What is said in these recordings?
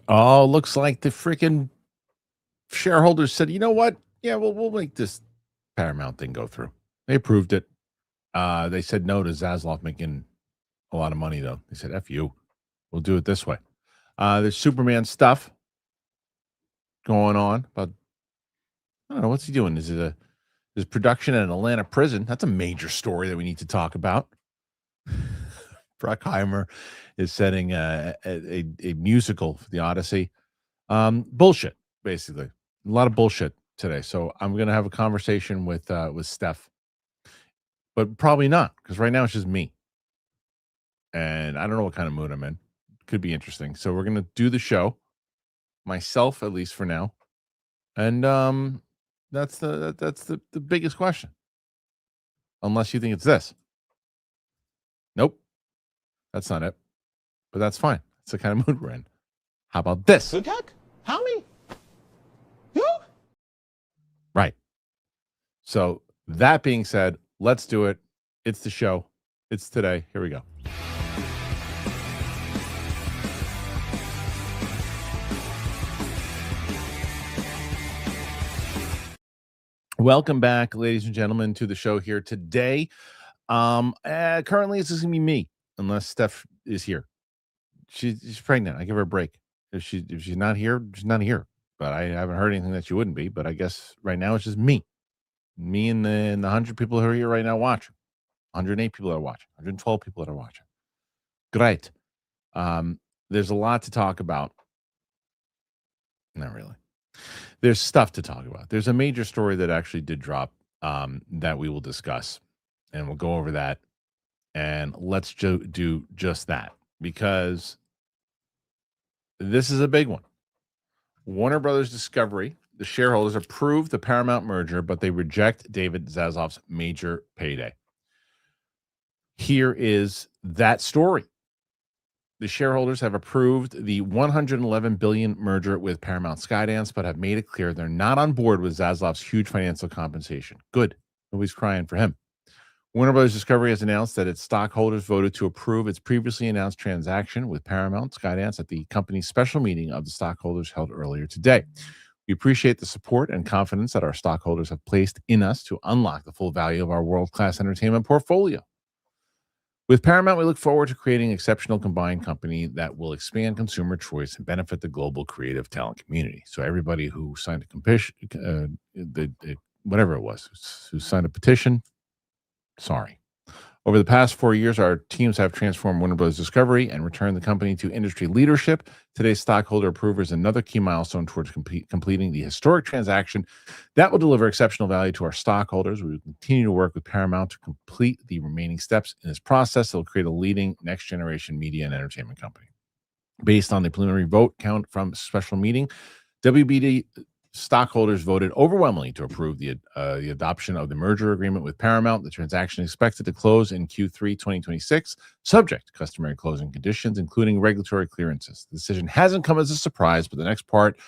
Oh, looks like the freaking shareholders said, you know what? Yeah, we'll make this Paramount thing go through. They approved it. They said no to Zaslav making a lot of money, though. They said, F you. We'll do it this way. There's Superman stuff going on, but I don't know. What's he doing? Is production at an Atlanta prison? That's a major story that we need to talk about. Bruckheimer is setting a musical for the Odyssey. Bullshit, basically. A lot of bullshit today. So I'm gonna have a conversation with Steph, but probably not because right now it's just me, and I don't know what kind of mood I'm in. Could be interesting. So we're gonna do the show, myself at least for now, and that's the biggest question. Unless you think it's this. Nope, that's not it. But that's fine. It's the kind of mood we're in. How about this? HUTAG? HAMMI? You? Right. So that being said, let's do it. It's the show. It's today. Here we go. Welcome back, ladies and gentlemen, to the show here today. Currently, it's just gonna be me, unless Steph is here. She's pregnant. I give her a break. If she's not here, she's not here. But I haven't heard anything that she wouldn't be. But I guess right now it's just me and the 100 people who are here right now watching. 108 people that are watching. 112 people that are watching. Great. There's a lot to talk about. Not really. There's stuff to talk about. There's a major story that actually did drop that we will discuss, and we'll go over that. And let's do just that because this is a big one. Warner Brothers Discovery, the shareholders approve the Paramount merger, but they reject David Zaslav's major payday. Here is that story. The shareholders have approved the $111 billion merger with Paramount Skydance, but have made it clear they're not on board with Zaslav's huge financial compensation. Good. Nobody's crying for him. Warner Brothers Discovery has announced that its stockholders voted to approve its previously announced transaction with Paramount Skydance at the company's special meeting of the stockholders held earlier today. We appreciate the support and confidence that our stockholders have placed in us to unlock the full value of our world-class entertainment portfolio. With Paramount, we look forward to creating an exceptional combined company that will expand consumer choice and benefit the global creative talent community. So everybody who signed a petition, whatever it was, who signed a petition, sorry. Over the past 4 years, our teams have transformed Warner Bros. Discovery and returned the company to industry leadership. Today's stockholder approval is another key milestone towards completing the historic transaction that will deliver exceptional value to our stockholders. We will continue to work with Paramount to complete the remaining steps in this process that will create a leading next-generation media and entertainment company. Based on the preliminary vote count from special meeting, WBD stockholders voted overwhelmingly to approve the adoption of the merger agreement with Paramount. The transaction is expected to close in Q3 2026, subject to customary closing conditions, including regulatory clearances. The decision hasn't come as a surprise, but the next part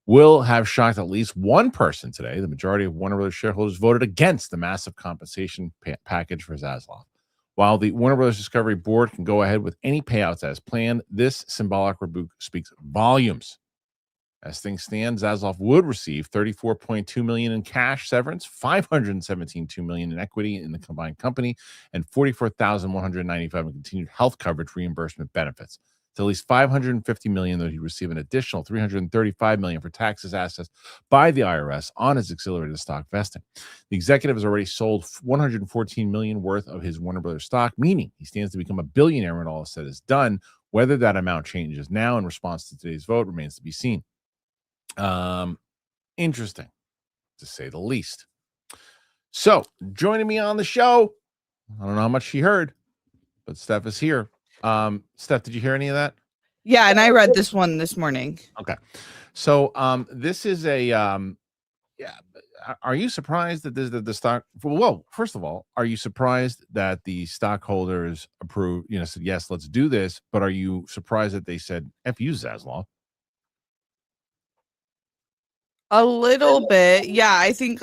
will have shocked at least one person today. The majority of Warner Brothers shareholders voted against the massive compensation package for Zaslav. While the Warner Brothers Discovery board can go ahead with any payouts as planned, this symbolic rebuke speaks volumes. As things stand, Zaslav would receive $34.2 million in cash severance, $517.2 million in equity in the combined company, and $44,195 in continued health coverage reimbursement benefits. It's at least $550 million, though he receive an additional $335 million for taxes assessed by the IRS on his accelerated stock vesting. The executive has already sold $114 million worth of his Warner Brothers stock, meaning he stands to become a billionaire when all is said is done. Whether that amount changes now in response to today's vote remains to be seen. Interesting, to say the least. So, joining me on the show, I don't know how much she heard, but Steph is here. Steph, did you hear any of that? Yeah, and I read this one this morning. Okay. So, this is a yeah. Are you surprised that the stock? Well, first of all, are you surprised that the stockholders approved? Said yes, let's do this. But are you surprised that they said "F you, Zaslav"? A little bit. Yeah, I think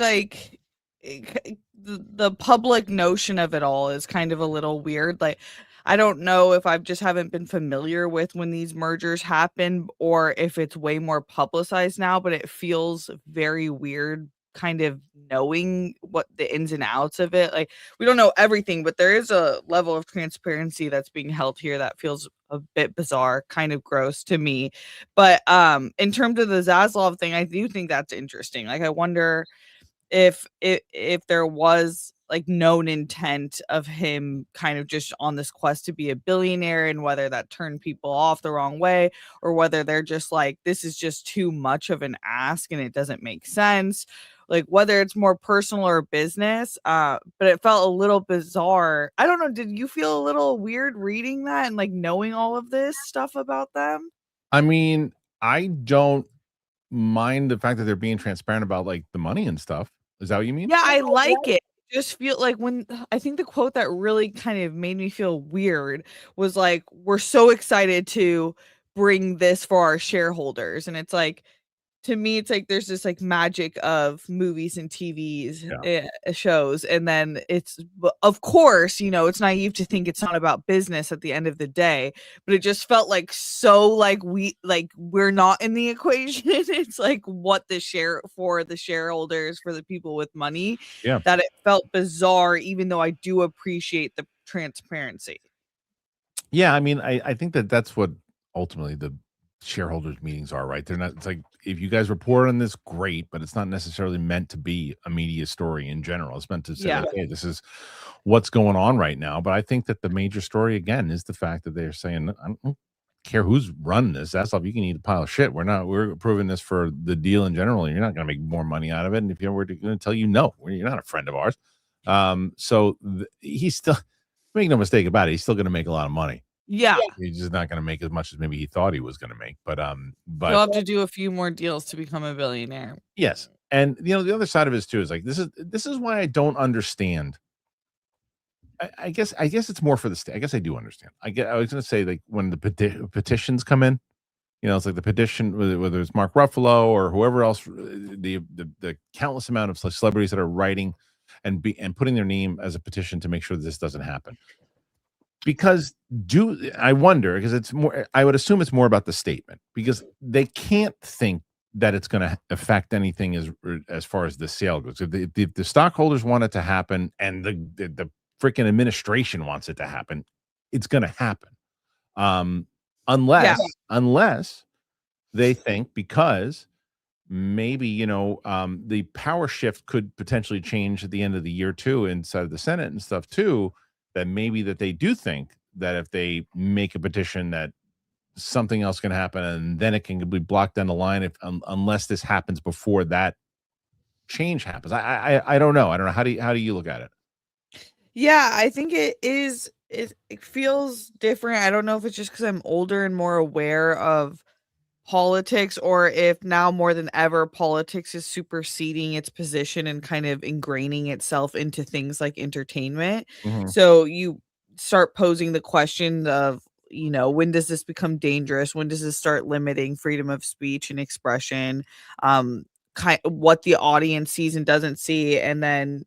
the public notion of it all is kind of a little weird. Like, I don't know if I just haven't been familiar with when these mergers happen or if it's way more publicized now, but it feels very weird kind of knowing what the ins and outs of it. Like we don't know everything, but there is a level of transparency that's being held here that feels a bit bizarre, kind of gross to me. But in terms of the Zaslav thing, I do think that's interesting. Like I wonder if there was like known intent of him kind of just on this quest to be a billionaire and whether that turned people off the wrong way or whether they're just like this is just too much of an ask and it doesn't make sense, like whether it's more personal or business. But it felt a little bizarre. I don't know, did you feel a little weird reading that and like knowing all of this stuff about them? I mean, I don't mind the fact that they're being transparent about like the money and stuff. Is that what you mean? Yeah, I like it. Just feel like when I think the quote that really kind of made me feel weird was like, "We're so excited to bring this for our shareholders." And it's like, to me, it's like there's this like magic of movies and TVs Yeah. shows, and then of course, it's naive to think it's not about business at the end of the day, but it just felt like so like we're not in the equation. It's like what the share for the shareholders, for the people with money, Yeah. that it felt bizarre, even though I do appreciate the transparency. Yeah, I mean, I think that that's what ultimately the shareholders meetings are, right? They're not. It's like if you guys report on this, great, but it's not necessarily meant to be a media story in general. It's meant to say, Yeah. like, hey, this is what's going on right now. But I think that the major story again is the fact that they're saying, I don't care who's running this. That's all. You can eat a pile of shit. We're approving this for the deal in general. And you're not going to make more money out of it. And if you we're going to tell you no, you're not a friend of ours. He's still make no mistake about it. He's still going to make a lot of money. Yeah. He's just not gonna make as much as maybe he thought he was gonna make, You'll have to do a few more deals to become a billionaire. yes, and, the other side of it is too is, like, this is why I don't understand. I guess it's more for the state. I guess I do understand. I was gonna say, like, when the petitions come in, it's like the petition, whether it's Mark Ruffalo or whoever else, the countless amount of celebrities that are writing and putting their name as a petition to make sure that this doesn't happen. Because I wonder, because it's more, I would assume it's more about the statement because they can't think that it's going to affect anything as far as the sale goes. If the stockholders want it to happen and the freaking administration wants it to happen, it's going to happen. Yeah. Unless they think because maybe the power shift could potentially change at the end of the year too inside of the Senate and stuff too, that maybe that they do think that if they make a petition that something else can happen and then it can be blocked down the line unless this happens before that change happens. I don't know. I don't know. How do you look at it? Yeah, I think it feels different. I don't know if it's just because I'm older and more aware of politics, or if now more than ever politics is superseding its position and kind of ingraining itself into things like entertainment. Mhm. So you start posing the question of, when does this become dangerous? When does this start limiting freedom of speech and expression? What the audience sees and doesn't see, and then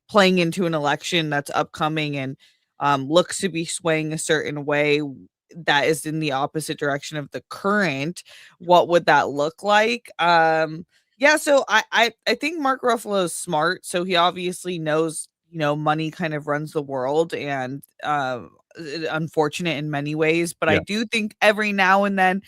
playing into an election that's upcoming and looks to be swaying a certain way that is in the opposite direction of the current. What would that look like? Yeah, so I think Mark Ruffalo is smart, so he obviously knows, money kind of runs the world, and unfortunate in many ways, but I Yeah. do think every now and then,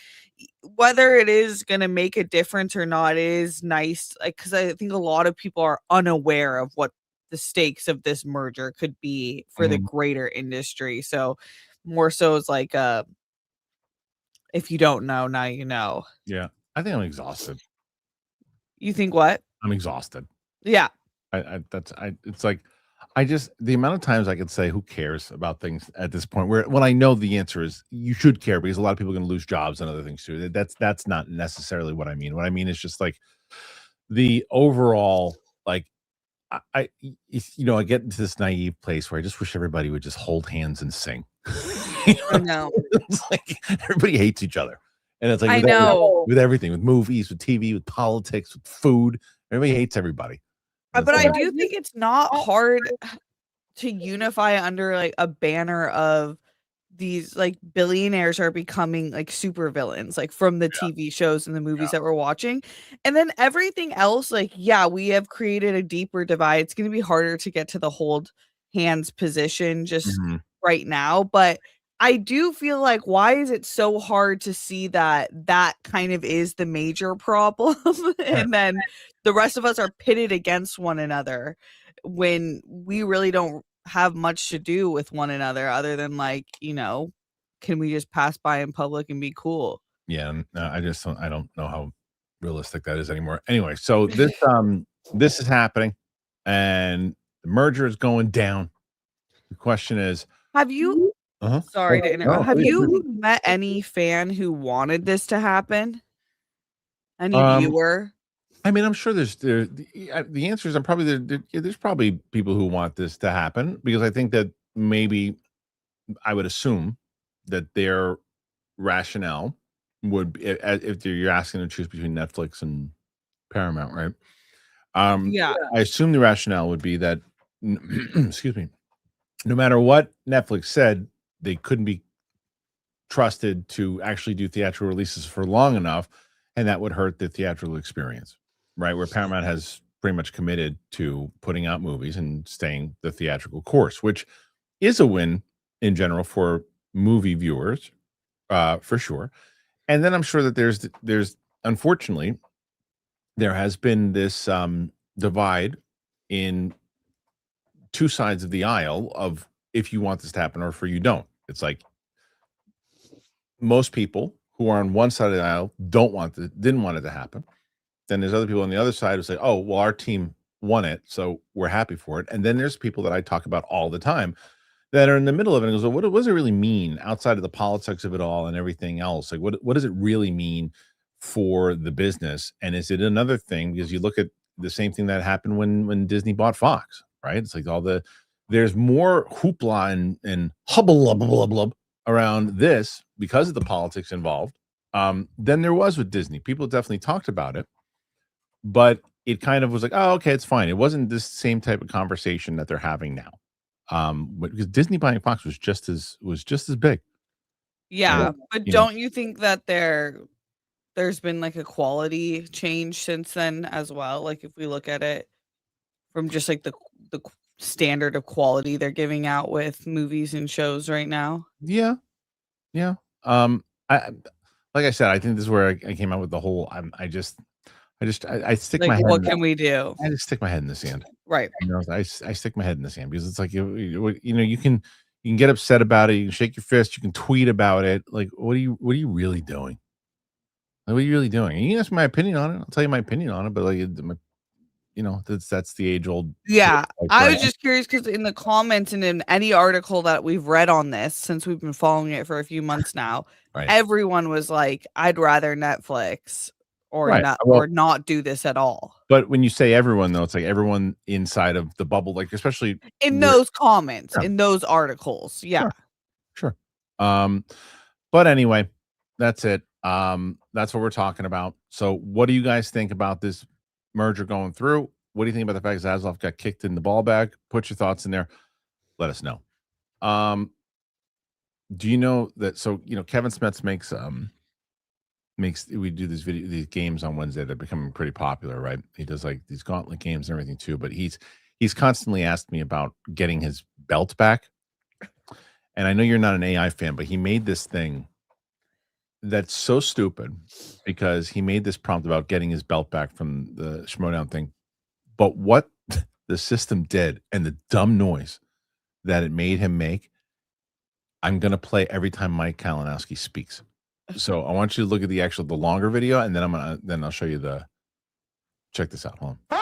whether it is going to make a difference or not, it is nice, like, because I think a lot of people are unaware of what the stakes of this merger could be for the Mhm. greater industry. So more so it's like, if you don't know, now you know. Yeah. I think I'm exhausted. You think what? I'm exhausted. Yeah. It's like I just the amount of times I could say who cares about things at this point where when I know the answer is you should care because a lot of people are going to lose jobs and other things too. That's not necessarily what I mean. What I mean is just like the overall like I get into this naive place where I just wish everybody would just hold hands and sing. You I know? know. It's like everybody hates each other. And it's like I know. with everything, with movies, with TV, with politics, with food, everybody hates everybody. And it's But I like, do think it's not hard to unify under like a banner of these like billionaires are becoming like super villains, like from the TV shows and the movies that we're watching. And then everything else, like, yeah, we have created a deeper divide. It's going to be harder to get to the hold hands position just right now. But I do feel like, why is it so hard to see that that kind of is the major problem? And then the rest of us are pitted against one another when we really don't have much to do with one another other than like, you know, can we just pass by in public and be cool? Yeah, I don't know how realistic that is anymore. Anyway, so this is happening, and the merger is going down. The question is, Have you sorry to interrupt. No, Have please. you met any fan who wanted this to happen? Any viewer? I mean, I'm sure the answer is I'm probably there's probably people who want this to happen, because I think that maybe I would assume that their rationale would be, if you're asking to choose between Netflix and Paramount, right? Yeah. I assume the rationale would be that excuse me, no matter what Netflix said, they couldn't be trusted to actually do theatrical releases for long enough, and that would hurt the theatrical experience, right? Where Paramount has pretty much committed to putting out movies and staying the theatrical course, which is a win in general for movie viewers, for sure. And then I'm sure that there's unfortunately there has been this divide in two sides of the aisle of if you want this to happen or if you don't. It's like most people who are on one side of the aisle didn't want it to happen. Then there's other people on the other side who say, "Oh, well, our team won it, so we're happy for it." And then there's people that I talk about all the time that are in the middle of it and goes, "Well, what does it really mean outside of the politics of it all and everything else? Like, what does it really mean for the business? And is it another thing?" Because you look at the same thing that happened when Disney bought Fox, right? It's like there's more hoopla and hubble around this because of the politics involved than there was with Disney. People definitely talked about it, but it kind of was like, oh, okay, it's fine. It wasn't this same type of conversation that they're having now. Because Disney buying Fox was just as big. Yeah, but don't you think that there's been like a quality change since then as well? Like if we look at it from just like the standard of quality they're giving out with movies and shows right now. Yeah. I like I said, I think this is where I came out with the whole. I stick Like, my head. what can we do? I just stick my head in the sand. Right. You know, I stick my head in the sand because it's like you can get upset about it. You can shake your fist. You can tweet about it. Like, what are you really doing? Like, what are you really doing? And you can ask my opinion on it. I'll tell you my opinion on it. But like, that's the age old. Yeah, I was just curious because in the comments and in any article that we've read on this since we've been following it for a few months now, everyone was like, "I'd rather Netflix or not do this at all." But when you say everyone, though, it's like everyone inside of the bubble, like especially in those comments, in those articles, yeah, sure. But anyway, that's it. That's what we're talking about. So, what do you guys think about this merger going through? What do you think about the fact that Zaslav got kicked in the ball bag? Put your thoughts in there. Let us know. Do you know that? So, Kevin Smets we do these games on Wednesday. They're becoming pretty popular, right? He does like these gauntlet games and everything too. But he's constantly asked me about getting his belt back. And I know you're not an AI fan, but he made this thing that's so stupid because he made this prompt about getting his belt back from the Schmodown thing. But what the system did and the dumb noise that it made him make, I'm going to play every time Mike Kalinowski speaks. So I want you to look at the longer video, and then I'll show you check this out. Hold on.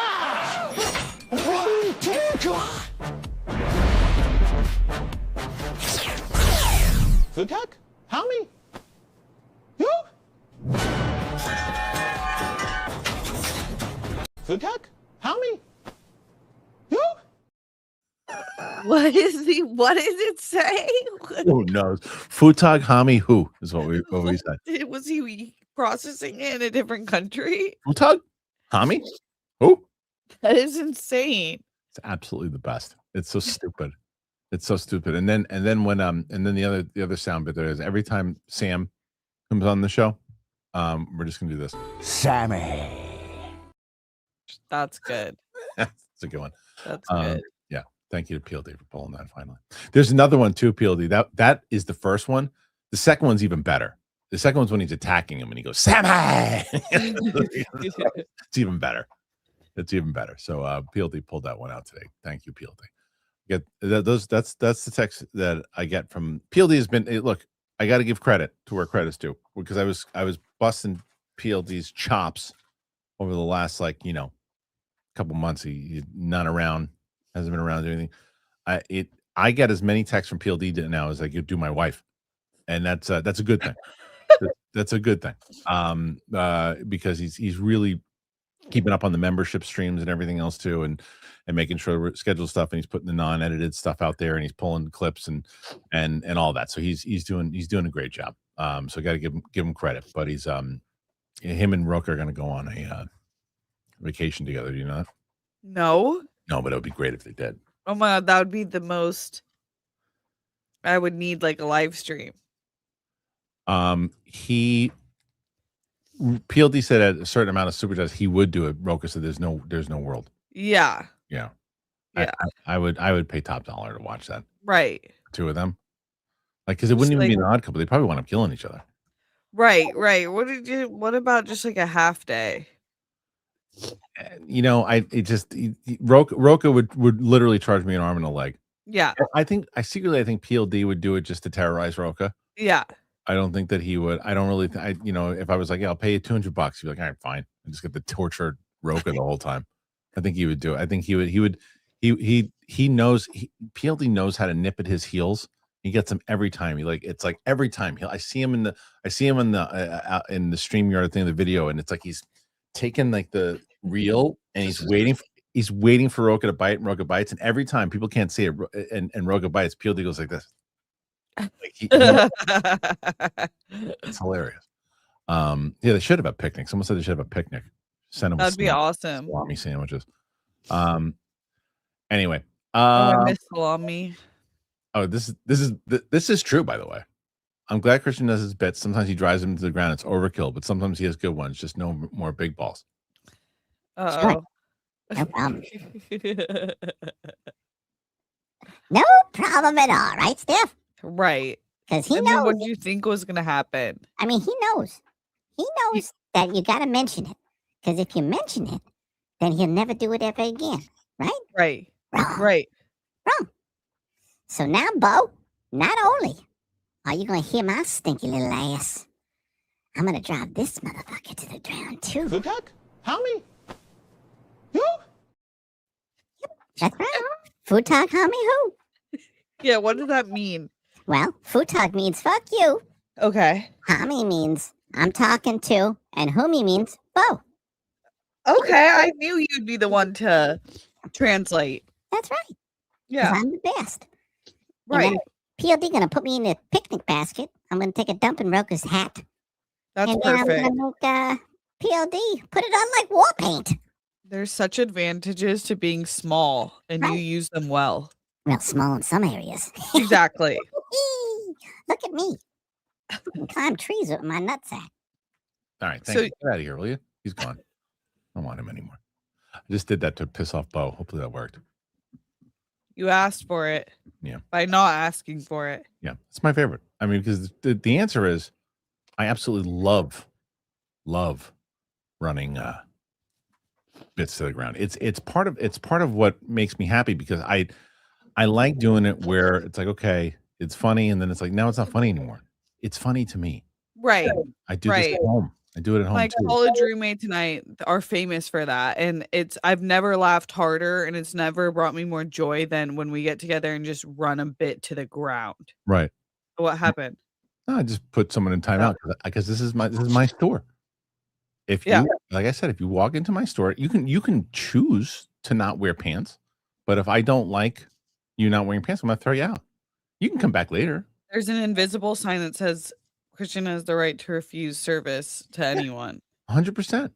HUTAG? HAMMI? You? HUTAG? HAMMI? You? What does it say? Who knows? Futag Hami who is what we said. Was he processing it in a different country? Futag Hami who? That is insane. It's absolutely the best. It's so stupid. It's so stupid. And then the other sound bit there is every time Sam comes on the show, we're just gonna do this. Sammy. That's good. That's a good one. That's good. Yeah. Thank you to PLD for pulling that finally. There's another one too, PLD. That is the first one. The second one's even better. The second one's when he's attacking him and he goes, Sammy. It's even better. It's even better. So PLD pulled that one out today. Thank you, PLD. Get those. That's the text that I get from PLD. Has been look. I got to give credit to where credit's due because I was busting PLD's chops over the last couple months. He's not around, hasn't been around doing anything. I get as many texts from PLD now as I do my wife, and that's a good thing. That's a good thing. Because he's really keeping up on the membership streams and everything else too, and making sure we schedule stuff, and he's putting the non-edited stuff out there, and he's pulling clips and all that. So he's doing a great job. So I got to give him credit. But he's him and Rook are going to go on a vacation together. Do you know that? No, but it would be great if they did. Oh my God, that would be the most. I would need like a live stream. PLD said at a certain amount of super chats he would do it. Roka said there's no world. Yeah. I would pay top dollar to watch that. Right. Two of them, because it wouldn't even be an odd couple. They probably wind up killing each other. Right. What about just like a half day? Roka would literally charge me an arm and a leg. Yeah. I think PLD would do it just to terrorize Roka. Yeah. I don't think that he would. I don't really. If I was like, yeah, I'll pay you $200, he'd be like, all right, fine, and just get the tortured Roka the whole time. I think he would do it. I think he would. He knows. PLD knows how to nip at his heels. He gets them every time. It's like every time. I see him in the StreamYard thing, the video, and it's like he's taking like the reel and he's waiting for Roka to bite, and Roka bites, and every time people can't see it, and Roka bites, PLD goes like this. It's hilarious. They should have a picnic. Someone said they should have a picnic. Send them. That'd be awesome. Salami sandwiches. Anyway. I miss salami. Oh, this is true, by the way. I'm glad Kristian does his bits. Sometimes he drives him to the ground. It's overkill, but sometimes he has good ones. Just no more big balls. Uh-oh. No problem. No problem at all, right, Steph? Right. Because he knows. What do you think was going to happen? I mean, he knows. He knows that you got to mention it. Because if you mention it, then he'll never do it ever again. Right? Right. Wrong. Right. Wrong. So now, Bo, not only are you going to hear my stinky little ass, I'm going to drive this motherfucker to the ground, too. HUTAG? HAMMI? You? Yep, that's right. HUTAG, HAMMI, who? Yeah, what does that mean? Well, HUTAG means fuck you. Okay. HAMMI means I'm talking to, and HUMI means Bo. Okay, I knew you'd be the one to translate. That's right. Yeah. I'm the best. Right. PLD gonna put me in the picnic basket. I'm gonna take a dump in Roka's hat. That's and perfect. then I'm gonna make PLD put it on like war paint. There's such advantages to being small, and you use them well. Well, small in some areas. Exactly. Look at me. I can climb trees with my nutsack. All right, thank you. Get out of here, will you? He's gone. I don't want him anymore. I just did that to piss off Bo. Hopefully that worked. You asked for it. Yeah. By not asking for it. Yeah, it's my favorite. I mean, because the answer is, I absolutely love running bits to the ground. It's part of what makes me happy, because I like doing it where it's like, okay, it's funny, and then it's like, now it's not funny anymore. It's funny to me. Right. I do this at home. I do it at home. My too. college roommate tonight are famous for that, and I've never laughed harder, and it's never brought me more joy than when we get together and just run a bit to the ground. Right. What happened? No, I just put someone in timeout because this is my store. If you, like I said, if you walk into my store, you can choose to not wear pants, but if I don't like you not wearing pants, I'm gonna throw you out. You can come back later. There's an invisible sign that says Kristian has the right to refuse service to anyone. 100%.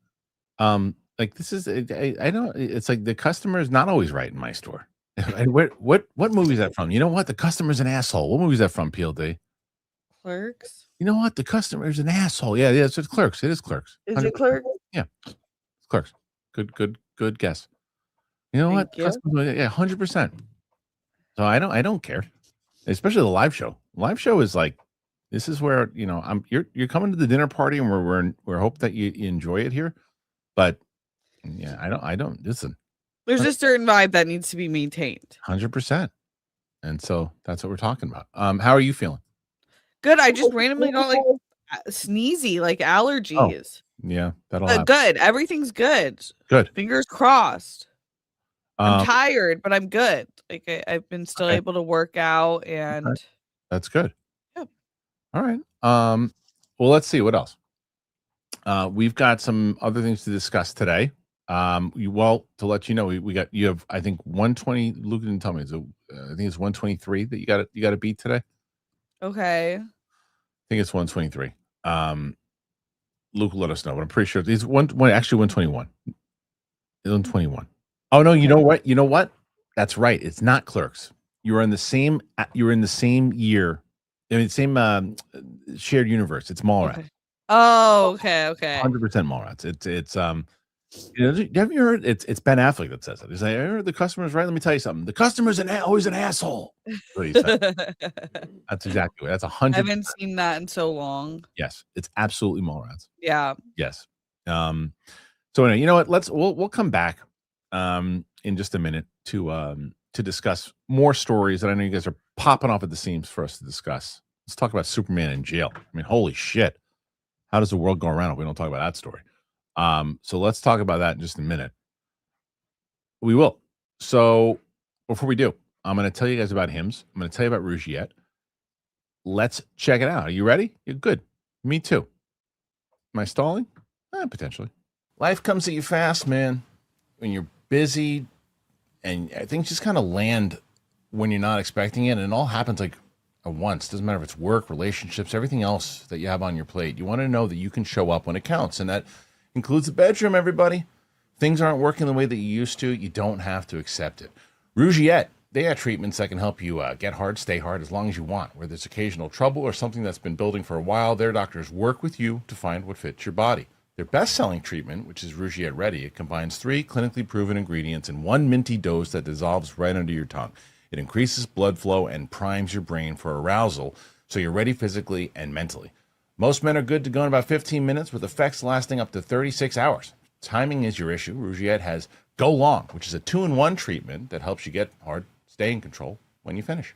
Like this is, I don't. It's like the customer is not always right in my store. And what movie is that from? You know what? The customer's an asshole. What movie is that from, PLD? Clerks. You know what? The customer is an asshole. Yeah, it's Clerks. It is Clerks. Is it 100%. Clerks? Yeah, it's Clerks. Good guess. You know what? Thank you. Yeah, 100%. So I don't care, especially the live show. Live show is like, this is where you're coming to the dinner party, and we're hope that you enjoy it here. But yeah, I don't listen. There's a certain vibe that needs to be maintained. 100%. And so that's what we're talking about. How are you feeling? Good. I just randomly got like sneezy, like allergies. Yeah, that'll happen. Good. Everything's good. Good. Fingers crossed. I'm Um, tired, but I'm good. Like I've been still Okay. able to work out, and That's good. Yeah. All right. Well, let's see what else. We've got some other things to discuss today. To let you know, you have, I think, 120. Luke didn't tell me. So I think it's 123 that you got to beat today. okay. I think it's 123. Luke will let us know, but I'm pretty sure it's actually 121. 121. Oh no, you know what? You know what? That's right. It's not Clerks. You're in the same year. I mean, same shared universe. It's Mallrats. Okay. Oh, okay. 100% Mallrats. It's have you heard? It's Ben Affleck that says it. He's like, I heard the customer's right. Let me tell you something. The customer's always an asshole. That's what he said. That's exactly. That's 100%. I haven't seen that in so long. Yes, it's absolutely Mallrats. Yeah. Yes. So anyway, you know what? We'll come back in just a minute to discuss more stories that I know you guys are popping off at the seams for us to discuss. Let's talk about Superman in jail. I mean, holy shit. How does the world go around if we don't talk about that story? So let's talk about that in just a minute. We will. So before we do, I'm going to tell you guys about HIMS. I'm going to tell you about Rougiette. Let's check it out. Are you ready? You're good. Me too. Am I stalling? Potentially. Life comes at you fast, man. When you're busy, and things just kind of land when you're not expecting it, and it all happens like at once. Doesn't matter if it's work, relationships, everything else that you have on your plate. You want to know that you can show up when it counts, and that includes the bedroom, everybody. Things aren't working the way that you used to. You don't have to accept it. Rougiette, they have treatments that can help you get hard, stay hard as long as you want. Where there's occasional trouble or something that's been building for a while, their doctors work with you to find what fits your body. Their best-selling treatment, which is Rougiette Ready, it combines 3 clinically proven ingredients in 1 minty dose that dissolves right under your tongue. It increases blood flow and primes your brain for arousal, so you're ready physically and mentally. Most men are good to go in about 15 minutes, with effects lasting up to 36 hours. Timing is your issue. Rougiette has Go Long, which is a 2-in-1 treatment that helps you get hard, stay in control when you finish.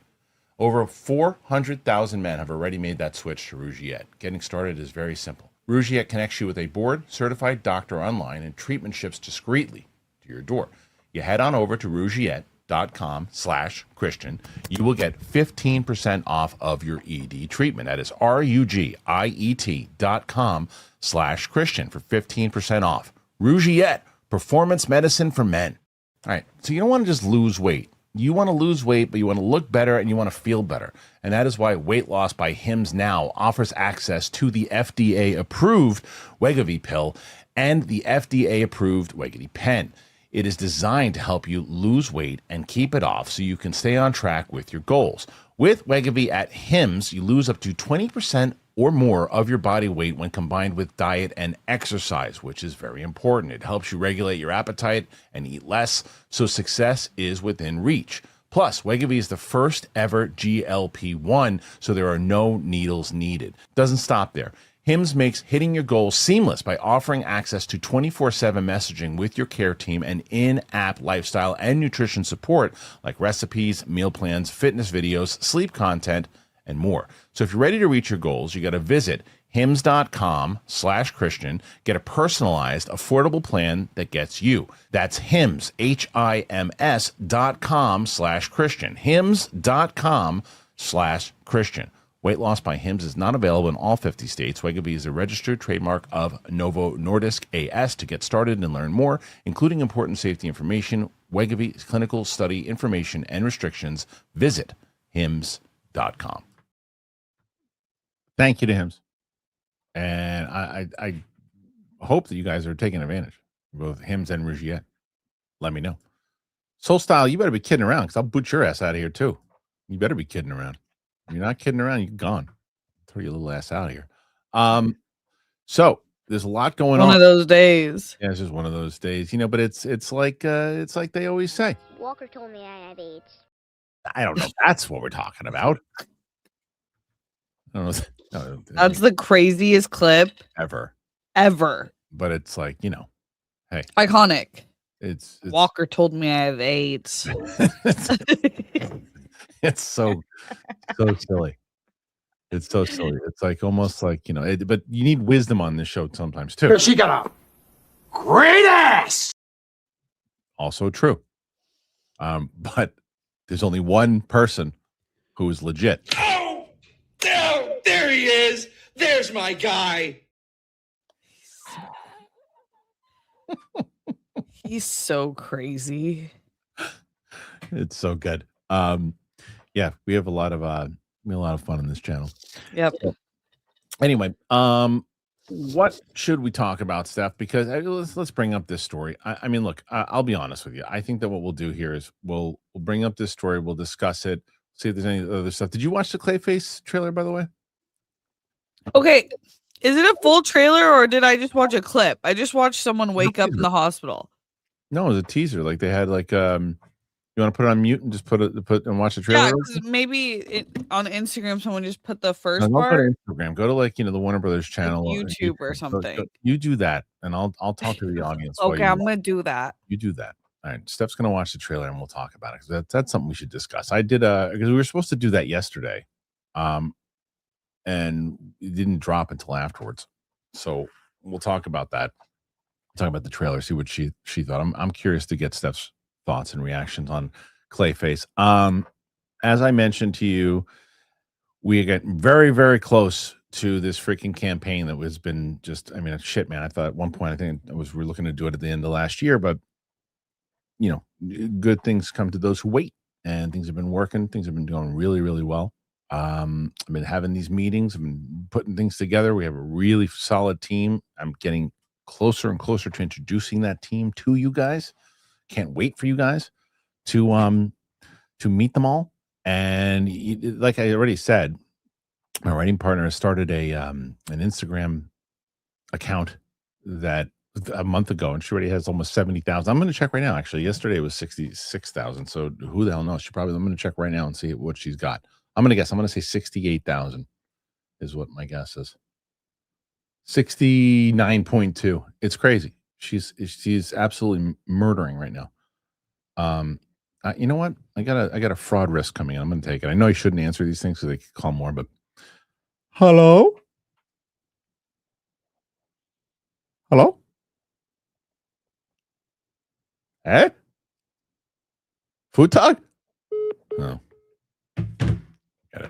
Over 400,000 men have already made that switch to Rougiette. Getting started is very simple. Rougiette connects you with a board-certified doctor online, and treatment ships discreetly to your door. You head on over to Rougiette.com/Christian. You will get 15% off of your ED treatment. That is RUGIET.com/Christian for 15% off. Rougiette, performance medicine for men. All right, so you don't want to just lose weight. You want to lose weight, but you want to look better and you want to feel better. And that is why Weight Loss by Hims now offers access to the FDA-approved Wegovy pill and the FDA-approved Wegovy pen. It is designed to help you lose weight and keep it off so you can stay on track with your goals. With Wegovy at Hims, you lose up to 20% or more of your body weight when combined with diet and exercise, which is very important. It helps you regulate your appetite and eat less, so success is within reach. Plus, Wegovy is the first ever GLP-1, so there are no needles needed. Doesn't stop there. Hims makes hitting your goals seamless by offering access to 24/7 messaging with your care team and in-app lifestyle and nutrition support like recipes, meal plans, fitness videos, sleep content, and more. So if you're ready to reach your goals, you got to visit hims.com/Christian, get a personalized, affordable plan that gets you. That's Hims, HIMS.com/Christian, hims.com/Christian. Weight Loss by Hims is not available in all 50 states. Wegovy is a registered trademark of Novo Nordisk AS. To get started and learn more, including important safety information, Wegovy clinical study information, and restrictions, visit hims.com. Thank you to Hims. And I hope that you guys are taking advantage of both Hims and Rougiette. Let me know. Soul Style, you better be kidding around because I'll boot your ass out of here too. You better be kidding around. If you're not kidding around, you're gone. Throw your little ass out of here. So there's a lot going on. One of those days. Yeah, it's just one of those days, but it's like they always say. Walker told me I have AIDS. I don't know if that's what we're talking about. I don't know. That's the craziest clip ever. But it's like, hey. Iconic. It's Walker told me I have AIDS. It's so silly. It's so silly. It's like almost like, but you need wisdom on this show sometimes too. She got a great ass. Also true. But there's only one person who is legit. Oh, there he is. There's my guy. He's so crazy. It's so good. Yeah, we have a lot of fun on this channel. Yep. Anyway, what should we talk about, Steph? Because let's bring up this story. I mean, look, I'll be honest with you. I think that what we'll do here is we'll bring up this story. We'll discuss it. See if there's any other stuff. Did you watch the Clayface trailer, by the way? Okay. Is it a full trailer or did I just watch a clip? I just watched someone wake up in the hospital. No, it was a teaser. Like they had like you want to put it on mute and just put and watch the trailer? Yeah, 'cause maybe on Instagram someone just put the first No, don't part. go to Instagram. Go to like the Warner Brothers channel, YouTube or Go- something. you do that, and I'll talk to the audience. while Okay, you I'm watch. gonna do that. You do that. All right, Steph's gonna watch the trailer and we'll talk about it because that's something we should discuss. I did because we were supposed to do that yesterday, and it didn't drop until afterwards. So we'll talk about that. Talk about the trailer, see what she thought. I'm curious to get Steph's thoughts and reactions on Clayface. As I mentioned to you, we get very, very close to this freaking campaign that has been just, I mean, shit, man. I thought at one point, I think we're looking to do it at the end of last year, but good things come to those who wait, and things have been working. Things have been going really, really well. I've been having these meetings. I've been putting things together. We have a really solid team. I'm getting closer and closer to introducing that team to you guys. Can't wait for you guys to meet them all. And like I already said, my writing partner has started an Instagram account that a month ago, and she already has almost 70,000. I'm going to check right now. Actually, yesterday it was 66,000. So who the hell knows? I'm going to check right now and see what she's got. I'm going to guess. I'm going to say 68,000 is what my guess is. 69.2. It's crazy. She's absolutely murdering right now. You know what? I got a fraud risk coming in. I'm going to take it. I know I shouldn't answer these things because they could call more, but hello? Hello? Hey? HUTAG? No. Got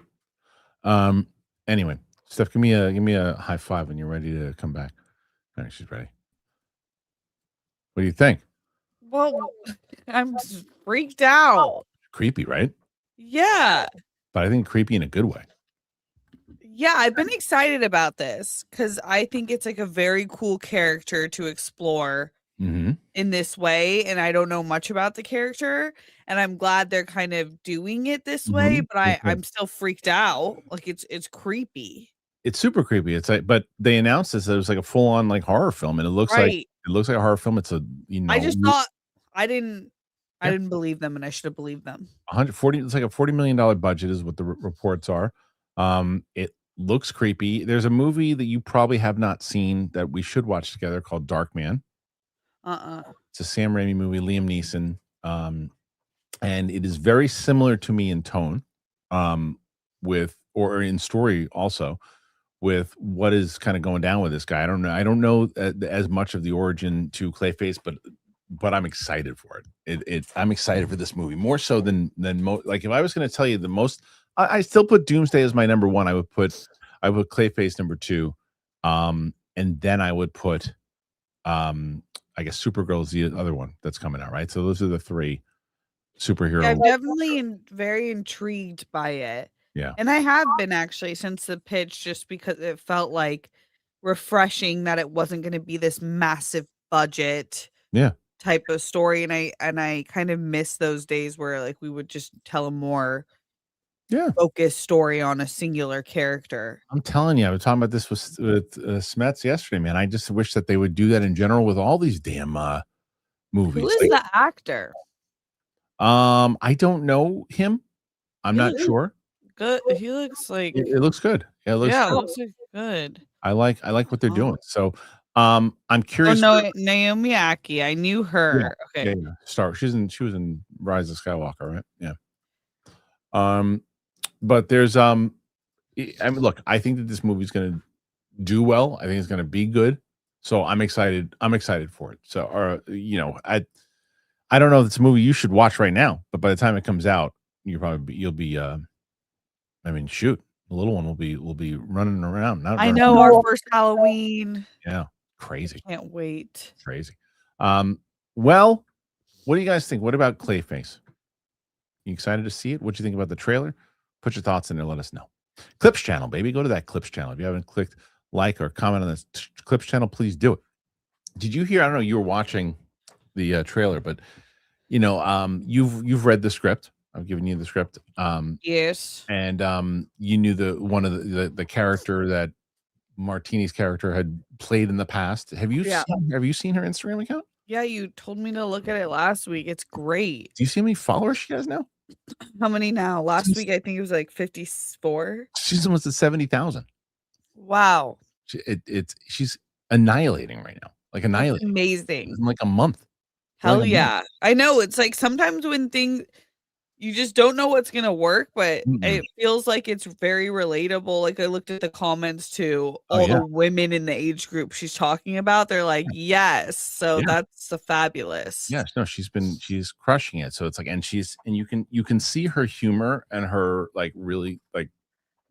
it. Anyway, Steph, give me a high five when you're ready to come back. All right, she's ready. What do you think? Well, I'm freaked out. Creepy, right? Yeah. But I think creepy in a good way. Yeah, I've been excited about this because I think it's like a very cool character to explore in this way. And I don't know much about the character. And I'm glad they're kind of doing it this way, but I'm still freaked out. Like it's creepy. It's super creepy. It's like, but they announced this. It was like a full on like horror film, and it looks like a horror film. It's a I just thought I didn't believe them, and I should have believed them. 140. It's like a $40 million budget is what the reports are. It looks creepy. There's a movie that you probably have not seen that we should watch together called Dark Man. It's a Sam Raimi movie, Liam Neeson. And it is very similar to me in tone, or in story also, with what is kind of going down with this guy. I don't know as much of the origin to Clayface, but I'm excited for it. I'm excited for this movie more so than like if I was going to tell you the most, I still put Doomsday as my number one. I would put Clayface number two, and then I would put I guess Supergirl is the other one that's coming out, right? So those are the three superhero. Yeah, I'm definitely very intrigued by it. Yeah. And I have been actually since the pitch, just because it felt like refreshing that it wasn't going to be this massive budget. Yeah. type of story, and I kind of miss those days where like we would just tell a more focused story on a singular character. I'm telling you, I was talking about this with Smets yesterday, man. I just wish that they would do that in general with all these damn movies. Who is the actor? I don't know him. I'm He not looks sure. good. He looks like It looks good. It looks it good. looks like good. I like what they're doing. So I'm Oh curious. no, Naomi Aki. I knew her. Okay. Yeah. She was in Rise of Skywalker, right? Yeah. But there's I mean, look, I think that this movie's gonna do well. I think it's gonna be good. So I'm excited. I'm excited for it. So I don't know if it's a movie you should watch right now, but by the time it comes out, you'll be I mean, shoot, the little one will be running around. I know, our first Halloween. Yeah, crazy. Can't wait. Crazy. Well, what do you guys think? What about Clayface? You excited to see it? What do you think about the trailer? Put your thoughts in there. Let us know. Clips channel, baby. Go to that Clips channel. If you haven't clicked like or comment on this Clips channel, please do it. Did you hear? I don't know. You were watching the trailer, but you've read the script. I've given you the script. Yes. And you knew one of the character that Martini's character had played in the past. Have you seen her Instagram account? Yeah, you told me to look at it last week. It's great. Do you see how many followers she has now? How many now? Last week I think it was like 54. She's almost at 70,000. Wow. She's annihilating right now. Like annihilating. That's amazing. In like a month. Hell yeah. I know. It's like sometimes when things you just don't know what's gonna work, but it feels like it's very relatable. Like I looked at the comments to all the women in the age group she's talking about. They're like, yes. So that's fabulous. Yes, no, she's crushing it. So it's like, and you can see her humor and her like really like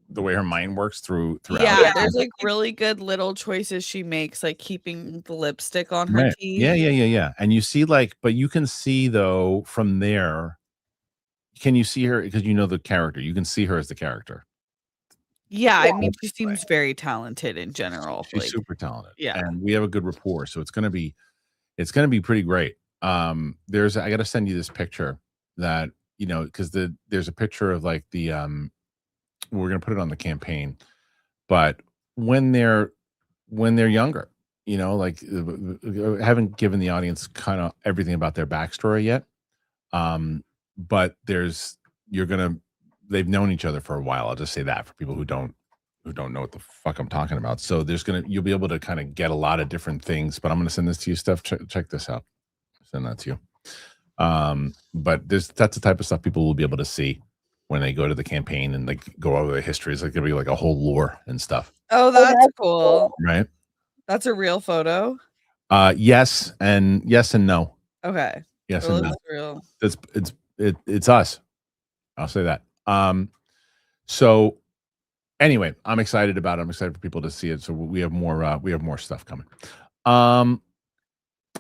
the way her mind works throughout. Yeah, there's like really good little choices she makes, like keeping the lipstick on her teeth. Yeah. And you see but you can see though from there. Can you see her because you know the character? You can see her as the character. Yeah, I mean, she seems very talented in general. She's super talented. Yeah, and we have a good rapport, so it's gonna be pretty great. I got to send you this picture that because there's a picture of like the we're gonna put it on the campaign, but when they're younger, like haven't given the audience kind of everything about their backstory yet. But they've known each other for a while. I'll just say that for people who don't know what the fuck I'm talking about. So you'll be able to kind of get a lot of different things, but I'm going to send this to you, Steph. Check this out. Send that to you. But that's the type of stuff people will be able to see when they go to the campaign and like go over the history. It's like going to be like a whole lore and stuff. Oh, that's cool. Right. That's a real photo. Yes and no. Okay. Yes so and no. Real. It's us. I'll say that. So anyway, I'm excited about it. I'm excited for people to see it. So we have more stuff coming.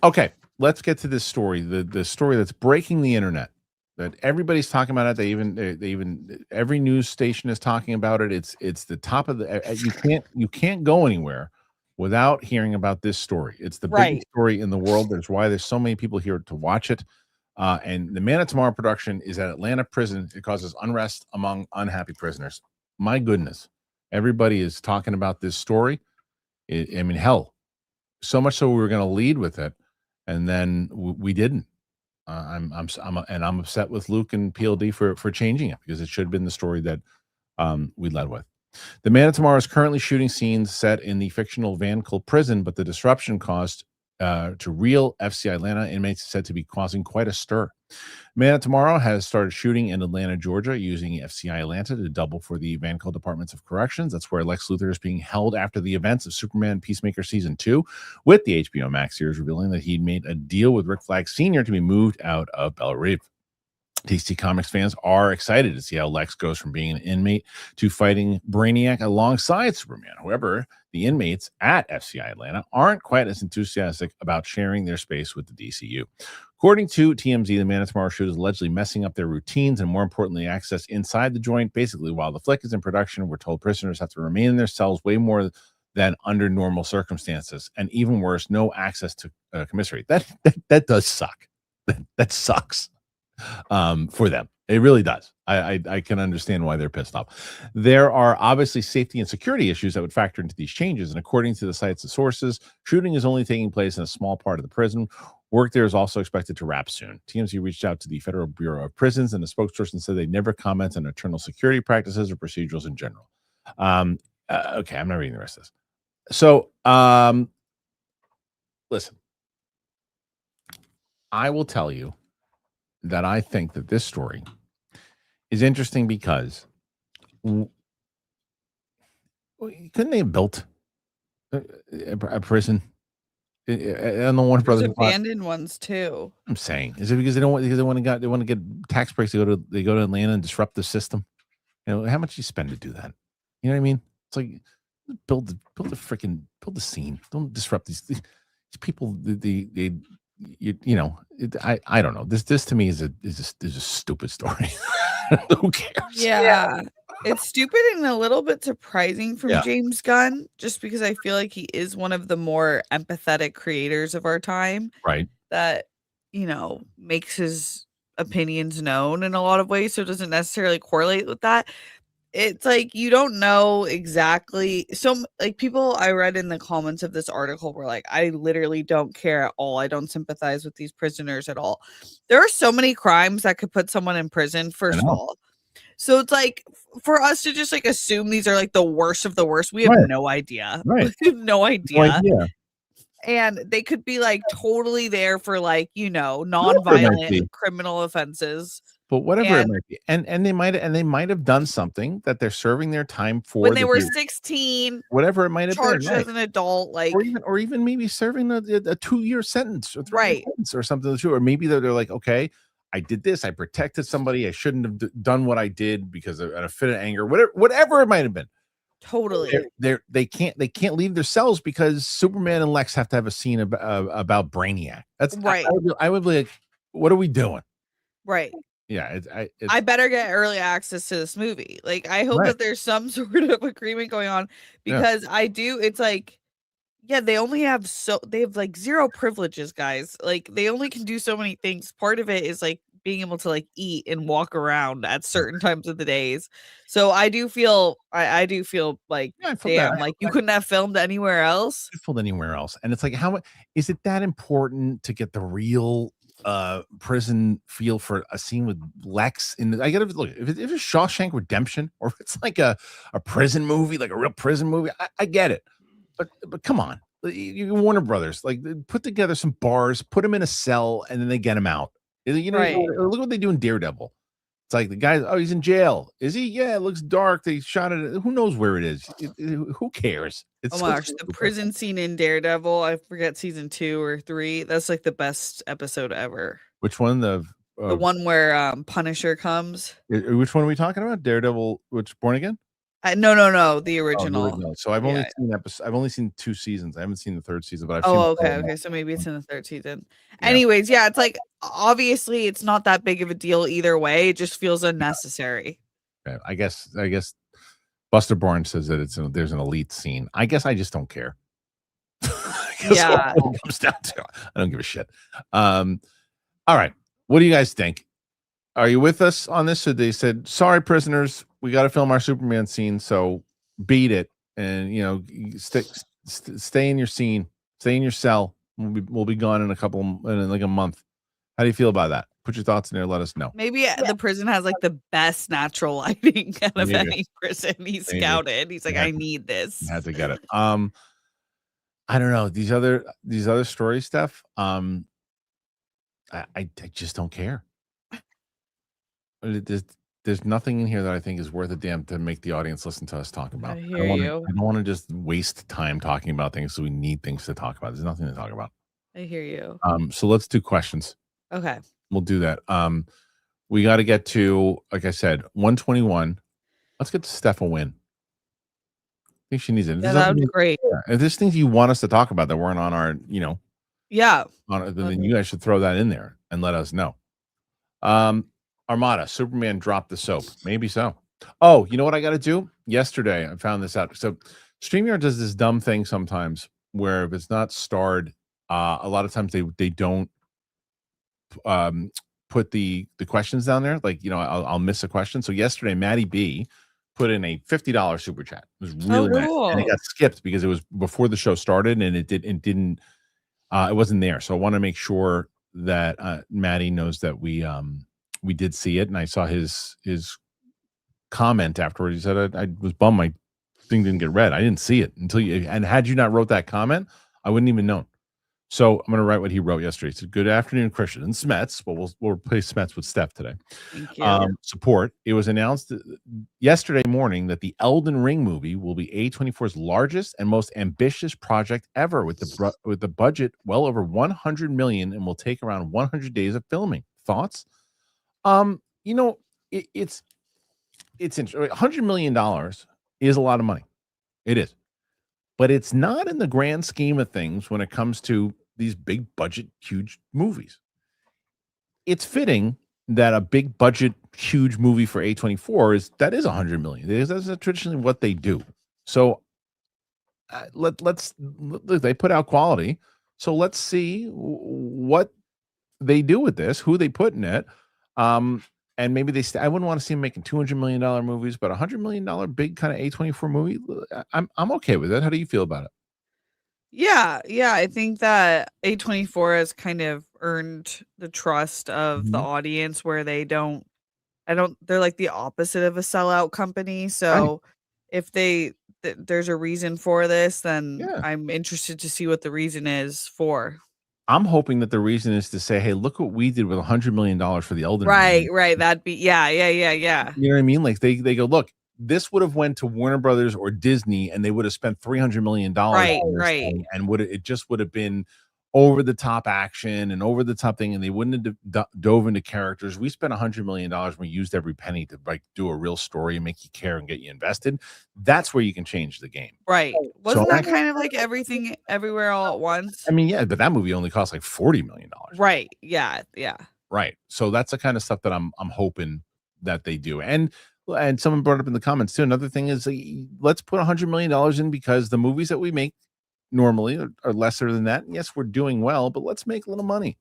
Okay, let's get to this story. The story that's breaking the internet, that everybody's talking about it. They even every news station is talking about it. It's the top of the you can't go anywhere without hearing about this story. It's the biggest story in the world. Why there's so many people here to watch it. And the Man of Tomorrow production is at Atlanta prison. It causes unrest among unhappy prisoners. My goodness, everybody is talking about this story. I mean, hell, so much so we were going to lead with it, and then we didn't. I'm upset with Luke and PLD for changing it, because it should have been the story that we led with. The Man of Tomorrow is currently shooting scenes set in the fictional Vankel prison, but the disruption caused to real FCI Atlanta inmates is said to be causing quite a stir. Man of Tomorrow has started shooting in Atlanta, Georgia, using FCI Atlanta to double for the Vankel Departments of Corrections. That's where Lex Luthor is being held after the events of Superman Peacemaker Season 2, with the HBO Max series revealing that he'd made a deal with Rick Flag Sr. to be moved out of Belle Reve. DC Comics fans are excited to see how Lex goes from being an inmate to fighting Brainiac alongside Superman. However, the inmates at FCI Atlanta aren't quite as enthusiastic about sharing their space with the DCU. According to TMZ, the Man of Tomorrow show is allegedly messing up their routines and, more importantly, access inside the joint. Basically, while the flick is in production, we're told prisoners have to remain in their cells way more than under normal circumstances, and even worse, no access to commissary. That does suck. That sucks for them. It really does. I can understand why they're pissed off. There are obviously safety and security issues that would factor into these changes, and according to the site's sources, shooting is only taking place in a small part of the prison. Work there is also expected to wrap soon. TMZ reached out to the Federal Bureau of Prisons, and the spokesperson said they never comment on internal security practices or procedures in general. Okay, I'm not reading the rest of this. So, listen, I will tell you that I think that this story is interesting because couldn't they have built a prison? And the Warner There's Brothers abandoned ones too. I'm saying, is it because they want to get tax breaks? They go to Atlanta and disrupt the system. You know how much you spend to do that? You know what I mean? It's like build the scene. Don't disrupt these people. I don't know. This to me is a stupid story. Who cares? Yeah. It's stupid and a little bit surprising from Yeah. James Gunn, just because I feel like he is one of the more empathetic creators of our time Right. that, makes his opinions known in a lot of ways. So it doesn't necessarily correlate with that. It's like you don't know exactly. So, like, people I read in the comments of this article were like, I literally don't care at all. I don't sympathize with these prisoners at all. There are so many crimes that could put someone in prison, first of all. So it's like for us to just like assume these are like the worst of the worst. We have no idea. Right. We have no idea. No idea. And they could be like totally there for like, non-violent criminal offenses. But whatever it might be, and they might have done something that they're serving their time for when they were 16, whatever it might have been, charged as an adult, like or even maybe serving a 2-year sentence or 3-year sentence or something, or maybe they're like, okay, I did this, I protected somebody, I shouldn't have done what I did because of a fit of anger, whatever it might have been. Totally, they can't leave their cells because Superman and Lex have to have a scene about Brainiac. That's right. I would be like, what are we doing? Right. Yeah, I better get early access to this movie. Like, I hope that there's some sort of agreement going on, because it's like, they have like zero privileges, guys. Like, they only can do so many things. Part of it is like being able to like eat and walk around at certain times of the days. So I do feel like, damn, like you couldn't have filmed anywhere else. And it's like, how is it that important to get the real prison feel for a scene with Lex? I gotta look, if it's Shawshank Redemption, or if it's like a prison movie, like a real prison movie, I get it, but come on, you Warner Brothers, like, put together some bars, put them in a cell, and then they get them out. Look what they do in Daredevil. It's like the guy, he's in jail. Is he? Yeah, it looks dark. They shot it. Who knows where it is? Who cares? Oh my gosh, the prison scene in Daredevil, I forget season 2 or 3. That's like the best episode ever. Which one? The one where Punisher comes. Which one are we talking about? Daredevil, which Born Again? No, the original. So I've only seen 2 seasons. I haven't seen the 3rd season, but I've seen okay. So maybe it's in the 3rd season. Anyways, it's like, obviously it's not that big of a deal either way. It just feels unnecessary. Okay. I guess Buster Barnes says that there's an elite scene. I guess I just don't care. Yeah, it comes down to, I don't give a shit. All right, what do you guys think? Are you with us on this? So they said, sorry, prisoners, we got to film our Superman scene, so beat it, and stay in your scene, stay in your cell. We'll be gone in like a month. How do you feel about that? Put your thoughts in there. Let us know. Maybe the prison has like the best natural lighting out of any prison he's scouted. He's like, I need this. I had to get it. I don't know, these other stories, Steph. I just don't care. There's nothing in here that I think is worth a damn to make the audience listen to us talk about. I don't want to just waste time talking about things, so we need things to talk about. There's nothing to talk about. I hear you. So let's do questions. Okay. We'll do that. We got to get to, like I said, 121. Let's get to Steph a win. I think she needs it. Yeah, that would be great. If there's things you want us to talk about that weren't on our, then you guys should throw that in there and let us know. Armada, Superman dropped the soap. Maybe so. Oh, you know what I got to do? Yesterday, I found this out. So StreamYard does this dumb thing sometimes where if it's not starred, a lot of times they don't put the questions down there. Like, I'll miss a question. So yesterday, Maddie B put in a $50 super chat. It was really nice, and it cool. got skipped because it was before the show started, and it wasn't there. So I want to make sure that Maddie knows that we did see it, and I saw his comment afterwards. He said I was bummed my thing didn't get read. I didn't see it until you, and had you not wrote that comment, I wouldn't even known. So I'm going to write what he wrote yesterday. He said, "Good afternoon, Kristian and Smets." But we'll replace Smets with Steph today. Thank you. Support. It was announced yesterday morning that the Elden Ring movie will be A24's largest and most ambitious project ever, with the budget well over 100 million, and will take around 100 days of filming. Thoughts? It's interesting. $100 million is a lot of money. It is. But it's not in the grand scheme of things when it comes to these big budget, huge movies. It's fitting that a big budget, huge movie for A24 is $100 million. That's traditionally what they do. So they put out quality. So let's see what they do with this, who they put in it. And maybe I wouldn't want to see them making $200 million movies, but $100 million big kind of A24 movie, I'm okay with it. How do you feel about it? Yeah, I think that A24 has kind of earned the trust of the audience, where they're like the opposite of a sellout company. So if there's a reason for this, then I'm interested to see what the reason is for. I'm hoping that the reason is to say, hey, look what we did with $100 million for the Elden Ring. Right. That'd be, yeah. You know what I mean? Like they go, look, this would have went to Warner Brothers or Disney, and they would have spent $300 million. Right. And it just would have been over the top action and over the top thing, and they wouldn't have dove into characters. We spent $100 million. We used every penny to do a real story and make you care and get you invested. That's where you can change the game. Right. Wasn't that kind of like Everything Everywhere All at Once? I mean, yeah, but that movie only cost like $40 million. Right. Yeah. Right. So that's the kind of stuff that I'm hoping that they do. And someone brought up in the comments too. Another thing is, let's put $100 million in, because the movies that we make normally are lesser than that. And yes, we're doing well, but let's make a little money.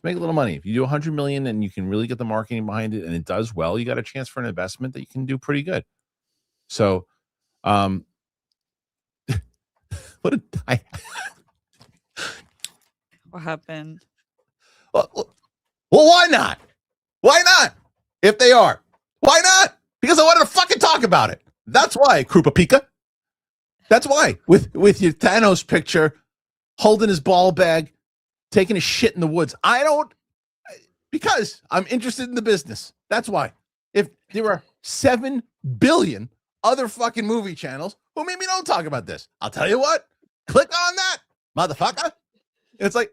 Make a little money. If you do 100 million and you can really get the marketing behind it and it does well, you got a chance for an investment that you can do pretty good. So, what happened? Well, why not? Why not? If they are, why not? Because I wanted to fucking talk about it. That's why, Krupa Pika. That's why, with your Thanos picture, holding his ball bag, taking a shit in the woods. Because I'm interested in the business. That's why. If there are 7 billion other fucking movie channels, well, maybe don't talk about this. I'll tell you what, click on that, motherfucker. It's like,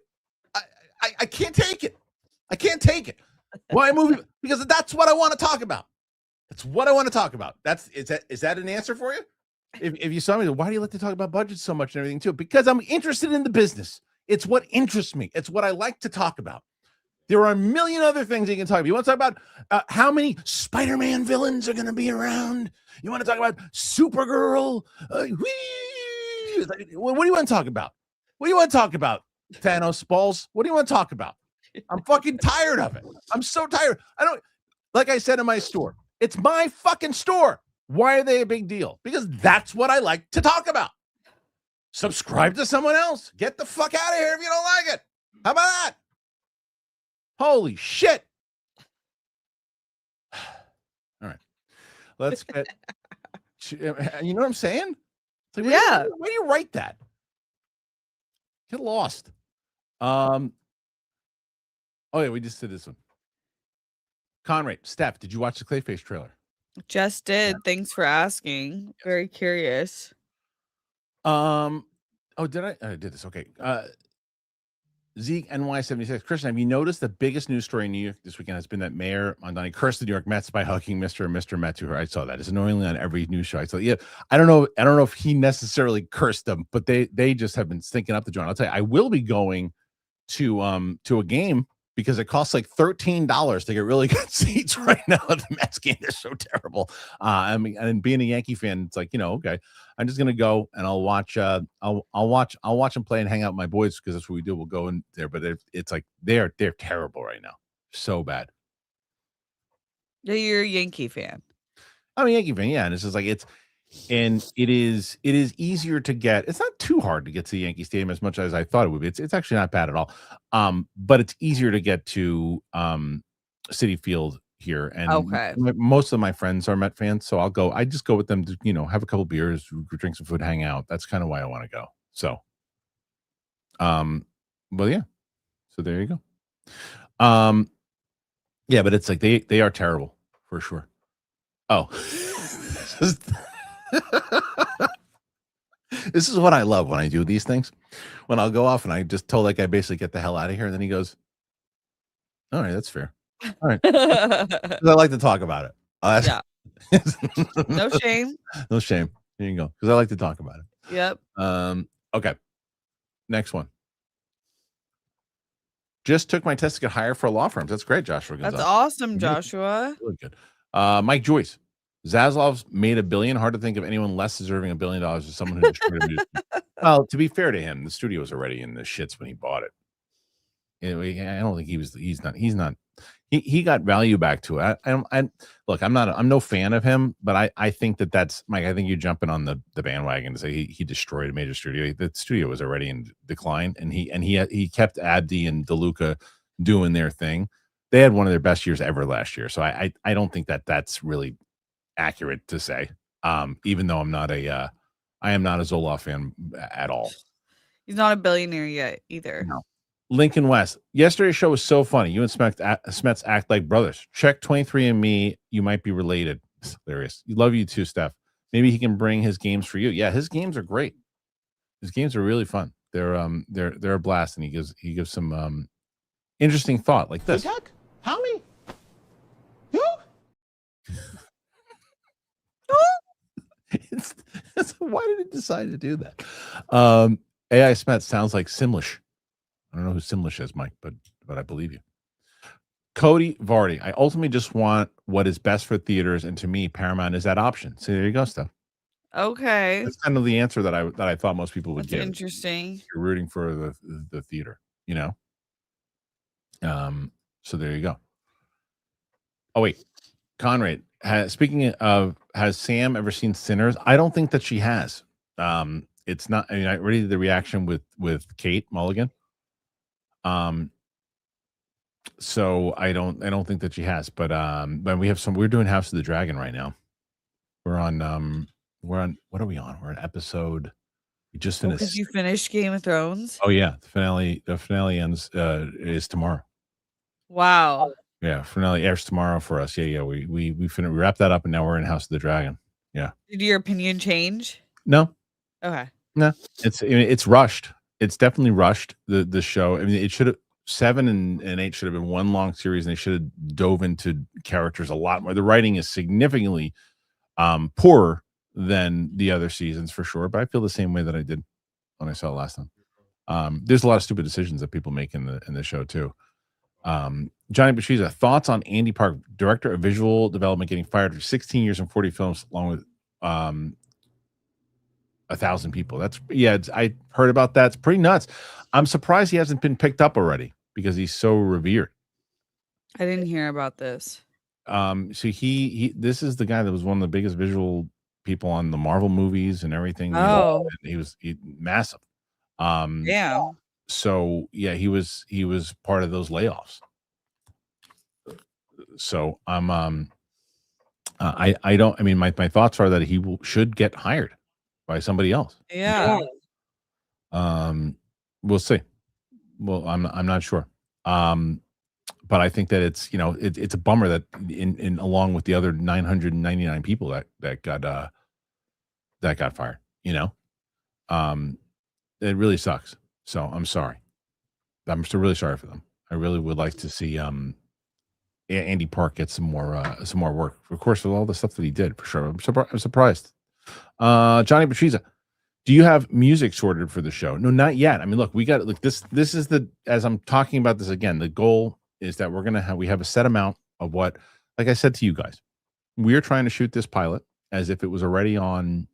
I can't take it. I can't take it. Why movie? Because that's what I want to talk about. That's what I want to talk about. Is that an answer for you? If you saw me, why do you like to talk about budgets so much and everything too? Because I'm interested in the business. It's what interests me. It's what I like to talk about. There are a million other things you can talk about. You want to talk about how many Spider-Man villains are going to be around? You want to talk about Supergirl? What do you want to talk about? What do you want to talk about? Thanos balls? What do you want to talk about? I'm fucking tired of it. I'm so tired. Like I said in my store, it's my fucking store. Why are they a big deal? Because that's what I like to talk about. Subscribe to someone else. Get the fuck out of here if you don't like it. How about that? Holy shit. All right. Let's get, you know what I'm saying? It's like, yeah. Why do you write that? Get lost. Oh yeah, we just did this one. Conrad, Steph, did you watch the Clayface trailer? Just did. Thanks for asking. Very curious. Oh, did I? I did this. Okay. Zeke NY76. Kristian, have you noticed the biggest news story in New York this weekend has been that Mayor Mondani cursed the New York Mets by hugging Mr. and Mr. Met to her? I saw that. It's annoyingly on every news show. I saw, yeah. I don't know if he necessarily cursed them, but they just have been stinking up the joint. I'll tell you, I will be going to a game because it costs like $13 to get really good seats right now at the Mets game. They're so terrible. I mean, and being a Yankee fan, it's like, okay, I'm just gonna go and I'll watch. I'll watch them play and hang out with my boys because that's what we do. We'll go in there, but it's like they're terrible right now, so bad. Yeah, you're a Yankee fan. I'm a Yankee fan, yeah, and it's just like it is easier to get. It's not too hard to get to the Yankee Stadium as much as I thought it would be. It's actually not bad at all. But it's easier to get to Citi Field here, and Okay. most of my friends are Met fans, so I just go with them to have a couple beers, drink some food, hang out. That's kind of why I want to go. So, well, yeah. So there you go. Yeah, but it's like they are terrible for sure. Oh. This is what I love when I do these things. When I'll go off and I just told that guy basically get the hell out of here, and then he goes, "All right, that's fair. All right." 'Cause I like to talk about it. Yeah. No shame. No shame. Here you go. Because I like to talk about it. Yep. Okay. Next one. Just took my test to get hired for a law firm. That's great, Joshua. That's Gonzalez. awesome, Joshua. Really good. Mike Joyce. Zaslav's made $1 billion. Hard to think of anyone less deserving $1 billion as someone who destroyed a music. Well, to be fair to him, the studio was already in the shits when he bought it. I don't think he's not. He got value back to it. Look, I'm no fan of him, but I think that's Mike. I think you're jumping on the bandwagon to say he destroyed a major studio. The studio was already in decline, and he kept Abdi and DeLuca doing their thing. They had one of their best years ever last year. So I don't think that's really accurate to say. Even though I am not a Zoloft fan at all. He's not a billionaire yet either. No. Lincoln West. Yesterday's show was so funny. You and Smets act like brothers. Check 23andMe. You might be related. It's hilarious. Love you too, Steph. Maybe he can bring his games for you. Yeah, his games are great. His games are really fun. They're a blast, and he gives some interesting thought like this. HUTAG? HAMMI? You? Why did it decide to do that? AI Smets sounds like Simlish. I don't know who Simlish is, Mike, but I believe you. Cody Vardy. I ultimately just want what is best for theaters, and to me, Paramount is that option. So there you go, Steph. Okay. That's kind of the answer that I thought most people would That's give. interesting. You're rooting for the theater, So there you go. Oh wait, Conrad. Speaking of, has Sam ever seen Sinners? I don't think that she has. It's not. I mean, I already did the reaction with Kate Mulligan. So I don't think that she has. But we have some. We're doing House of the Dragon right now. We're on. What are we on? We're on episode. We just finished. Because you finished Game of Thrones. Oh yeah, the finale ends is tomorrow. Wow. Yeah, finale airs tomorrow for us. Yeah. We wrapped that up, and now we're in House of the Dragon. Yeah. Did your opinion change? No. Okay. No. It's rushed. It's definitely rushed. The show. I mean, it should have 7 and 8 should have been one long series, and they should have dove into characters a lot more. The writing is significantly poorer than the other seasons for sure. But I feel the same way that I did when I saw it last time. There's a lot of stupid decisions that people make in the show too. Johnny Bashiza, thoughts on Andy Park, director of visual development, getting fired for 16 years and 40 films, along with 1,000 people. I heard about that. It's pretty nuts. I'm surprised he hasn't been picked up already because he's so revered. I didn't hear about this. So he this is the guy that was one of the biggest visual people on the Marvel movies and everything. Oh, he was massive. yeah. So yeah, he was part of those layoffs. So I mean, my thoughts are that he should get hired by somebody else. Yeah. We'll see. Well, I'm not sure. But I think that it's a bummer that in along with the other 999 people that got fired, it really sucks. So I'm sorry. I'm still really sorry for them. I really would like to see Andy Park get some more work, of course, with all the stuff that he did, for sure. I'm surprised. Johnny Patriza, do you have music sorted for the show? No, not yet. I mean, look, we got this. This is as I'm talking about this again. The goal is that we have a set amount of what, like I said to you guys, we're trying to shoot this pilot as if it was already on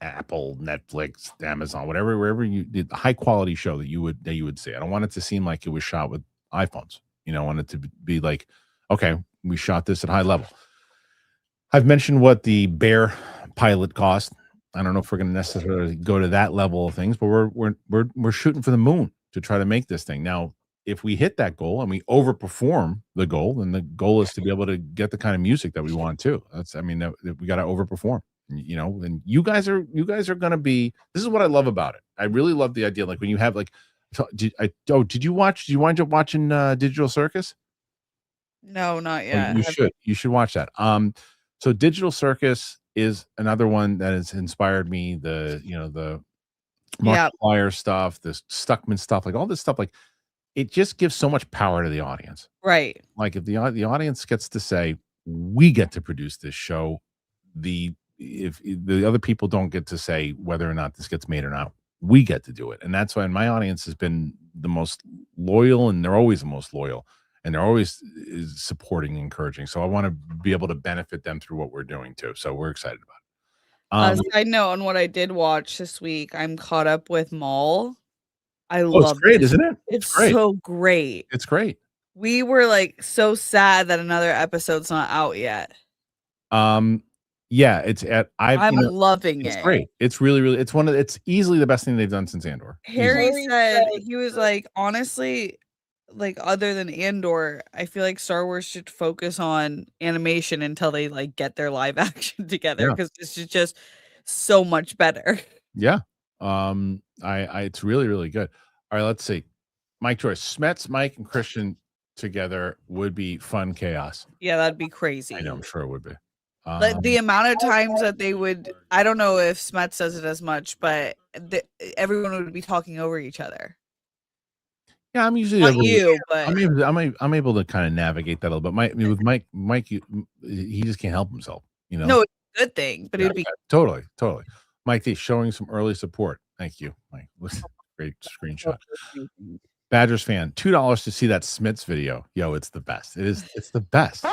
Apple, Netflix, Amazon, whatever, wherever you did the high quality show that you would see. I don't want it to seem like it was shot with iPhones. I want it to be like, okay, we shot this at high level. I've mentioned what the Bear pilot cost. I don't know if we're going to necessarily go to that level of things, but we're shooting for the moon to try to make this thing. Now, if we hit that goal and we overperform the goal, then the goal is to be able to get the kind of music that we want too. That we got to overperform. And you guys are going to be. This is what I love about it. I really love the idea. Like when you have like, did you wind up watching Digital Circus? No, not Oh, yet. you should watch that. So Digital Circus is another one that has inspired me. The Markiplier stuff, the Stuckman stuff, like all this stuff, like it just gives so much power to the audience. Right. Like if the audience gets to say, we get to produce this show, if the other people don't get to say whether or not this gets made or not, we get to do it. And that's why my audience has been the most loyal, and they're always the most loyal, and they're always supporting and encouraging. So I want to be able to benefit them through what we're doing too. So we're excited about it. Side note on what I did watch this week, I'm caught up with Mall. I it's love great, it. isn't it? It's great. so great. It's great. We were like so sad that another episode's not out yet. Yeah, it's at I'm loving it's it. Great. It's really, really, it's easily the best thing they've done since Andor. Harry said, he was like, honestly, like other than Andor, I feel like Star Wars should focus on animation until they like get their live action together, because this is just so much better. Yeah. It's really, really good. All right, let's see. Mike Joyce, Smets, Mike, and Kristian together would be fun chaos. Yeah, that'd be crazy. I know, I'm sure it would be. Like the amount of times that they would, I don't know if Smets does it as much, but everyone would be talking over each other. Yeah, I'm usually Not able you, but I'm able to kind of navigate that a little bit. With Mike, he just can't help himself. No, it's a good thing, but it'd be totally. Mike D showing some early support. Thank you, Mike. Great screenshot. Badgers fan, $2 to see that Smits video. Yo, it's the best. It's the best.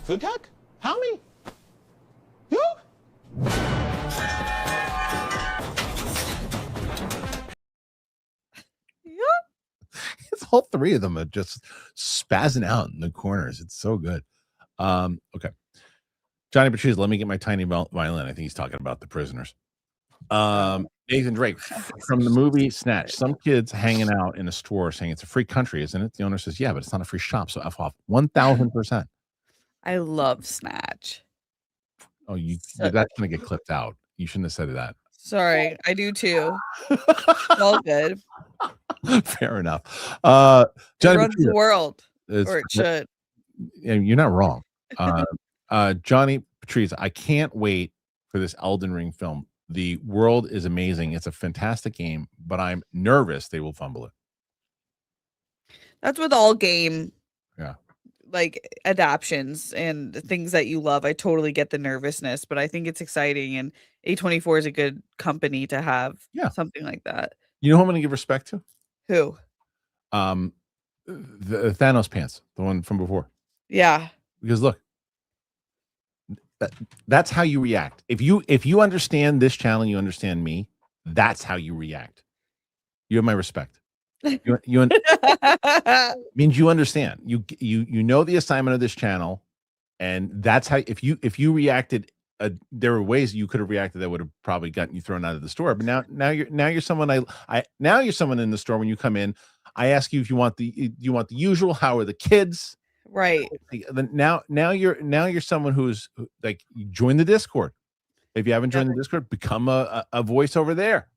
HUTAG? HAMMI? You? It's all three of them are just spazzing out in the corners. It's so good. Okay. Johnny Patrice, let me get my tiny violin. I think he's talking about the prisoners. Nathan Drake from the movie Snatch. Some kids hanging out in a store saying it's a free country, isn't it? The owner says, yeah, but it's not a free shop. So F off 1,000%. I love Snatch. Oh, that's going to get clipped out. You shouldn't have said that. Sorry, I do too. It's all good. Fair enough. Johnny it runs the world, or it should. You're not wrong. Johnny Patrice, I can't wait for this Elden Ring film. The world is amazing. It's a fantastic game, but I'm nervous they will fumble it. That's with all game, like adaptions and things that you love. I totally get the nervousness, but I think it's exciting, and A24 is a good company to have something like that. You know who I'm going to give respect to? Who? The Thanos pants, the one from before. Yeah. Because look, that's how you react. If you understand this channel, you understand me. That's how you react. You have my respect. You means you understand. You know the assignment of this channel, and that's how. If you reacted, there were ways you could have reacted that would have probably gotten you thrown out of the store. But now you're someone now you're someone in the store. When you come in, I ask you if you want the usual. How are the kids? Right. Now you're someone who's like, you join the Discord. If you haven't joined the Discord, become a voice over there.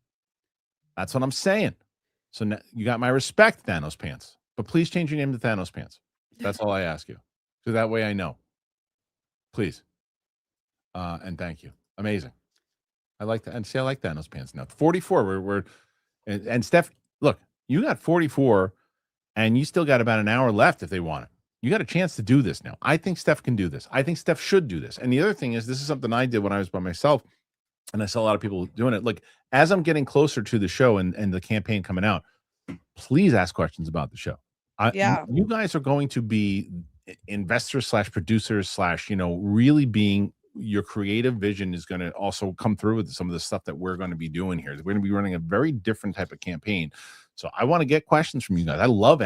That's what I'm saying. So now you got my respect, Thanos Pants. But please change your name to Thanos Pants. That's all I ask you. So that way I know. Please. And thank you. Amazing. I like that. And see, I like Thanos Pants now. 44. And Steph, look, you got 44, and you still got about an hour left if they want it. You got a chance to do this now. I think Steph can do this. I think Steph should do this. And the other thing is, this is something I did when I was by myself. and I saw a lot of people doing it. Like, as I'm getting closer to the show and the campaign coming out, please ask questions about the show. Yeah. You guys are going to be investors slash producers slash, really being your creative vision is going to also come through with some of the stuff that we're going to be doing here. We're going to be running a very different type of campaign. So I want to get questions from you guys. I love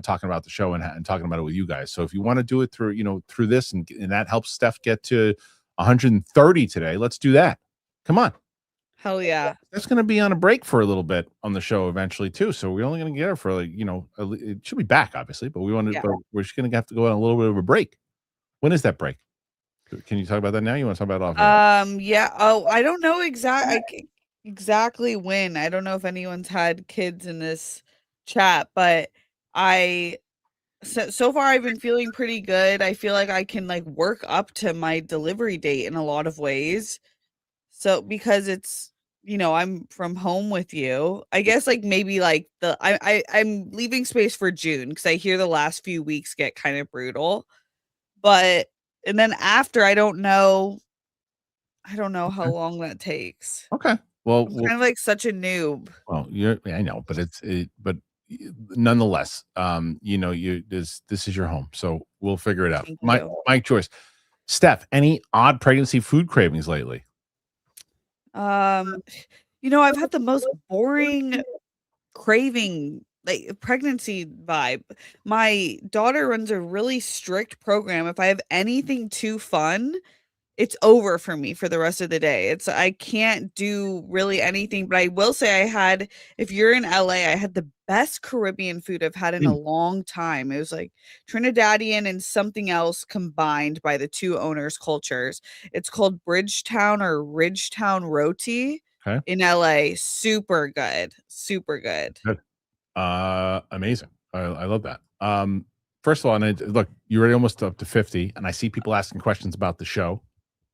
talking about the show and talking about it with you guys. So if you want to do it through, through this and that helps Steph get to 130 today, let's do that. Come on. Hell yeah. That's going to be on a break for a little bit on the show eventually too. So we're only going to get her for it should be back obviously, but we're just going to have to go on a little bit of a break. When is that break? Can you talk about that now? You want to talk about it off? Yeah. Oh, I don't know exactly when. I don't know if anyone's had kids in this chat, but so far I've been feeling pretty good. I feel like I can work up to my delivery date in a lot of ways. So because it's I'm from home with you. I guess maybe I'm leaving space for June because I hear the last few weeks get kind of brutal. And then after I don't know how long that takes. Okay. Well, I'm kind of like such a noob. Well, I know, but but nonetheless, this is your home, so we'll figure it out. My choice. Steph, any odd pregnancy food cravings lately? I've had the most boring craving, pregnancy vibe. My daughter runs a really strict program. If I have anything too fun, it's over for me for the rest of the day. I can't do really anything, but I will say if you're in LA, I had the best Caribbean food I've had in a long time. It was like Trinidadian and something else combined by the two owners' cultures. It's called Bridgetown or Ridgetown Roti in LA. Super good. Super good. Good. Amazing. I love that. First of all, look, you're already almost up to 50, and I see people asking questions about the show.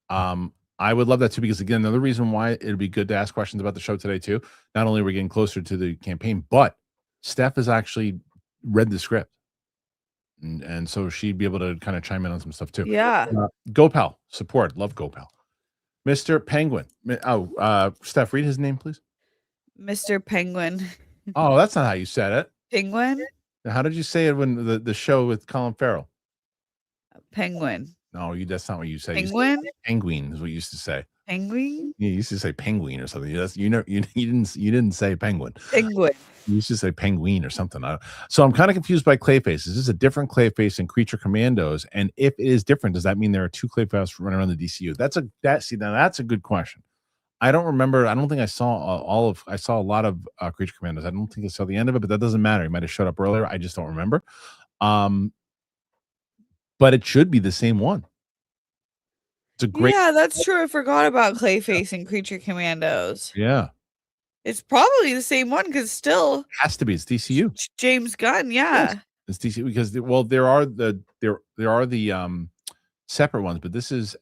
I would love that too, because again, another reason why it'd be good to ask questions about the show today too. Not only are we getting closer to the campaign, but Steph has actually read the script, and so she'd be able to kind of chime in on some stuff too. Yeah. GoPal support, love GoPal. Mr. Penguin. Steph, read his name, please. Mr. Penguin. Oh, that's not how you said it. Penguin. How did you say it when the show with Colin Farrell? Penguin. No, that's not what you say. Penguin? Penguin is what you used to say. Penguin? You used to say penguin or something. You didn't say penguin. Penguin. You used to say penguin or something. So I'm kind of confused by Clayface. Is this a different Clayface in Creature Commandos? And if it is different, does that mean there are two Clayface running around the DCU? Now that's a good question. I don't remember. I don't think I saw I saw a lot of Creature Commandos. I don't think I saw the end of it, but that doesn't matter. He might have showed up earlier. I just don't remember. But it should be the same one. It's a great. Yeah, that's true. I forgot about Clayface and Creature Commandos. Yeah. It's probably the same one because still it has to be. It's DCU. James Gunn, yeah. Yes. It's DCU because there are the separate ones, but this is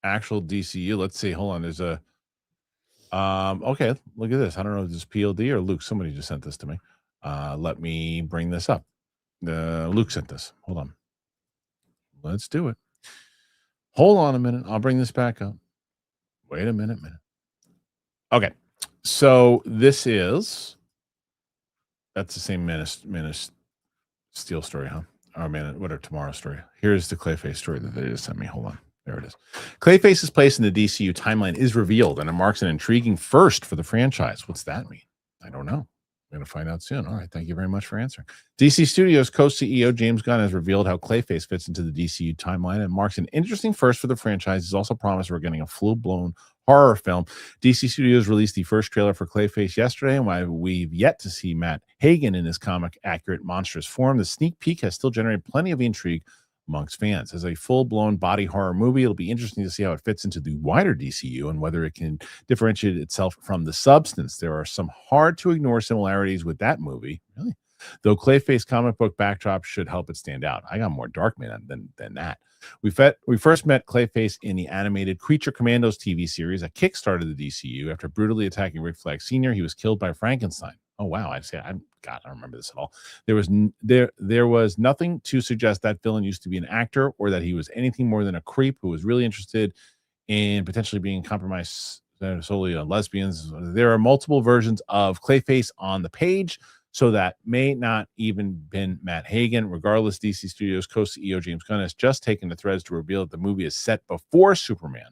actual DCU. Let's see. Hold on. There's a okay, look at this. I don't know if this is PLD or Luke. Somebody just sent this to me. Let me bring this up. Luke sent this. Hold on. Let's do it. Hold on a minute. I'll bring this back up. Wait a minute. Okay. So that's the same Man of Steel story, huh? Or whatever, Tomorrow story. Here's the Clayface story that they just sent me. Hold on. There it is. Clayface's place in the DCU timeline is revealed, and it marks an intriguing first for the franchise. What's that mean? I don't know. We're going to find out soon. All right. Thank you very much for answering. DC Studios co-CEO James Gunn has revealed how Clayface fits into the DCU timeline and marks an interesting first for the franchise. He's also promised we're getting a full-blown horror film. DC Studios released the first trailer for Clayface yesterday, and while we've yet to see Matt Hagen in his comic-accurate monstrous form, the sneak peek has still generated plenty of intrigue amongst fans. As a full-blown body horror movie, it'll be interesting to see how it fits into the wider DCU and whether it can differentiate itself from the substance. There are some hard-to-ignore similarities with that movie, really, though Clayface comic book backdrop should help it stand out. I got more Darkman than that. We first met Clayface in the animated Creature Commandos TV series that kickstarted the DCU. After brutally attacking Rick Flag Sr., he was killed by Frankenstein. Oh, wow. I don't remember this at all. There was nothing to suggest that villain used to be an actor or that he was anything more than a creep who was really interested in potentially being compromised solely on lesbians. There are multiple versions of Clayface on the page, so that may not even been Matt Hagen. Regardless, DC Studios co-CEO James Gunn has just taken the threads to reveal that the movie is set before Superman,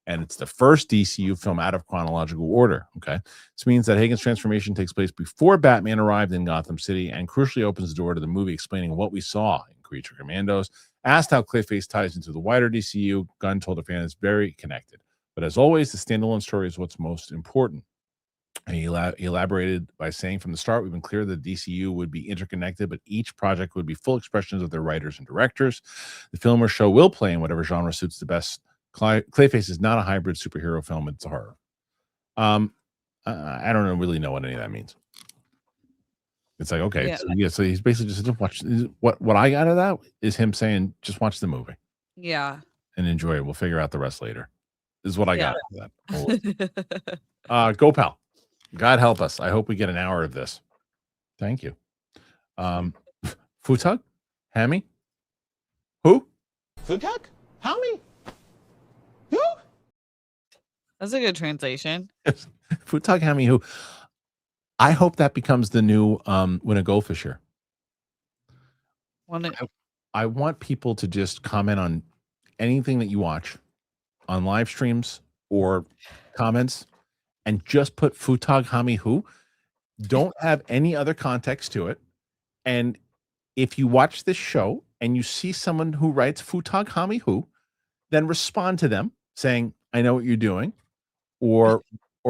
and it's the first DCU film out of chronological order. Okay, this means that Hagen's transformation takes place before Batman arrived in Gotham City, and crucially opens the door to the movie explaining what we saw in Creature Commandos. Asked how Clayface ties into the wider DCU, Gunn told the fan it's very connected. But as always, the standalone story is what's most important. And he elaborated by saying, from the start, we've been clear that DCU would be interconnected, but each project would be full expressions of their writers and directors. The film or show will play in whatever genre suits the best. Clayface is not a hybrid superhero film; it's a horror. I don't really know what any of that means. It's like, okay, so he's basically just watch. What I got out of that is him saying, just watch the movie, Yeah. and enjoy it. We'll figure out the rest later. Is what I got out of that. Go pal. God help us. I hope we get an hour of this. Thank you. HUTAG? HAMMI? Who? HUTAG? HAMMI? Who? That's a good translation. HUTAG, HAMMI, who? I hope that becomes the new Win a Goldfish here. I want people to just comment on anything that you watch on live streams or comments, and just put HUTAG, HAMMI, who. Don't have any other context to it. And if you watch this show and you see someone who writes HUTAG, HAMMI, who, then respond to them saying, I know what you're doing, or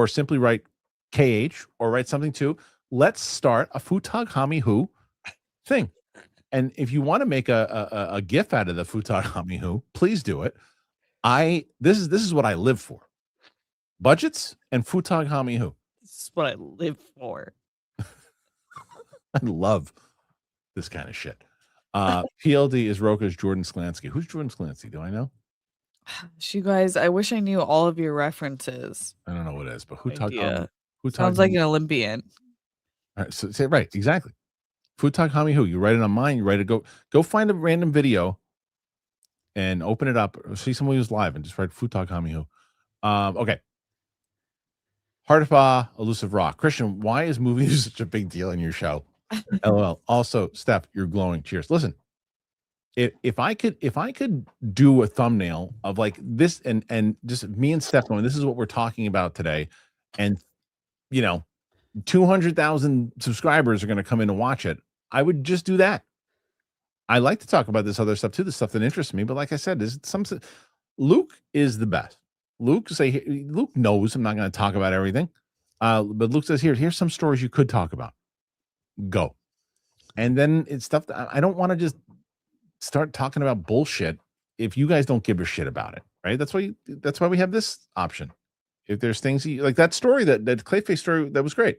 simply write KH or write something too. Let's start a HUTAG, HAMMI, who thing. And if you want to make a GIF out of the HUTAG, HAMMI, who, please do it. This is what I live for. Budgets and HUTAG, HAMMI, who. This is what I live for. I love this kind of shit. PLD is Roka's Jordan Slansky. Who's Jordan Slansky? Do I know? You guys, I wish I knew all of your references. I don't know what it is, but HUTAG, HUTAG sounds like an Olympian. All right, so say right, exactly. HUTAG, HAMMI, who. You write it on mine. You write it. Go find a random video and open it up. Or see someone who's live and just write HUTAG, HAMMI, who. Okay. Heart Elusive Rock. Kristian, why is movies such a big deal in your show? LOL. Also, Steph, you're glowing. Cheers. Listen, if I could do a thumbnail of like this and just me and Steph going, this is what we're talking about today, and 200,000 subscribers are going to come in and watch it, I would just do that. I like to talk about this other stuff too, the stuff that interests me. But like I said, Luke is the best. Luke knows I'm not going to talk about everything. But Luke says, here's some stories you could talk about. Go. And then it's stuff that I don't want to just start talking about bullshit if you guys don't give a shit about it, right? That's why we have this option. If there's things like that story, that Clayface story, that was great.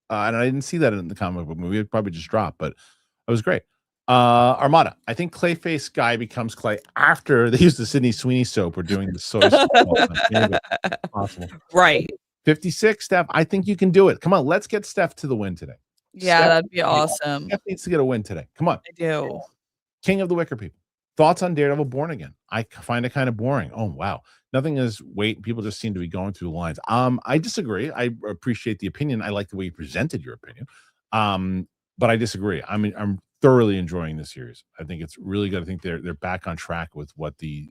And I didn't see that in the comic book movie. It probably just dropped, but it was great. Armada, I think Clayface guy becomes Clay after they use the Sydney Sweeney soap or doing the soy sauce. Possible. Right. 56, Steph, I think you can do it. Come on, let's get Steph to the win today. Yeah, Steph, that'd be awesome. Steph needs to get a win today. Come on. I do. King of the Wicker People. Thoughts on Daredevil Born Again? I find it kind of boring. Oh, wow. Nothing is weight. People just seem to be going through the lines. I disagree. I appreciate the opinion. I like the way you presented your opinion. But I disagree. I'm thoroughly enjoying this series. I think it's really good. I think they're back on track with what the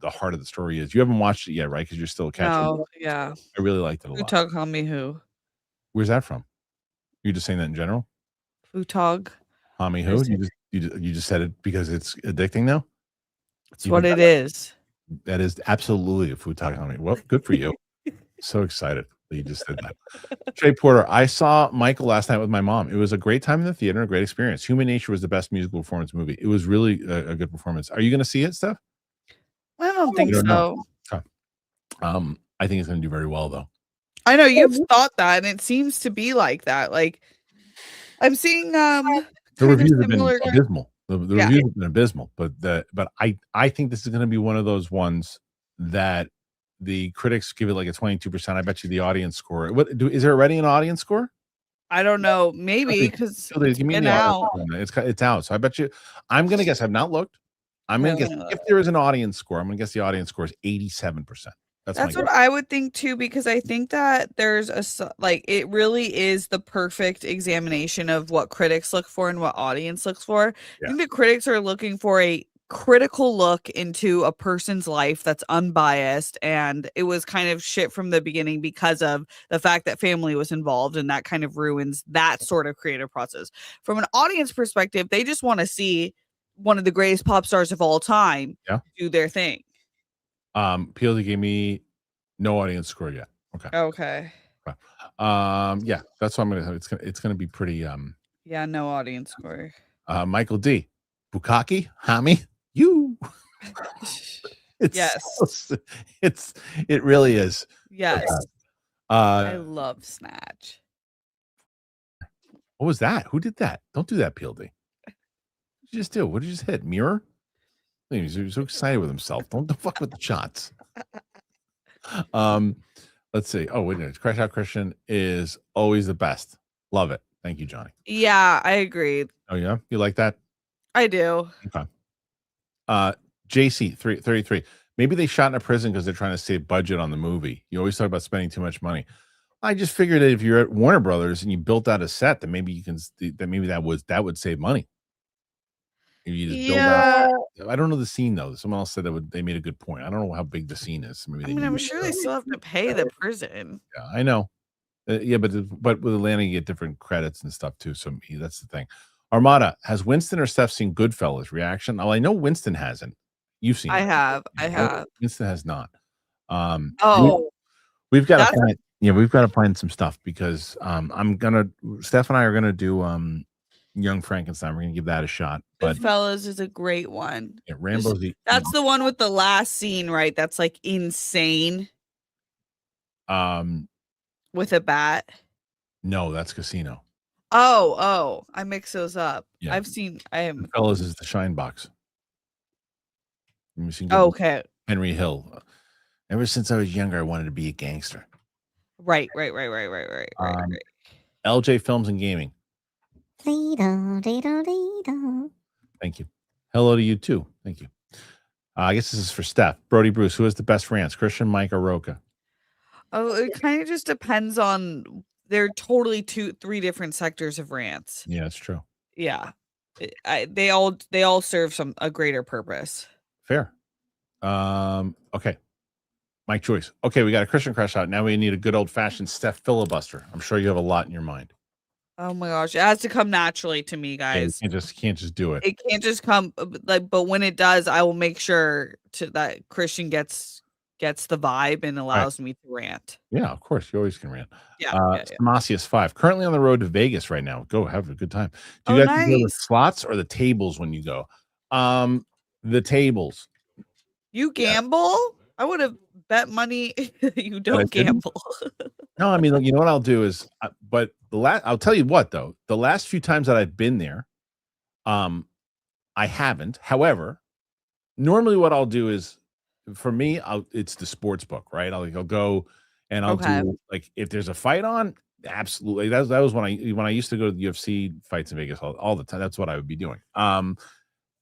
heart of the story is. You haven't watched it yet, right? Because you're still catching. No, yeah. I really liked it a lot. HUTAG, HAMMI, who. Where's that from? You're just saying that in general? HUTAG. HAMMI, who? You just said it because it's addicting now? It's what it is. That is absolutely a HUTAG, HAMMI. Well, good for you. So excited that you just said that. Trey Porter, I saw Michael last night with my mom. It was a great time in the theater, a great experience. Human Nature was the best musical performance movie. It was really a good performance. Are you going to see it, Steph? I don't think so. Okay. I think it's going to do very well, though. I know you've thought that, and it seems to be like that. Like I'm seeing the reviews have been abysmal. The reviews have been abysmal, but I think this is going to be one of those ones that the critics give it like a 22%. I bet you the audience score. Is there already an audience score? I don't know. Maybe because it's out. So I bet you. I'm going to guess. I've not looked. I'm going to guess if there is an audience score. I'm going to guess the audience score is 87%. That's what I would think too, because I think that there's it really is the perfect examination of what critics look for and what audience looks for. I think the critics are looking for a critical look into a person's life that's unbiased, and it was kind of shit from the beginning because of the fact that family was involved, and that kind of ruins that sort of creative process. From an audience perspective, they just want to see one of the greatest pop stars of all time do their thing. PLD gave me no audience score yet. Okay. Yeah, that's what I'm gonna. It's gonna be pretty. Yeah, no audience score. Michael D. Bukaki, HAMMI, you. Yes. It really is. Yes. I love Snatch. What was that? Who did that? Don't do that, PLD. What did you just do? What did you just hit? Mirror? He's so excited with himself. Don't fuck with the shots. Let's see. Oh, wait a minute. Crash Out Christian is always the best. Love it. Thank you, Johnny. Yeah, I agree. Oh, yeah? You like that? I do. Okay. JC 33. Maybe they shot in a prison because they're trying to save budget on the movie. You always talk about spending too much money. I just figured that if you're at Warner Brothers and you built out a set, that maybe you can that would save money. You just build out. I don't know the scene though. Someone else said they made a good point. I don't know how big the scene is. Maybe I'm sure they still have to pay the prison. Yeah, I know. Yeah, but with Atlanta you get different credits and stuff too. So that's the thing. Armada, has Winston or Steph seen Goodfellas? Reaction? Well, I know Winston hasn't. You've seen it. I have. Winston has not. We've got to find some stuff because Steph and I are gonna do Young Frankenstein. We're gonna give that a shot. But Goodfellas is a great one. Yeah, Rambo's that's the one with the last scene, right? That's like insane. With a bat. No, that's Casino. Oh, I mix those up. Yeah. Goodfellas is the Shine Box. Okay. Henry Hill. Ever since I was younger, I wanted to be a gangster. Right. LJ Films and Gaming. Thank you. Hello to you too. Thank you. I guess this is for Steph. Brody Bruce, who has the best rants? Christian, Mike, or Roca? Oh, it kind of just depends on. They're totally three different sectors of rants. Yeah, that's true. Yeah, they all serve a greater purpose. Fair. Okay. Mike choice. Okay, we got a Christian crush out. Now we need a good old fashioned Steph filibuster. I'm sure you have a lot in your mind. Oh my gosh, it has to come naturally to me, guys. You can't just do it. It can't just come but when it does, I will make sure that Christian gets the vibe and allows me to rant. Yeah, of course. You always can rant. Yeah. Samasius 5. Currently on the road to Vegas right now. Go have a good time. Do you guys go the slots or the tables when you go? The tables. You gamble? I would have bet money you don't gamble. No, I mean, you know what I'll do is, but I'll tell you what though, the last few times that I've been there, I haven't. However, normally what I'll do is, for me, it's the sports book, right? I'll go and I'll do like if there's a fight on, absolutely. That was when I used to go to the UFC fights in Vegas all the time. That's what I would be doing.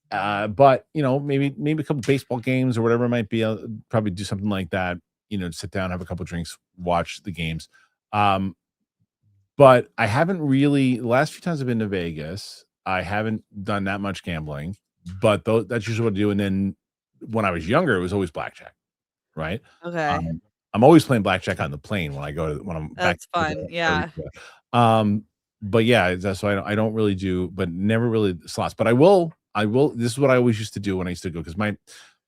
But maybe a couple baseball games or whatever it might be. I'll probably do something like that. Sit down, have a couple drinks, watch the games. But I haven't really. The last few times I've been to Vegas, I haven't done that much gambling. But that's usually what I do. And then when I was younger, it was always blackjack, right? Okay. I'm always playing blackjack on the plane when I'm That's fun. Yeah. But yeah, that's why I don't really do, but never really slots. But I will. This is what I always used to do when I used to go, because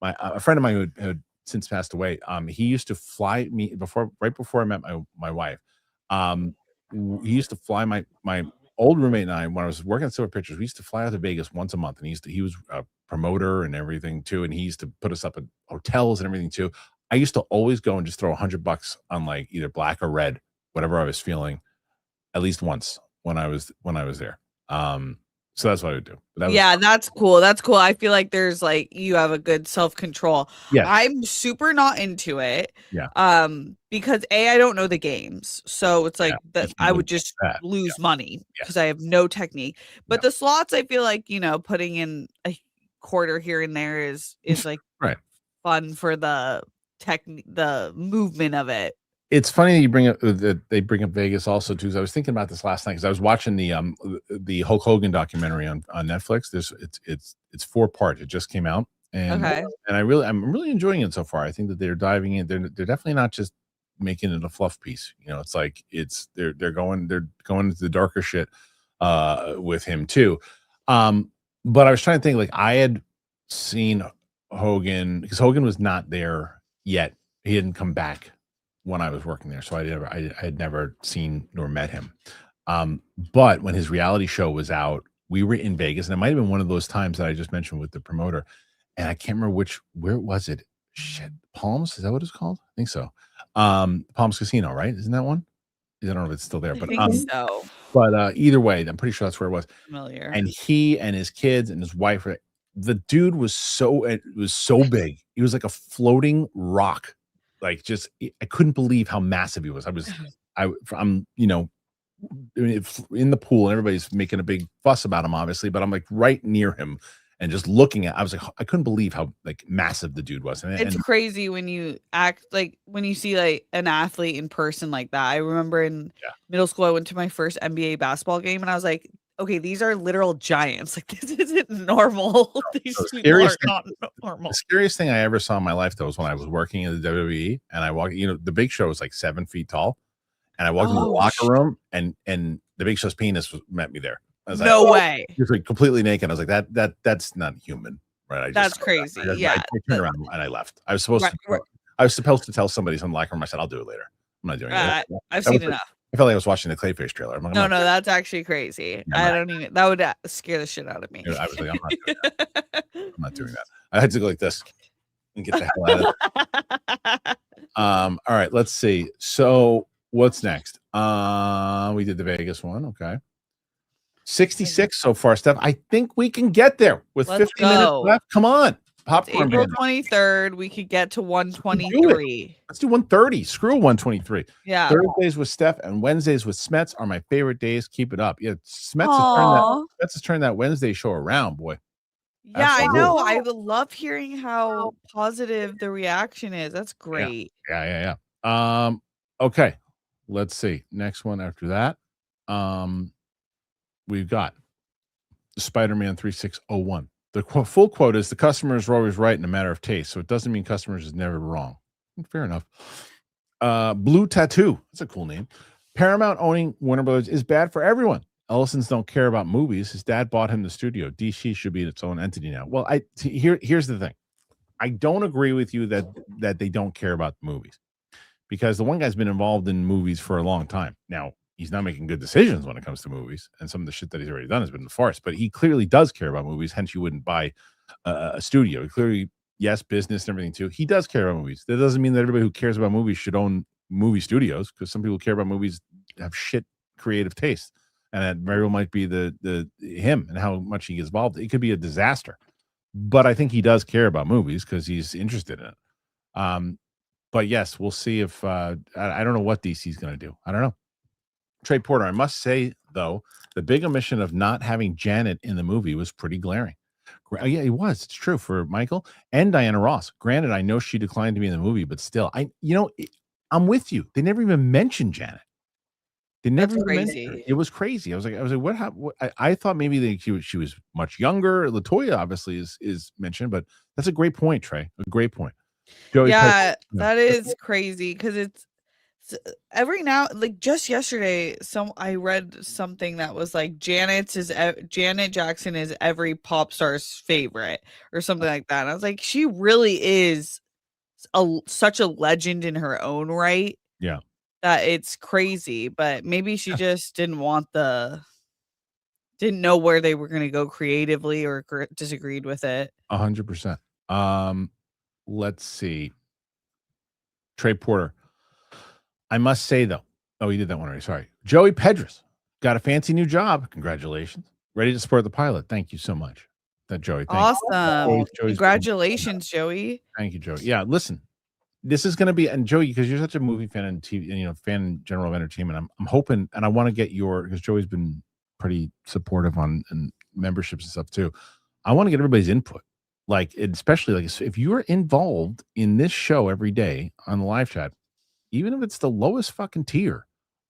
a friend of mine who had since passed away. He used to fly me right before I met my wife. He used to fly my old roommate and I, when I was working at Silver Pictures, we used to fly out to Vegas once a month, and he was a promoter and everything too, and he used to put us up at hotels and everything too. I used to always go and just throw $100 on like either black or red, whatever I was feeling, at least once when I was there. So that's what I would do. That's cool. That's cool. I feel like there's you have a good self-control. Yeah. I'm super not into it. Yeah. Because I don't know the games. So it's like that I would just lose money because I have no technique. But the slots, I feel like, putting in a quarter here and there is like right. fun for the the movement of it. It's funny that you bring up that they bring up Vegas also too. 'Cause I was thinking about this last night because I was watching the Hulk Hogan documentary on Netflix. It's 4 parts. It just came out, and Okay. I'm really enjoying it so far. I think that they're diving in. They're definitely not just making it a fluff piece. You know, it's like they're going into the darker shit with him too. But I was trying to think, like, I had seen Hogan because Hogan was not there yet. He hadn't come back when I was working there, so I had never seen nor met him. But when his reality show was out, we were in Vegas, and it might have been one of those times that I just mentioned with the promoter, and I can't remember where was it? Shit, Palms, is that what it's called? I think so. Palms Casino, right? Isn't that one? I don't know if it's still there, I but think so. But either way, I'm pretty sure that's where it was. Familiar. And he and his kids and his wife, the dude was so big. He was like a floating rock. Like, just I couldn't believe how massive he was. I'm in the pool and everybody's making a big fuss about him, obviously, but I'm like right near him and just looking at. I was like, I couldn't believe how like massive the dude was. It's crazy when you see like an athlete in person like that. I remember in middle school, I went to my first NBA basketball game, and I was like, okay, these are literal giants. Like, this isn't normal. These people are not normal. The scariest thing I ever saw in my life, though, was when I was working in the WWE, and I walked. The Big Show was like 7 feet tall, and I walked into the locker room, and the Big Show's penis met me there. I was no like, way. He was like completely naked. I was like, that's not human, right? That's crazy. I turned around and I left. I was supposed to tell somebody something in the locker room. I said, I'll do it later. I'm not doing it. I've seen enough. I felt like I was watching the Clayface trailer. I'm like, no, that's actually crazy. That would scare the shit out of me. I was like, I'm not doing that. I had to go like this and get the hell out of it. All right, let's see. So what's next? We did the Vegas one. Okay. 66 so far, Steph. I think we can get there with 50 minutes left. Come on. Popcorn. April 23rd, we could get to 123. Let's do 130. Screw 123. Yeah. Thursdays with Steph and Wednesdays with Smets are my favorite days. Keep it up. Yeah, Smets has turned that Wednesday show around, boy. Yeah, absolutely. I know. I love hearing how positive the reaction is. That's great. Yeah. Okay. Let's see. Next one after that. We've got Spider-Man 3601. The full quote is, the customers are always right in a matter of taste, so it doesn't mean customers is never wrong. Fair enough. Blue Tattoo. That's a cool name. Paramount owning Warner Brothers is bad for everyone. Ellisons don't care about movies. His dad bought him the studio. DC should be its own entity now. Well, here's the thing. I don't agree with you that they don't care about movies, because the one guy's been involved in movies for a long time. Now, he's not making good decisions when it comes to movies, and some of the shit that he's already done has been a farce, but he clearly does care about movies. Hence, you wouldn't buy a studio. Clearly, yes, business and everything too. He does care about movies. That doesn't mean that everybody who cares about movies should own movie studios, because some people who care about movies have shit creative taste, and that very well might be the him and how much he gets involved. It could be a disaster, but I think he does care about movies because he's interested in it. But yes, we'll see if I don't know what DC's going to do. I don't know. Trey Porter, I must say, though, the big omission of not having Janet in the movie was pretty glaring. Yeah, it was. It's true for Michael and Diana Ross. Granted, I know she declined to be in the movie, but still, I'm with you. They never even mentioned Janet. They never even mentioned her. It was crazy. I was like, what happened? I thought maybe she was much younger. LaToya obviously is mentioned, but that's a great point, Trey. A great point. Joey, that is crazy, because it's every now, like just yesterday, I read something that was like Janet Jackson is every pop star's favorite or something like that. And I was like, she really is such a legend in her own right. Yeah, that it's crazy. But maybe she just didn't know where they were going to go creatively, or disagreed with it. 100%. Let's see. Trey Porter. I must say, though, he did that one already. Sorry. Joey Pedras got a fancy new job. Congratulations. Ready to support the pilot. Thank you so much. Joey. Awesome. Congratulations, Joey. Thank you, Joey. Yeah, listen, this is going to be, and Joey, because you're such a movie fan and TV, fan in general of entertainment, I'm hoping, and I want to get because Joey's been pretty supportive on and memberships and stuff too. I want to get everybody's input. like, especially like if you're involved in this show every day on the live chat, even if it's the lowest fucking tier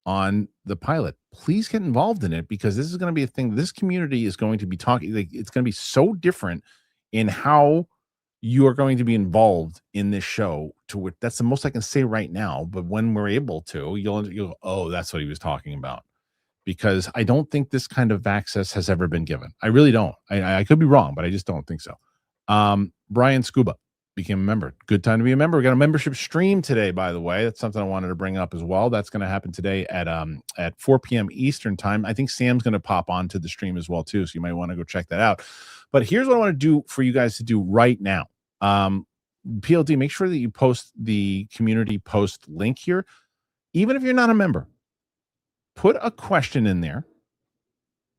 on the pilot, please get involved in it, because this is going to be a thing. This community is going to be talking. Like, it's going to be so different in how you are going to be involved in this show. That's the most I can say right now. But when we're able to, you'll go, oh, that's what he was talking about. Because I don't think this kind of access has ever been given. I really don't. I could be wrong, but I just don't think so. Brian Scuba became a member. Good time to be a member. We got a membership stream today, by the way. That's something I wanted to bring up as well. That's going to happen today at 4 p.m. Eastern time. I think Sam's going to pop onto the stream as well too, so you might want to go check that out. But here's what I want to do for you guys to do right now. PLD, make sure that you post the community post link here, even if you're not a member. Put a question in there,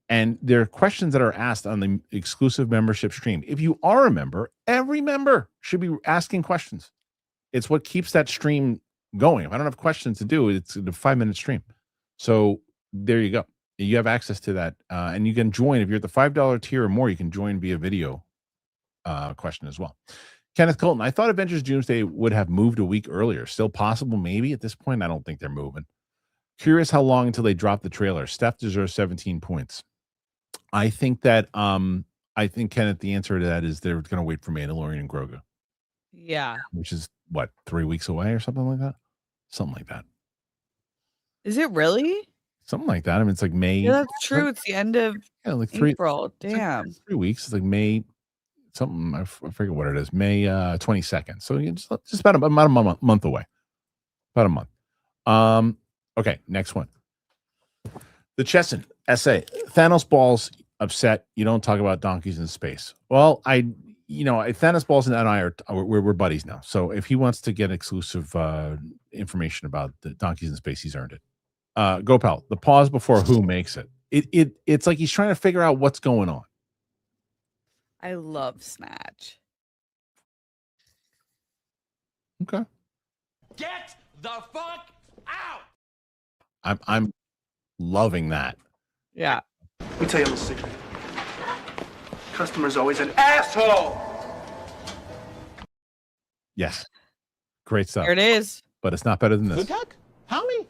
and there are questions that are asked on the exclusive membership stream. If you are a member, every member should be asking questions. It's what keeps that stream going. If I don't have questions to do, it's a 5-minute stream. So there you go. You have access to that, and you can join. If you're at the $5 tier or more, you can join via video question as well. Kenneth Colton, I thought Avengers Doomsday would have moved a week earlier. Still possible, maybe. At this point, I don't think they're moving. Curious how long until they drop the trailer. Steph deserves 17 points. I think that Kenneth, the answer to that is they're going to wait for Mandalorian and Grogu. Yeah. Which is what, 3 weeks away or something like that? Something like that. Is it really? Something like that. I mean, it's like May. Yeah, that's true. It's the end of like April. Damn. Like 3 weeks. It's like May something. I forget what it is. May 22nd. So you just about a month away. About a month. Okay, next one. The Chesson essay. Thanos Balls upset you don't talk about donkeys in space. Well, Thanos Balls and I we're buddies now. So if he wants to get exclusive information about the donkeys in space, he's earned it. Gopal, the pause before who makes it. It's like he's trying to figure out what's going on. I love Snatch. Okay. Get the fuck out! I'm loving that. Yeah. Let me tell you a little secret. Customer's always an asshole. Yes. Great stuff. There it is. But it's not better than this. HUTAG? HAMMI?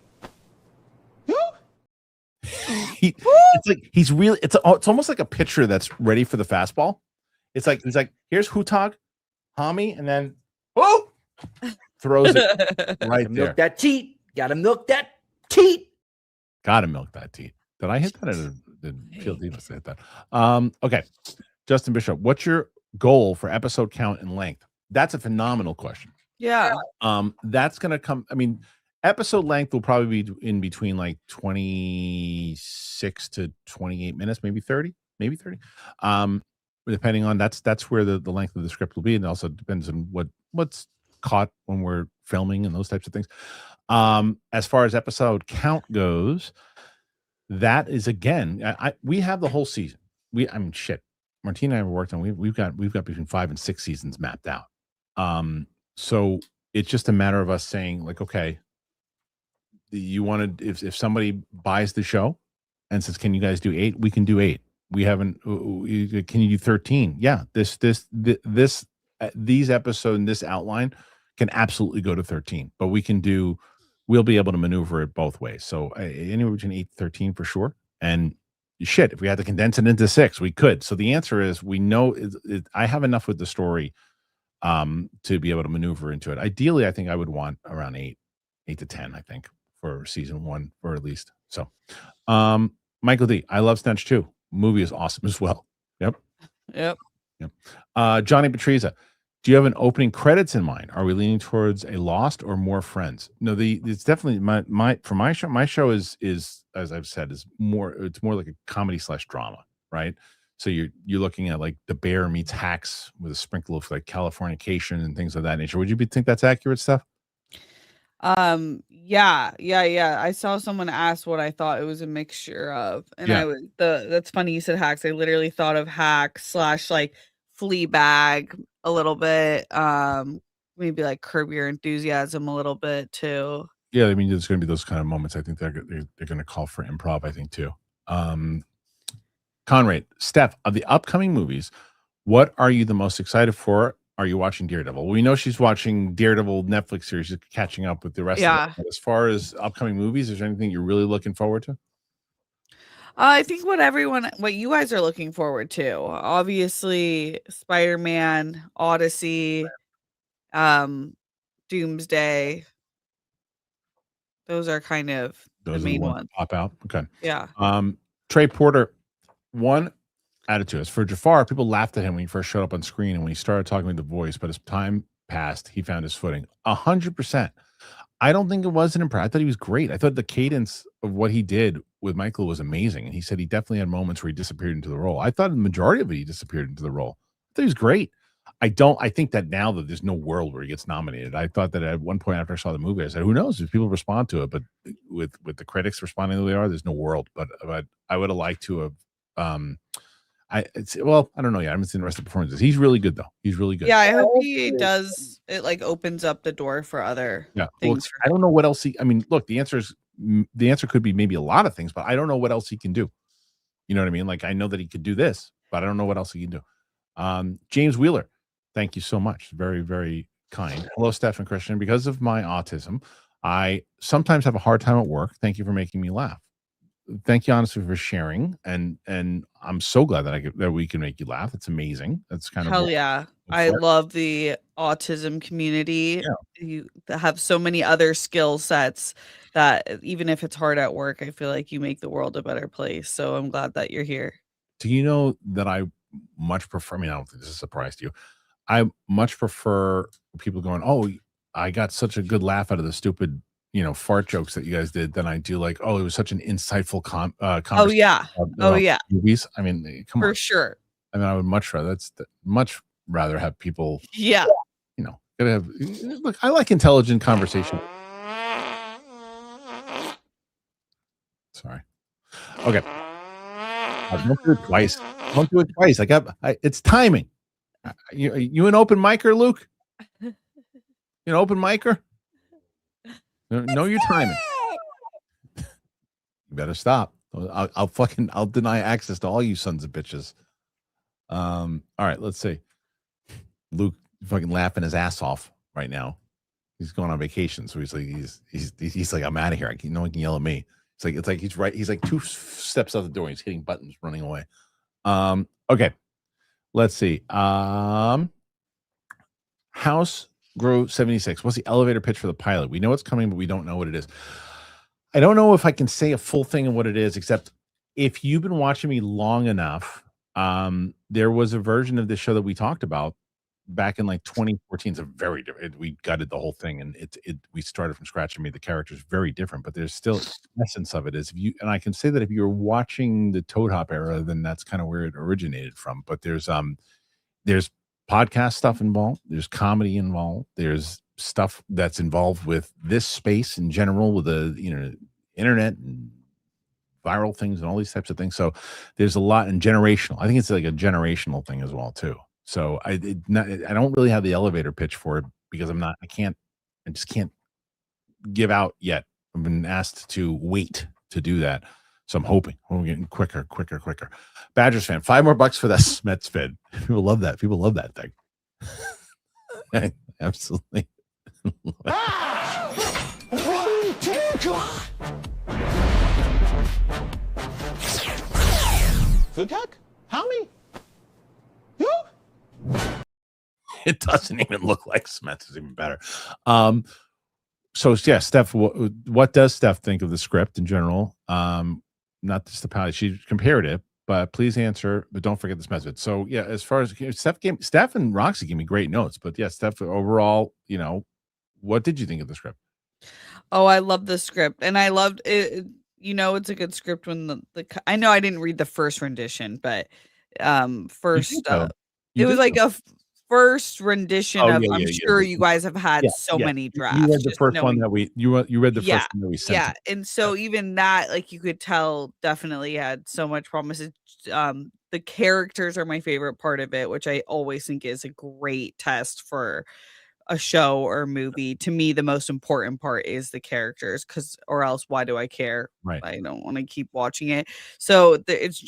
It's like he's really it's almost like a pitcher that's ready for the fastball. It's like he's like, here's HUTAG, HAMMI, and then throws it right there. Milk that teat. Gotta milk that teat. Gotta milk that teat. Did I hit that? Or did PLD must have hit that? Okay. Justin Bishop, what's your goal for episode count and length? That's a phenomenal question. Yeah. That's gonna come. I mean, episode length will probably be in between like 26 to 28 minutes, maybe 30. Depending on that's where the length of the script will be, and it also depends on what's caught when we're filming and those types of things. As far as episode count goes, that is again, we have the whole season. Martina and I have worked on. We've got between 5 and 6 seasons mapped out. So it's just a matter of us saying like, okay, you want to, if somebody buys the show and says, can you guys do 8? We can do 8. We haven't. Can you do 13? Yeah. These episodes and this outline can absolutely go to 13, but we'll be able to maneuver it both ways. So anywhere between 8 and 13 for sure. And shit, if we had to condense it into 6, we could. So the answer is, we know I have enough with the story to be able to maneuver into it. Ideally, I think I would want around 8 to 10, I think, for season 1, or at least. So Michael D, I love Snatch 2. Movie is awesome as well. Yep. Johnny Patriza, do you have an opening credits in mind? Are we leaning towards a Lost or more Friends? No, it's definitely my show. My show is as I've said, it's more like a comedy / drama, right? So you're looking at like The Bear meets Hacks with a sprinkle of like Californication and things of that nature. Would you think that's accurate stuff? Yeah. I saw someone ask what I thought it was a mixture of, and that's funny you said Hacks. I literally thought of Hacks / like Fleabag a little bit, maybe like Curb Your Enthusiasm a little bit too. Yeah, I mean, there's going to be those kind of moments. I think they're going to call for improv, I think too. Conrad, Steph, of the upcoming movies, What are you the most excited for? Are you watching Daredevil? We know she's watching Daredevil Netflix series, she's catching up with the rest of it. Yeah. But as far as upcoming movies, is there anything you're really looking forward to? I think what you guys are looking forward to, obviously Spider-Man, Odyssey, Doomsday. Those are kind of the Those are the main ones that ones. pop out. Okay. Yeah. Trey Porter, one attitude is for Jafar, people laughed at him when he first showed up on screen and when he started talking with the voice, but as time passed, he found his footing. 100%. I don't think it was an impression. I thought he was great. I thought the cadence of what he did with Michael was amazing. And he said he definitely had moments where he disappeared into the role. I thought the majority of it, he disappeared into the role. I thought he was great. I think that now that there's no world where he gets nominated. I thought that at one point after I saw the movie, I said, who knows if people respond to it, but with the critics responding the way they are, there's no world. But I would have liked to have, I don't know yet. I haven't seen the rest of the performances. He's really good though. He's really good. Yeah, I hope he does. It like opens up the door for other things. I don't know what else I mean, look, the answer could be maybe a lot of things, but I don't know what else he can do. You know what I mean? Like I know that he could do this, but I don't know what else he can do. James Wheeler, thank you so much. Very, very kind. Hello, Steph and Kristian. Because of my autism, I sometimes have a hard time at work. Thank you for making me laugh. Thank you honestly for sharing, and I'm so glad that we can make you laugh. It's amazing. That's kind of Hell yeah. I love the autism community. You have so many other skill sets that even if it's hard at work, I feel like you make the world a better place. So I'm glad that you're here. Do you know that I much prefer? I mean, I don't think this is a surprise to you. I much prefer people going, "Oh, I got such a good laugh out of the stupid, fart jokes that you guys did," than I do like, "Oh, it was such an insightful Oh yeah. Oh yeah. movies." I mean, come on. For sure. I mean, I would much rather have people. Yeah. Gotta have. Look, I like intelligent conversation. Sorry. Okay. Don't do it twice. Don't do it twice. It's timing. You an open micer, Luke? You an open micer? Know your timing. You better stop. I'll deny access to all you sons of bitches. All right, let's see. Luke fucking laughing his ass off right now. He's going on vacation, so he's like, I'm out of here. No one can yell at me. It's like he's right. He's like 2 steps out the door. He's hitting buttons, running away. Okay. Let's see. House Grow 76. What's the elevator pitch for the pilot? We know it's coming, but we don't know what it is. I don't know if I can say a full thing of what it is, except if you've been watching me long enough, there was a version of this show that we talked about back in like 2014. It's a very different. We gutted the whole thing, and we started from scratch and made the characters very different. But there's still essence of it. And I can say that if you're watching the Toad Hop era, then that's kind of where it originated from. But there's podcast stuff involved. There's comedy involved. There's stuff that's involved with this space in general, with the internet and viral things and all these types of things. So there's a lot, and generational. I think it's like a generational thing as well too. So I don't really have the elevator pitch for it because I just can't give out yet. I've been asked to wait to do that. So I'm hoping we're getting quicker. Badgers fan, $5 more for that Smets fed. People love that. People love that thing. Absolutely. HUTAG? HAMMI? You? It doesn't even look like Smets. Is even better. So yeah, Steph, what does Steph think of the script in general? Not just the pilot. She compared it, but please answer. But don't forget this message. So yeah, as far as Steph and Roxy gave me great notes. But yeah, Steph, overall, what did you think of the script? Oh, I love the script, and I loved it. It's a good script when I know I didn't read the first rendition, but it was like a first rendition of. I'm sure you guys have had so many drafts. You read the first one that you read the first one that we sent. Yeah, and so even that, like, you could tell, definitely had so much promise. The characters are my favorite part of it, which I always think is a great test for a show or a movie, to me, the most important part is the characters, or else why do I care? Right. I don't want to keep watching it. So there's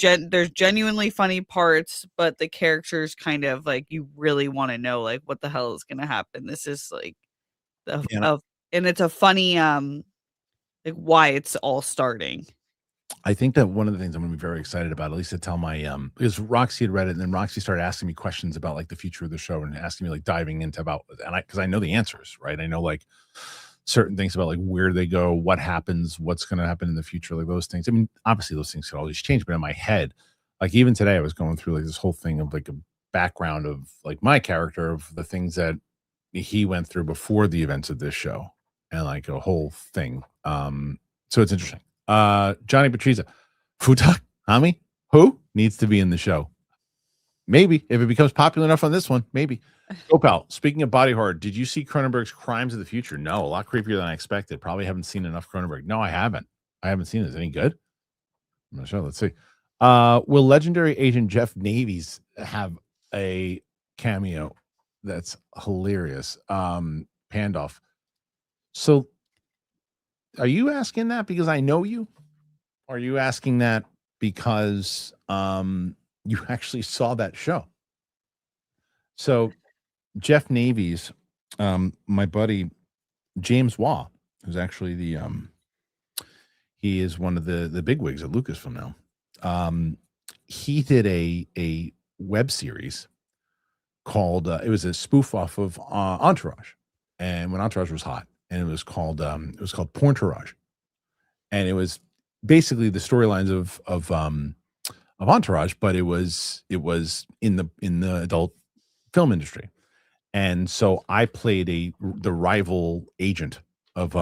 genuinely funny parts, but the characters kind of like, you really want to know like what the hell is going to happen. This is like and it's a funny like why it's all starting. I think that one of the things I'm going to be very excited about, at least to tell my because Roxy had read it, and then Roxy started asking me questions about like the future of the show and asking me like diving into because I know the answers, right? I know like certain things about like where they go, what happens, what's going to happen in the future, like those things. I mean, obviously those things could always change, but in my head, like even today, I was going through like this whole thing of like a background of like my character, of the things that he went through before the events of this show, and like a whole thing. So it's interesting. Johnny Patriza, HUTAG, HAMMI, who needs to be in the show? Maybe if it becomes popular enough on this one, maybe. Gopal, speaking of body horror, did you see Cronenberg's Crimes of the Future? No, a lot creepier than I expected. Probably haven't seen enough Cronenberg. No, I haven't. I haven't seen it. Is it any good? I'm not sure. Let's see. Will legendary agent Jeff Navies have a cameo? That's hilarious. Pandolf. So are you asking that because I know you? Or are you asking that because you actually saw that show? So Jeff Navies, my buddy James Waugh, who's actually he is one of the bigwigs at Lucasfilm now. He did a web series called it was a spoof off of Entourage, and when Entourage was hot, and it was called Porntourage, and it was basically the storylines of Entourage, but it was in the adult film industry. And so I played the rival agent of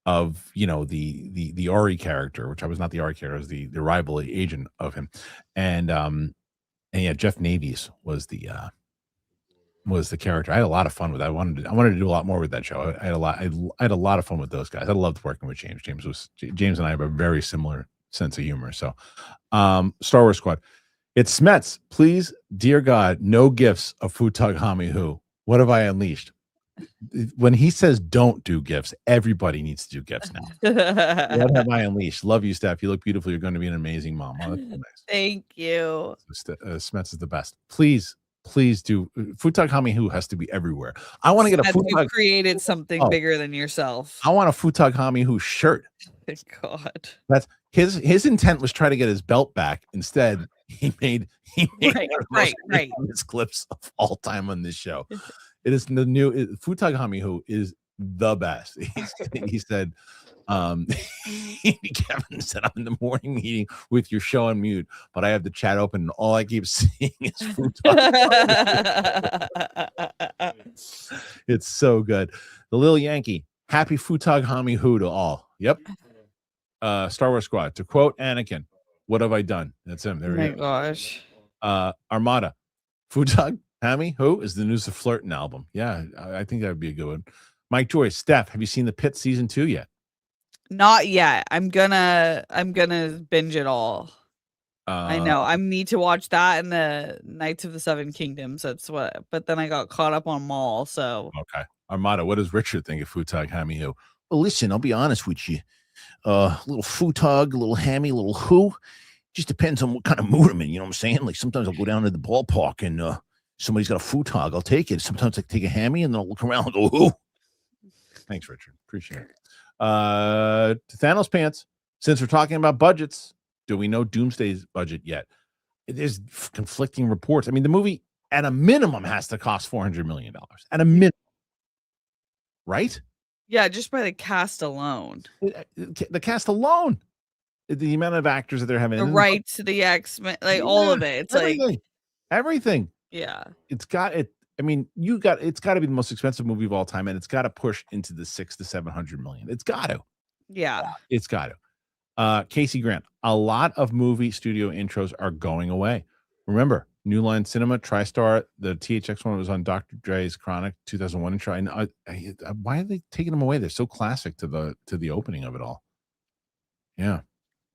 the Ari character, which I was not the Ari character, I was the rival agent of him. And yeah, Jeff Navies was the character. I had a lot of fun with that. I wanted to do a lot more with that show. I had a lot of fun with those guys. I loved working with James. James and I have a very similar sense of humor. So Star Wars Squad. It's Smets. Please, dear God, no gifts of HUTAG, HAMMI, who. What have I unleashed? When he says don't do gifts, everybody needs to do gifts now. What have I unleashed? Love you, Steph. You look beautiful. You're going to be an amazing mom. Oh, that's so nice. Thank you. Smets is the best. Please do. HUTAG, HAMMI, who has to be everywhere. I want to get a HUTAG. You created something bigger than yourself. I want a HUTAG, HAMMI, who shirt. God. That's his intent was try to get his belt back. Instead, he made right. His clips of all time on this show. It is the new HUTAG, HAMMI, who is the best. He said, Kevin said, I'm in the morning meeting with your show on mute, but I have the chat open and all I keep seeing is HUTAG. It's so good. The Little Yankee, happy HUTAG, HAMMI, who to all. Yep. Star Wars Squad, to quote Anakin, what have I done? That's him. There we go. Gosh. Armada, HUTAG, HAMMI, who is the News of Flirting album. Yeah, I think that would be a good one. Mike Joyce, Steph, have you seen The Pit season 2 yet? Not yet. I'm gonna binge it all. I know. I need to watch that and the Knights of the Seven Kingdoms. But then I got caught up on them all. So okay. Armada, what does Richard think of HUTAG, HAMMI, who? Well, listen, I'll be honest with you. Little HUTAG, a little HAMMI, a little who. Just depends on what kind of mood I'm in. You know what I'm saying? Like sometimes I'll go down to the ballpark and somebody's got a HUTAG. I'll take it. Sometimes I take a HAMMI and then I'll look around and go, who? Thanks, Richard. Appreciate it. Thanos Pants, since we're talking about budgets, do we know Doomsday's budget yet? There's conflicting reports. I mean, the movie at a minimum has to cost $400 million. At a minimum. Right? yeah, just by the cast alone. The cast alone. The amount of actors that they're having. The rights to the X-Men, like all of it. It's like everything. Yeah. It's got it. I mean, it's got to be the most expensive movie of all time, and it's got to push into the $600 to $700 million. It's got to. Yeah. It's got to. Casey Grant, a lot of movie studio intros are going away. Remember, New Line Cinema, TriStar, the THX one was on Dr. Dre's Chronic 2001 intro. And why are they taking them away? They're so classic to the opening of it all. Yeah.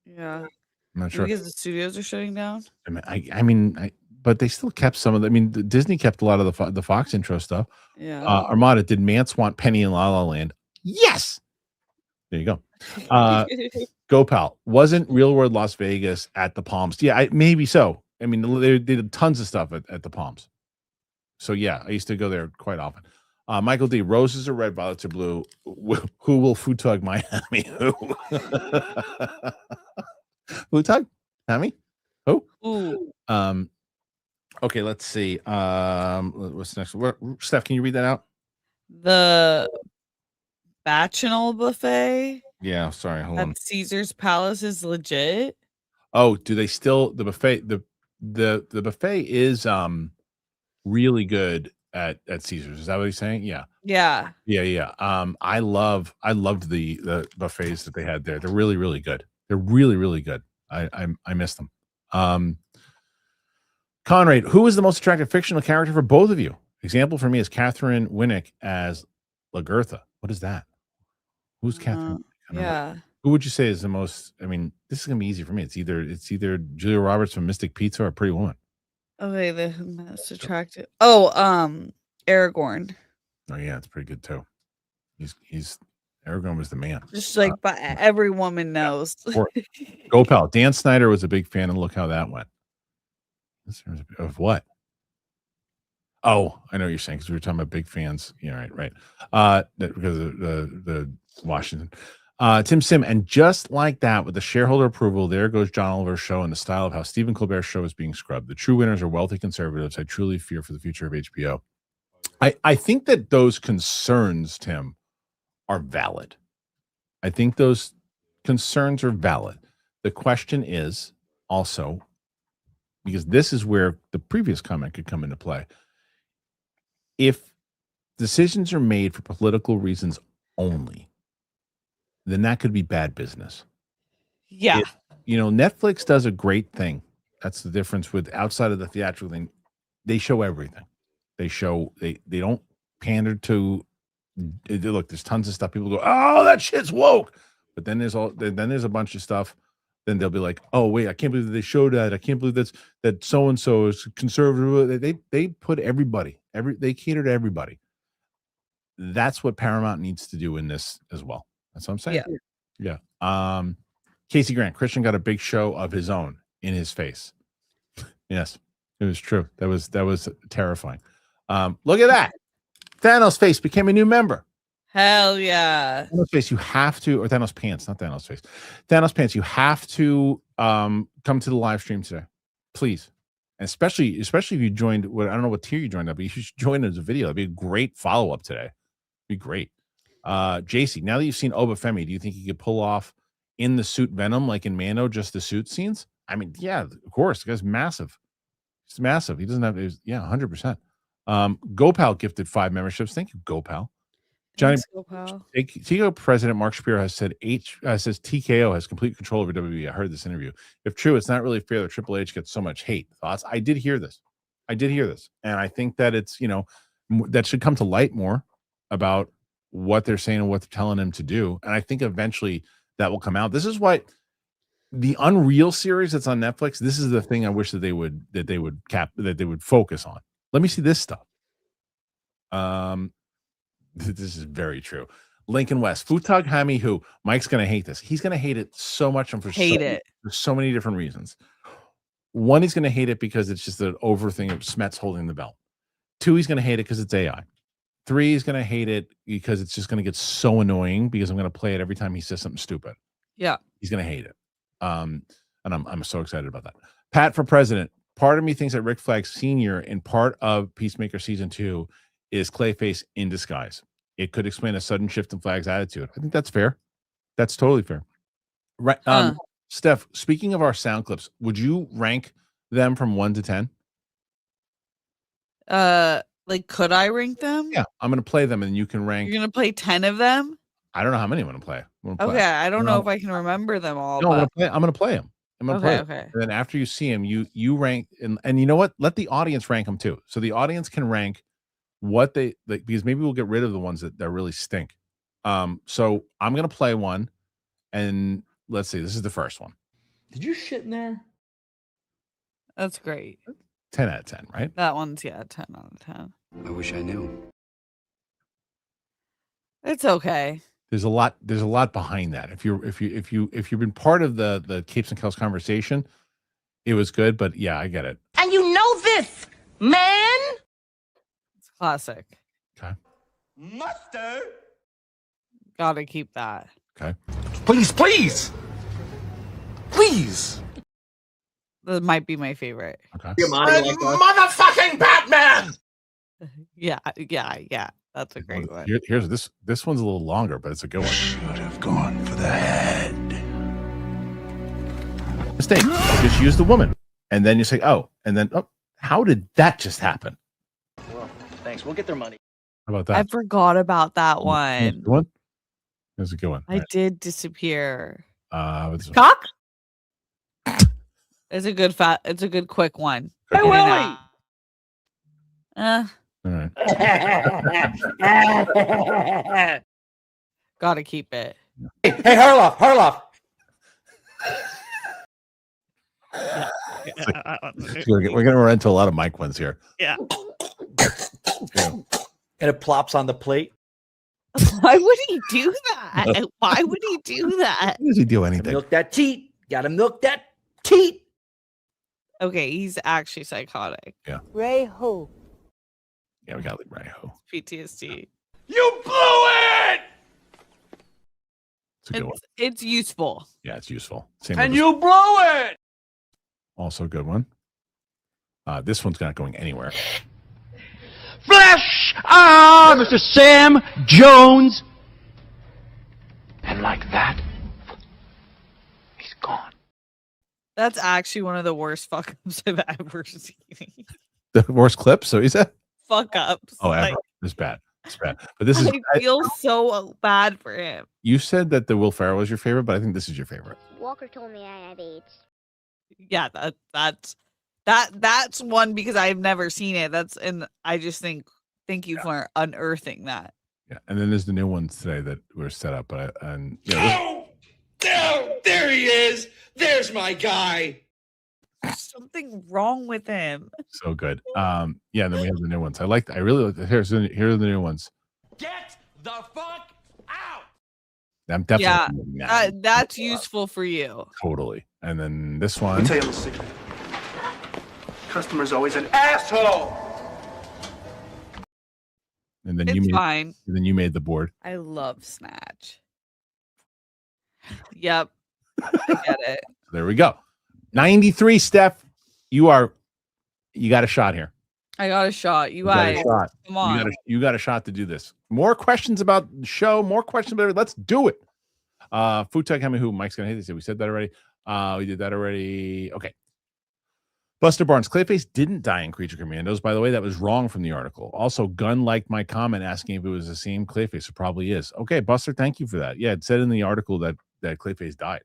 Yeah. I'm not sure. Because the studios are shutting down? I mean, but they still kept some of the. I mean, Disney kept a lot of the Fox intro stuff. Yeah. Armada, did Mance want Penny in La La Land? Yes. There you go. Go Pal. Wasn't Real World Las Vegas at the Palms? Yeah, maybe so. I mean, they did tons of stuff at the Palms. So yeah, I used to go there quite often. Michael D. Roses are red, violets are blue. Who will HUTAG Miami? Who? HUTAG? Hammy? Who? Ooh. Okay, let's see. What's next? Steph, can you read that out? The Bachanal buffet. Yeah, sorry. Hold on. At Caesar's Palace is legit. Oh, do they still the buffet? The buffet is really good at Caesar's. Is that what he's saying? Yeah. Yeah. I loved the buffets that they had there. They're really, really good. They're really, really good. I miss them. Conrad, who is the most attractive fictional character for both of you? Example for me is Catherine Winnick as Lagertha. What is that? Who's Catherine? Yeah. Who would you say is the most? I mean, this is gonna be easy for me. It's either Julia Roberts from Mystic Pizza or Pretty Woman. Okay, the most attractive. Oh, Aragorn. Oh yeah, it's pretty good too. He's Aragorn was the man. Just like but every woman knows. Go Pal. Dan Snyder was a big fan, and look how that went. Of what? Oh, I know what you're saying because we were talking about big fans. Yeah, right. Because of the Washington. Tim Sim, and just like that, with the shareholder approval, there goes John Oliver's show and the style of how Stephen Colbert's show is being scrubbed. The true winners are wealthy conservatives. I truly fear for the future of HBO. I think that those concerns, Tim, are valid. I think those concerns are valid. The question is also, because this is where the previous comment could come into play. If decisions are made for political reasons only, then that could be bad business. Yeah. Netflix does a great thing. That's the difference with outside of the theatrical thing. They show everything. They don't pander to. Look, there's tons of stuff. People go, "Oh, that shit's woke," but then there's a bunch of stuff. Then they'll be like, "Oh wait, I can't believe that they showed that. I can't believe that so and so is conservative." They put everybody. They cater to everybody. That's what Paramount needs to do in this as well. That's what I'm saying. Yeah. Casey Grant, Kristian got a big show of his own in his face. Yes, it was true. That was terrifying. Look at that. Thanos face became a new member. Hell yeah. Thanos face, you have to, or Thanos pants, not Thanos face. Thanos pants, you have to come to the live stream today, please. And especially if you joined. I don't know what tier you joined up, but you should join as a video. It'd be a great follow up today. It'd be great. JC, now that you've seen Obafemi, do you think you could pull off in the suit Venom like in Mando, just the suit scenes? I mean, yeah, of course. The guy's massive. He's massive. He doesn't have. 100%. Gopal gifted 5 memberships. Thank you, Gopal. Johnny, TKO President Mark Shapiro has said says TKO has complete control over WBD. I heard this interview. If true, it's not really fair that Triple H gets so much hate. Thoughts? I did hear this, and I think that it's that should come to light more about what they're saying and what they're telling him to do. And I think eventually that will come out. This is why the Unreal series that's on Netflix. This is the thing I wish that they would focus on. Let me see this stuff. This is very true. Lincoln West, Futag Hami, who Mike's going to hate this. He's going to hate it so much and for so many different reasons. One, he's going to hate it because it's just an over thing of Smets holding the belt. 2, he's going to hate it because it's AI. 3, he's going to hate it because it's just going to get so annoying because I'm going to play it every time he says something stupid. Yeah. He's going to hate it. And I'm so excited about that. Pat for president. Part of me thinks that Rick Flag Sr. in part of Peacemaker Season 2 is Clayface in disguise. It could explain a sudden shift in Flag's attitude. I think that's fair. That's totally fair. Right. Steph, speaking of our sound clips, would you rank them from 1 to 10? Like, could I rank them? Yeah, I'm going to play them and you can rank. You're going to play 10 of them? I don't know how many I'm going to play. Okay, I don't know if I can remember them all. No, I'm going to play them. Okay. And then after you see them, you rank, and you know what? Let the audience rank them too. So the audience can rank what they like, because maybe we'll get rid of the ones that really stink. So I'm going to play one, and let's see. This is the first one. Did you shit in there? That's great. 10 out of 10, right? That one's 10 out of 10. I wish I knew. It's okay. There's a lot behind that. If you've been part of the Capes and Kells conversation, it was good, but yeah, I get it. And you know this, man? It's classic. Okay. Mustard? Gotta keep that. Okay. Please, please. Please. That might be my favorite. Okay. Motherfucking Batman! Yeah. That's a great one. Here's this one's a little longer, but it's a good one. Should have gone for the head. Mistake. Just use the woman. And then you say, oh, how did that just happen? Well, thanks. We'll get their money. How about I that? forgot about that One? one. That's a good one. I did disappear. This one. Cock? It's a good quick one. Hey, Willie! All right. Gotta keep it. Hey, Harloff. We're gonna run into a lot of mic ones here. Yeah. And it plops on the plate. Why would he do that? Why would he do that? Why does he do anything? Milk that teat. Gotta milk that teat. Okay, he's actually psychotic. Ray Ho. Yeah, we gotta leave right. Oh, PTSD. You blew it! it's a good one. It's useful. Yeah, it's useful. Same And with you blew it! also a good one. This one's not going anywhere. Flesh! Mr. Sam Jones! And like that, he's gone. That's actually one of the worst fuck ups I've ever seen. The worst clip. So he said, Fuck ups. "Oh, ever. It's bad. It's bad." But this is. I feel so bad for him. You said that the Will Ferrell was your favorite, but I think this is your favorite. Walker told me I have AIDS. Yeah, that's one because I've never seen it. I just thank you for unearthing that. Yeah, and then there's the new ones today that were set up, but There he is! There's my guy! There's something wrong with him. so good. Yeah, and then we have the new ones. I really like. Here are the new ones. Get the fuck out! I'm definitely That's useful for you. totally. And then this Let one. me tell you a little secret. Customer's always an asshole. And then It's fine. And then you made the board. I love Snatch. Yep. I get it. There we go. 93, Steph. You got a shot here. I got a shot. You You got a guys, shot. come on. You got a shot to do this. More questions about the show. More questions about it. Let's do it. HUTAG, HAMMI, who? Mike's gonna hate this. We said that already. We did that already. Okay. Buster Barnes, Clayface didn't die in Creature Commandos. By the way, that was wrong from the article. Also, Gunn liked my comment asking if it was the same Clayface. It probably is. Okay, Buster, thank you for that. Yeah, it said in the article that Clayface died.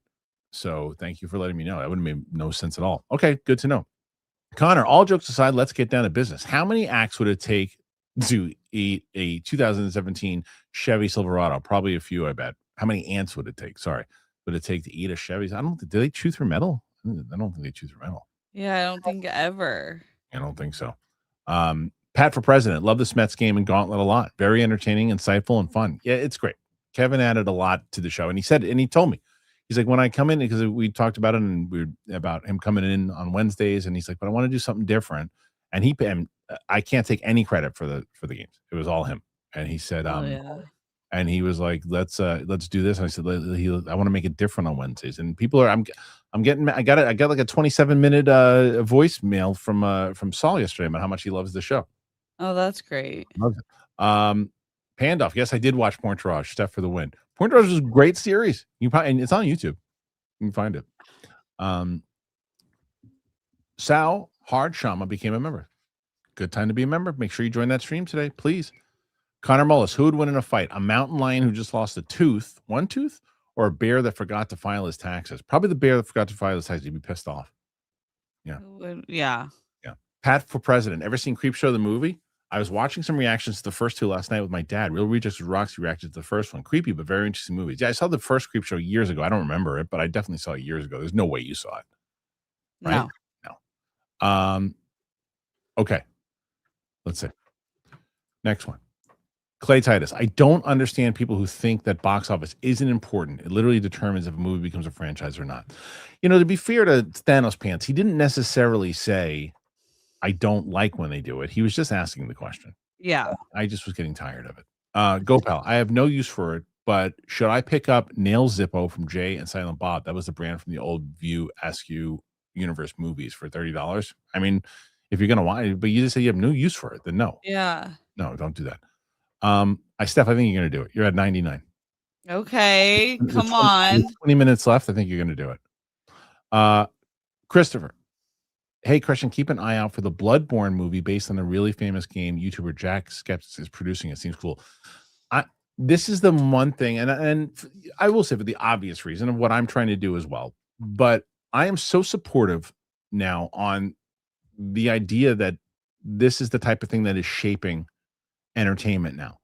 So thank you for letting me know. That would have made no sense at all. Okay, good to know. Connor, all jokes aside, let's get down to business. How many acts would it take to eat a 2017 Chevy Silverado? Probably a few, I bet. How many ants would it take? Sorry. Would it take to eat a Chevy? Do they chew through metal? I don't think they chew through metal. Yeah, I don't think ever. I don't think so. Pat for president. Love the Mets game and Gauntlet a lot. Very entertaining, insightful, and fun. Yeah, it's great. Kevin added a lot to the show, and he told me, he's like, when I come in, because we talked about it and about him coming in on Wednesdays, and he's like, but I want to do something different. And I can't take any credit for the games. It was all him. And he said, and he was like, let's do this. And I said, I want to make it different on Wednesdays. And people are, I got like a 27-minute voicemail from Saul yesterday about how much he loves the show. Oh, that's great. Loves it. Pandoff. Yes, I did watch Pointerage. Steph for the win. Pointerage was a great series. And it's on YouTube. You can find it. Sal Hard Shama became a member. Good time to be a member. Make sure you join that stream today, please. Connor Mullis, who would win in a fight? A mountain lion who just lost one tooth, or a bear that forgot to file his taxes? Probably the bear that forgot to file his taxes. He'd be pissed off. Yeah. Yeah. Pat for president. Ever seen Creepshow the movie? I was watching some reactions to the first two last night with my dad. Real Rejects with Roxy reacted to the first one. Creepy, but very interesting movies. Yeah, I saw the first Creepshow years ago. I don't remember it, but I definitely saw it years ago. There's no way you saw it. Right? No. Okay. Let's see. Next one. Clay Titus. I don't understand people who think that box office isn't important. It literally determines if a movie becomes a franchise or not. To be fair to Thanos Pants, he didn't necessarily say, I don't like when they do it. He was just asking the question. Yeah. I just was getting tired of it. Gopal. I have no use for it, but should I pick up Nail Zippo from Jay and Silent Bob? That was the brand from the old View SQ Universe movies for $30. I mean, if you're gonna want it, but you just say you have no use for it, then no. Yeah. No, don't do that. Steph, I think you're gonna do it. You're at 99. Okay. Come on. 20 minutes left. I think you're gonna do it. Christopher. Hey, Christian, keep an eye out for the Bloodborne movie based on the really famous game YouTuber Jack Skeptic is producing. It seems cool. This is the one thing, and I will say for the obvious reason of what I'm trying to do as well, but I am so supportive now on the idea that this is the type of thing that is shaping entertainment now,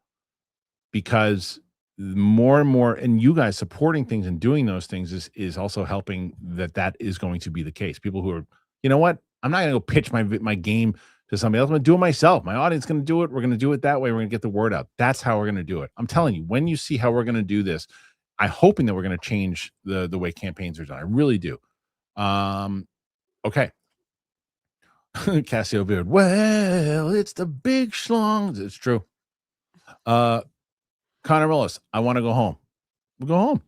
because more and more, and you guys supporting things and doing those things is also helping that is going to be the case. People who are, you know what, I'm not going to go pitch my game to somebody else. I'm going to do it myself. My audience is going to do it. We're going to do it that way. We're going to get the word out. That's how we're going to do it. I'm telling you, when you see how we're going to do this, I'm hoping that we're going to change the way campaigns are done. I really do. Okay. Cassio Beard. Well, it's the big schlongs. It's true. Connor Willis. I want to go home. We'll go home.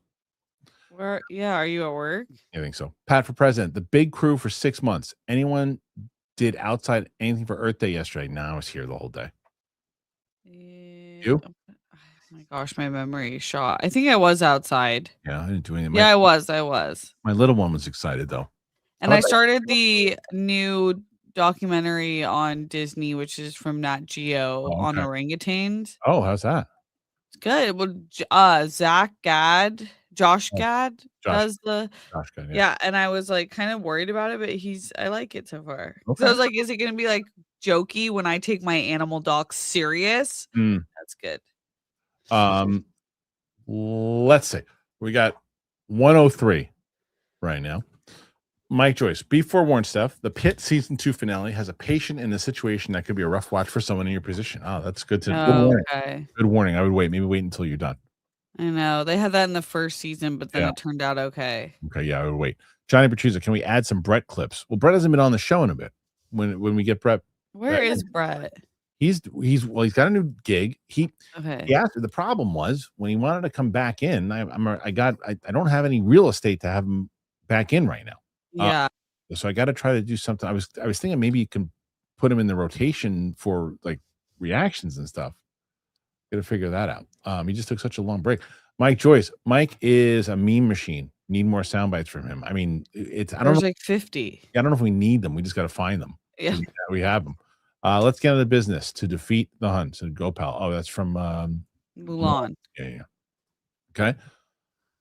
Where? Yeah. Are you at work? I think so. Pat for president. The big crew for 6 months. Anyone did outside anything for Earth Day yesterday? No, I was here the whole day. You? Oh my gosh, my memory is shot. I think I was outside. Yeah, I didn't do anything. I was. My little one was excited though. And I started the new documentary on Disney, which is from Nat Geo on orangutans. Oh, how's that? It's good. Well, Josh Gad does the yeah, and I was like kind of worried about it, but I like it so far. So I was like, is it gonna be like jokey when I take my animal doc serious? That's good. Let's see. We got 103 right now. Mike Joyce, be forewarned, Steph. The Pit season 2 finale has a patient in a situation that could be a rough watch for someone in your position. Oh, that's good to good warning. Okay. Good warning. I would wait. Maybe wait until you're done. I know they had that in the first season, but then it turned out okay. Okay, yeah, I would wait. Johnny Bertuzza, can we add some Brett clips? Well, Brett hasn't been on the show in a bit. When we get Brett, where is Brett? He's got a new gig. The problem was when he wanted to come back in. I don't have any real estate to have him back in right now. Yeah. So I got to try to do something. I was thinking maybe you can put him in the rotation for like reactions and stuff. Got to figure that out. He just took such a long break. Mike Joyce. Mike is a meme machine. Need more sound bites from him. I mean, I don't know. Like 50. I don't know if we need them. We just got to find them. Yeah. We have them. Let's get into business to defeat the Huns and Gopal. Oh, that's from Mulan. Yeah. Okay.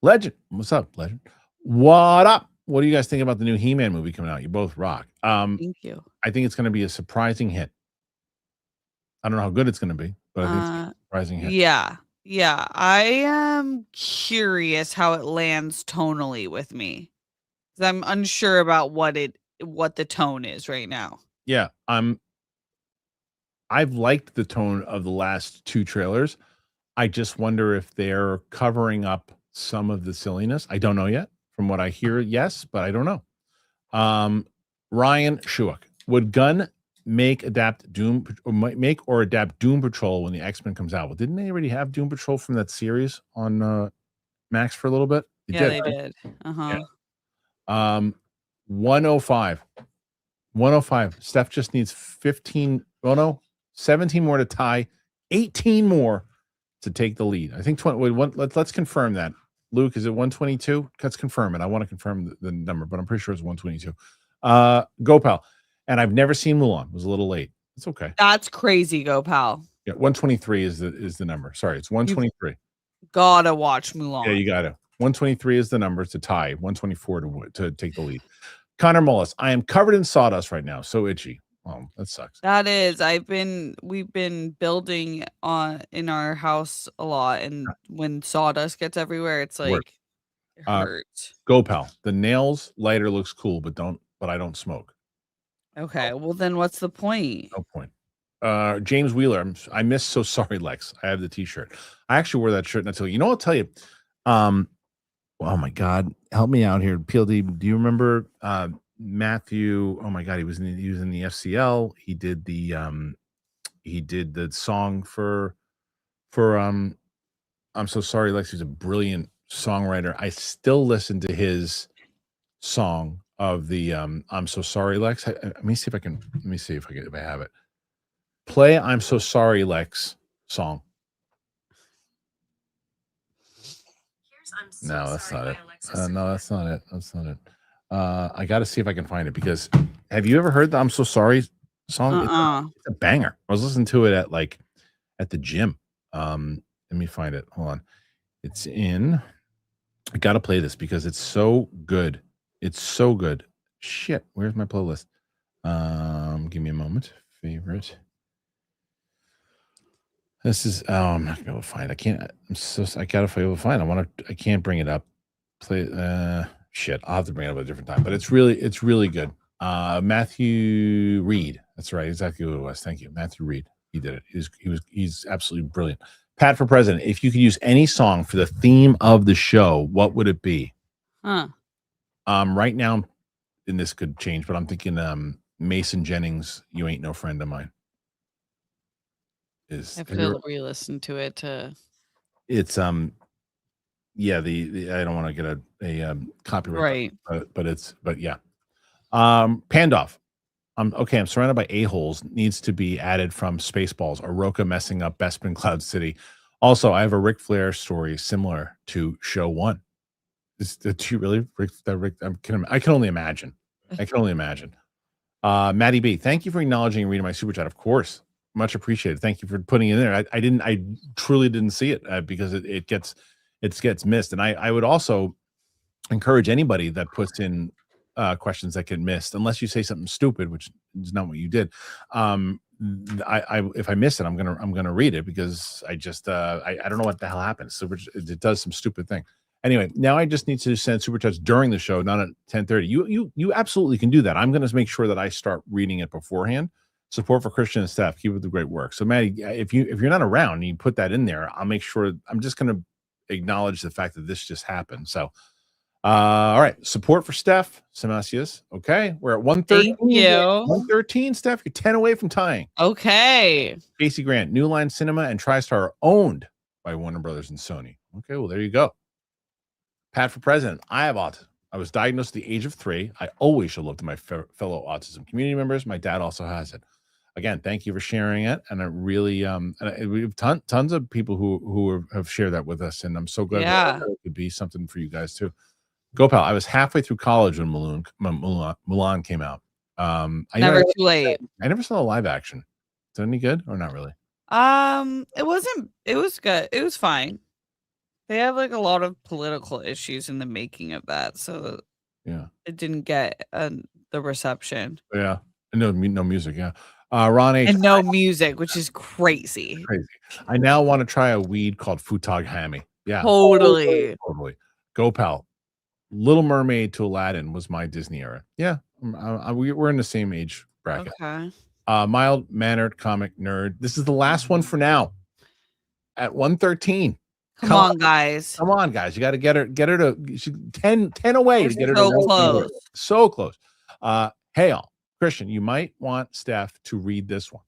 Legend. What's up, Legend? What up? What do you guys think about the new He-Man movie coming out? You both rock. Thank you. I think it's going to be a surprising hit. I don't know how good it's going to be, but I think it's a surprising hit. Yeah. I am curious how it lands tonally with me. Because I'm unsure about what the tone is right now. Yeah. I've liked the tone of the last 2 trailers. I just wonder if they're covering up some of the silliness. I don't know yet. From what I hear, yes, but I don't know. Ryan Schuick, would Gunn make or adapt Doom Patrol when the X-Men comes out? Well, didn't they already have Doom Patrol from that series on Max for a little bit? They did. Uh-huh. Yeah. 105. 105. Steph just needs 17 more to tie, 18 more to take the lead. I think 20. Let's confirm that. Luke, is it 122? Let's confirm it. I want to confirm the number, but I'm pretty sure it's 122. Gopal. And I've never seen Mulan. It was a little late. It's okay. That's crazy, Gopal. Yeah, 123 is the number. Sorry, it's 123. Gotta watch Mulan. Yeah, you gotta. 123 is the number to tie. 124 to take the lead. Connor Mullis. I am covered in sawdust right now. So itchy. Oh, that sucks. That is. We've been building in our house a lot, and when sawdust gets everywhere, it's like it hurts. Gopal. The nails lighter looks cool, but I don't smoke. Okay, well then what's the point? No point. James Wheeler, I miss So Sorry Lex. I have the t-shirt. I actually wore that shirt and I tell you, I'll tell you. Oh my God, help me out here. PLD, do you remember Matthew? Oh my God, he was in the FCL. He did the song for I'm So Sorry Lex. He's a brilliant songwriter. I still listen to his song of the I'm So Sorry Lex. Let me see if I have it. Play I'm So Sorry Lex song. No, that's not it. No, that's not it. That's not it. I got to see if I can find it because have you ever heard the I'm So Sorry song? It's a banger. I was listening to it at the gym. Let me find it. Hold on. It's in. I got to play this because it's so good. It's so good. Shit. Where's my playlist? Give me a moment. Favorite. This is I'm not gonna be able to find it. I can't. I gotta be able to find it. I can't bring it up. Play shit. I'll have to bring it up at a different time. But it's really good. Matthew Reed. That's right, exactly what it was. Thank you. Matthew Reed. He did it. He's absolutely brilliant. Pat for president. If you could use any song for the theme of the show, what would it be? Right now, and this could change, but I'm thinking Mason Jennings, You Ain't No Friend of Mine. I have to re-listen to it it's yeah, the I don't want to get a copyright, right, but yeah. Pandoff. I'm surrounded by a-holes needs to be added from Spaceballs. Oroka messing up Bespin Cloud City. Also, I have a Ric Flair story similar to Show 1. Did you really Rick? I can only imagine. Maddie B, thank you for acknowledging and reading my super chat. Of course, much appreciated. Thank you for putting it in there. I truly didn't see it because it gets missed. And I would also encourage anybody that puts in questions that get missed, unless you say something stupid, which is not what you did. If I miss it, I'm gonna read it because I don't know what the hell happened. So it does some stupid thing. Anyway, now I just need to send super chats during the show, not at 10:30. You absolutely can do that. I'm gonna make sure that I start reading it beforehand. Support for Kristian and Steph. Keep up the great work. So Maddie, if you're not around and you put that in there, I'll make sure. I'm just gonna acknowledge the fact that this just happened. So. All right, support for Steph Semasius. Okay, we're at 113. Thank you. 113, Steph. You're 10 away from tying. Okay. Casey Grant, New Line Cinema and TriStar are owned by Warner Brothers and Sony. Okay, well, there you go. Pat for president. I have autism. I was diagnosed at the age of 3. I always show love to my fellow autism community members. My dad also has it. Again, thank you for sharing it. And I really, we have tons of people who have shared that with us. And I'm so glad that it could be something for you guys too. Go pal. I was halfway through college when Mulan came out. Never too late. I never saw the live action. Is it any good or not really? It was good. It was fine. They have like a lot of political issues in the making of that, so yeah, it didn't get the reception. Yeah, no music. Yeah, Ron H. And no music, which is crazy. I now want to try a weed called HUTAG HAMMI. Yeah, totally. Go pal. Little Mermaid to Aladdin was my Disney era. Yeah, we're in the same age bracket. Okay. Mild mannered comic nerd. This is the last one for now. At 113. Come on, guys. Come on, guys. You got to get her to 10 away to get her so close. So close. Hey, all. Kristian, you might want Steph to read this one.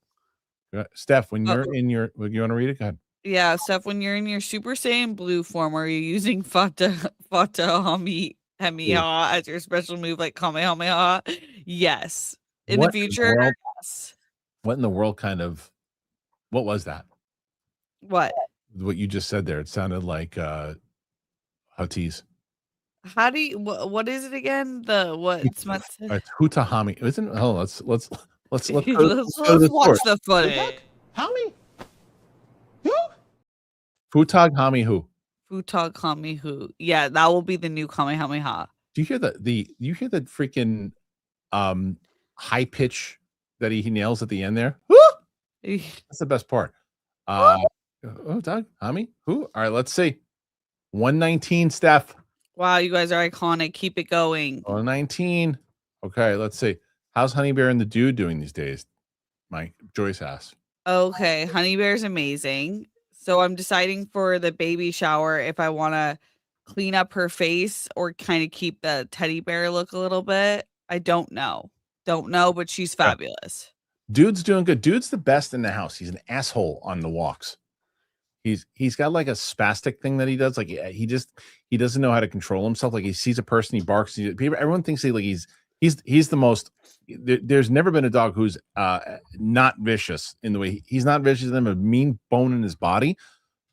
Steph, when you're in your, you want to read it? Go ahead. Yeah, Steph, when you're in your Super Saiyan Blue form, are you using Fata HAMMI as your special move like Kamehameha? Yes. In the future, yes. What in the world what was that? What you just said there? It sounded like Huttese. How do you, what is it again? It's HUTAG. Isn't it? Oh, let's watch the footage. HAMMI? HUTAG HAMMI who? HUTAG HAMMI who? Yeah, that will be the new Kamehameha. Do you hear the freaking high pitch that he nails at the end there? That's the best part. HUTAG HAMMI who? All right, let's see. 119, Steph. Wow, you guys are iconic. Keep it going. 119. Okay, let's see. How's Honey Bear and the Dude doing these days? Mike Joyce asked. Okay, Honey Bear's amazing. So I'm deciding for the baby shower if I want to clean up her face or kind of keep the teddy bear look a little bit. I don't know. Don't know, but she's fabulous. Dude's doing good. Dude's the best in the house. He's an asshole on the walks. He's got like a spastic thing that he does. Like he doesn't know how to control himself. Like he sees a person, he barks. Everyone thinks he's the most. There's never been a dog who's not vicious in the way he's not vicious. Them a mean bone in his body,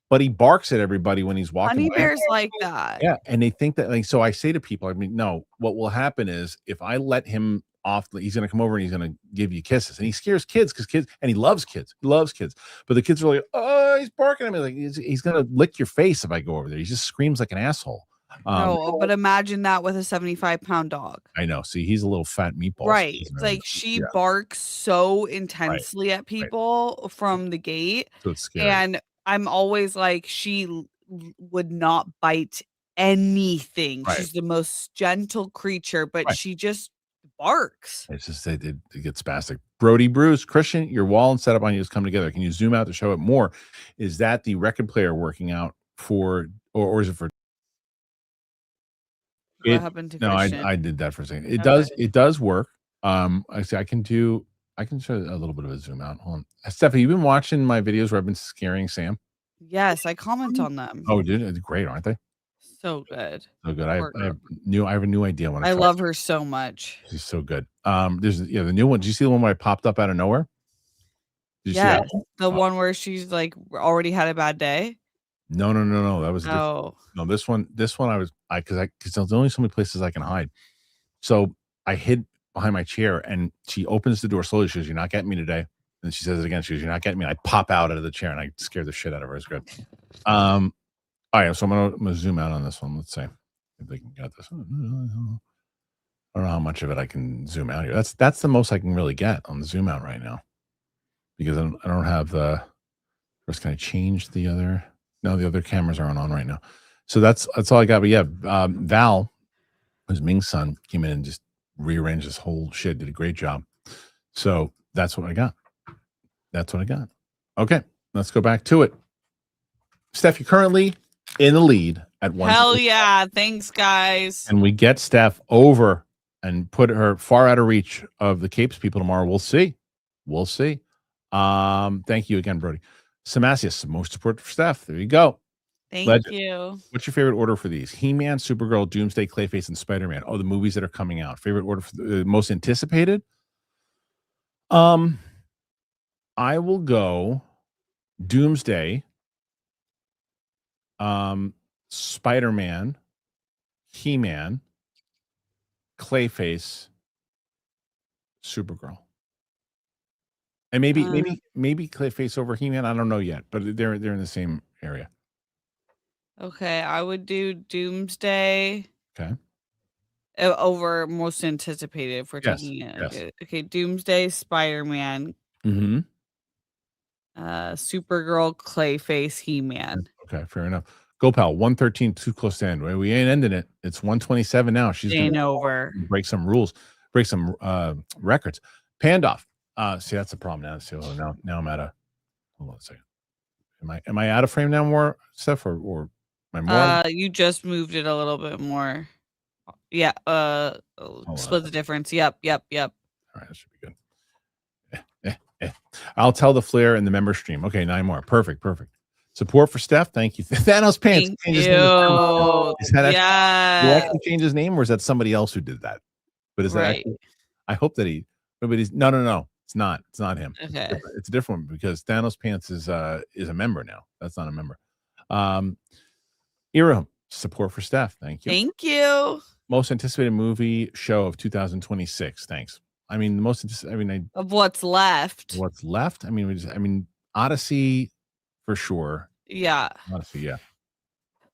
but he barks at everybody when he's walking. Honey Bear's like that. Yeah, and they think that. Like, so I say to people, I mean, no. What will happen is if I let him off, he's going to come over and he's going to give you kisses, and he scares kids because kids, and he loves kids. He loves kids, but the kids are like, oh, he's barking at me. Like he's going to lick your face if I go over there. He just screams like an asshole. No, but imagine that with a 75-pound dog. I know. See, he's a little fat meatball. Right. It's like she barks so intensely at people from the gate. So it's scary. And I'm always like, she would not bite anything. Right. She's the most gentle creature, but she just barks. It's just they get spastic. Brody Bruce, Kristian, your wall and setup on you has come together. Can you zoom out to show it more? Is that the record player working out for, or is it for? What happened to Kristian? I did that for a second. It does work. I can show a little bit of a zoom out. Hold on. Steph, have you been watching my videos where I've been scaring Sam? Yes, I comment on them. Oh, dude, great, aren't they? So good. So good. I have a new idea when I love her so much. She's so good. There's the new one. Did you see the one where I popped up out of nowhere? Did you see that one? The one where she's like already had a bad day. No. That was this one because there's only so many places I can hide. So I hid behind my chair and she opens the door slowly. She goes, "You're not getting me today." And she says it again. She goes, "You're not getting me." And I pop out of the chair and I scare the shit out of her. It's good. All right, so I'm gonna zoom out on this one. Let's see if they can get this. I don't know how much of it I can zoom out here. That's the most I can really get on the zoom out right now because I don't have the. First, can I change the other? No, the other cameras aren't on right now. So that's all I got. But yeah, Val, who's Ming's son, came in and just rearranged this whole shit. Did a great job. So that's what I got. Okay, let's go back to it. Steph, you're currently in the lead at one. Hell yeah. Thanks, guys. And we get Steph over and put her far out of reach of the Capes people tomorrow. We'll see. Thank you again, Brody. Samasius, most support for Steph. There you go. Thank you. What's your favorite order for these? He-Man, Supergirl, Doomsday, Clayface, and Spider-Man. Oh, the movies that are coming out. Favorite order for the most anticipated? I will go Doomsday, Spider-Man, He-Man, Clayface, Supergirl. And maybe Clayface over He-Man. I don't know yet, but they're in the same area. Okay, I would do Doomsday. Okay. Over most anticipated if we're taking it. Yes. Okay, Doomsday, Spider-Man, Mm-hmm. Supergirl, Clayface, He-Man. Okay, fair enough. Go, pal. 113, too close to end. We ain't ending it. It's 127 now. She's going over. Break some rules, break some records. Pandoff. See, that's the problem now. See, now I'm at a. Hold on a second. Am I out of frame now more, Steph, or am I more? You just moved it a little bit more. Yeah. Split the difference. Yep. All right, that should be good. I'll tell the Flair in the member stream. Okay, 9 more. Perfect. Support for Steph. Thank you. Thanos Pants. Thank you. Do you actually change his name, or is that somebody else who did that? But is that actually, I hope that he's no. It's not him. Okay. It's a different one because Thanos Pants is a member now. That's not a member. Ira, support for Steph. Thank you. Thank you. Most anticipated movie show of 2026. Thanks. I mean, Of what's left. What's left? I mean, Odyssey for sure. Yeah. Odyssey, yeah.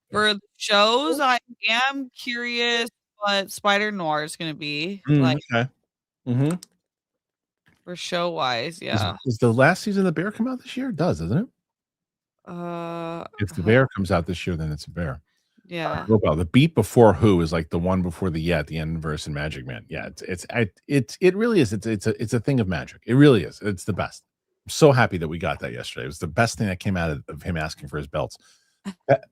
For shows, I am curious what Spider Noir is going to be like. Okay. Mm-hmm. For show wise, yeah. Is the last season of The Bear come out this year? It does, doesn't it? If The Bear comes out this year, then it's a Bear. Yeah. The beat before Who is like the one before the at the end verse in Magic Man. Yeah, it really is. It's a thing of magic. It really is. It's the best. I'm so happy that we got that yesterday. It was the best thing that came out of him asking for his belts.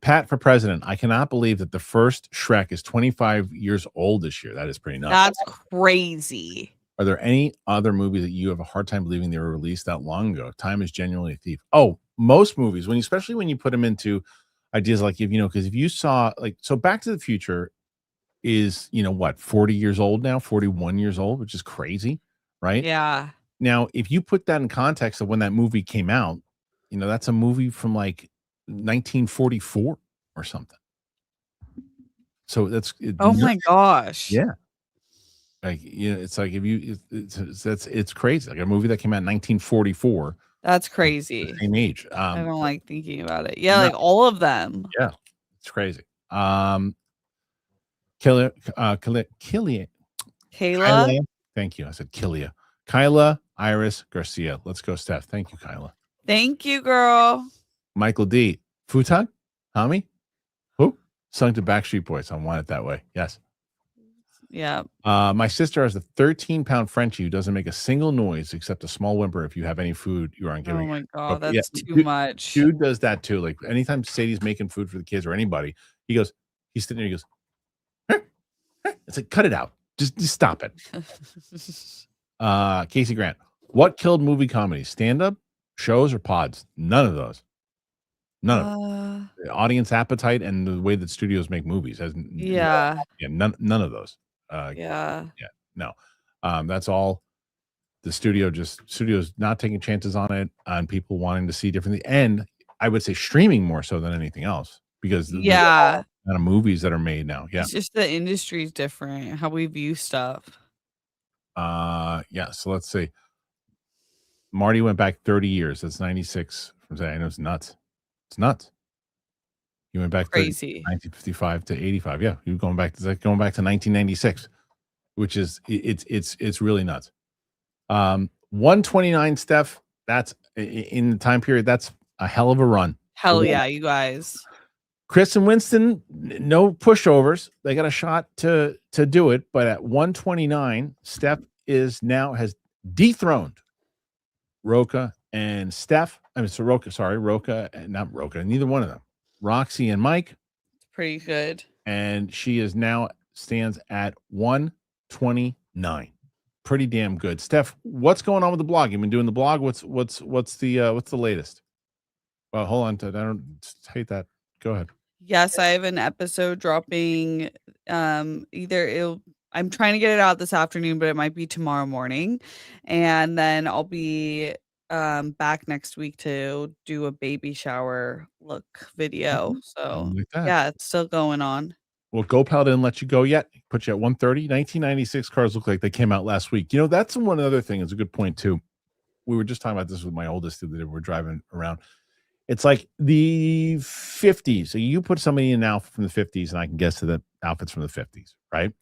Pat for president. I cannot believe that the first Shrek is 25 years old this year. That is pretty nuts. That's crazy. Are there any other movies that you have a hard time believing they were released that long ago? Time is genuinely a thief. Oh, most movies, especially when you put them into ideas like because if you saw Back to the Future is 40 years old now, 41 years old, which is crazy, right? Yeah. Now, if you put that in context of when that movie came out, that's a movie from like 1944 or something. So oh my gosh. Yeah. It's like if you it's crazy. Like a movie that came out in 1944. That's crazy. Same age. I don't like thinking about it. Yeah, like all of them. Yeah, it's crazy. Kayla. Thank you. I said Kylia. Kyla Iris Garcia. Let's go, Steph. Thank you, Kyla. Thank you, girl. Michael D. HUTAG? HAMMI? Who? Sung to Backstreet Boys. I want it that way. Yes. Yeah. My sister has a 13-pound Frenchie who doesn't make a single noise except a small whimper if you have any food you aren't giving. Oh my god, that's too much. Dude does that too. Like anytime Sadie's making food for the kids or anybody, he's sitting there, he goes, it's like, cut it out. Just stop it. Casey Grant. What killed movie comedies? Stand-up, shows, or pods? None of those. None of them. The audience appetite and the way that studios make movies. None of those. No. That's all the studios not taking chances on it, on people wanting to see differently. And I would say streaming more so than anything else because the kind of movies that are made now. Yeah. It's just the industry's different, how we view stuff. So let's see. Marty went back 30 years. That's 96 from say I know it's nuts. It's nuts. You went back crazy 1955 to 85. Yeah, you're going back to 1996, which is it's really nuts. 129, Steph. That's in the time period. That's a hell of a run. Hell yeah, you guys. Chris and Winston, no pushovers. They got a shot to do it, but at 129, Steph has dethroned Roka and Steph. Roka and not Roka, neither one of them. Roxy and Mike. Pretty good. And she is now stands at 129. Pretty damn good. Steph, what's going on with the blog? You've been doing the blog. What's the latest? Well, hold on. I don't hate that. Go ahead. Yes, I have an episode dropping. I'm trying to get it out this afternoon, but it might be tomorrow morning. And then I'll be back next week to do a baby shower look video. So yeah, it's still going on. Well, GoPal didn't let you go yet. Put you at 130. 1996 cars look like they came out last week. That's one other thing. It's a good point too. We were just talking about this with my oldest the other day. We're driving around. It's like the 50s. So you put somebody in an outfit from the 50s, and I can guess to the outfits from the 50s, right?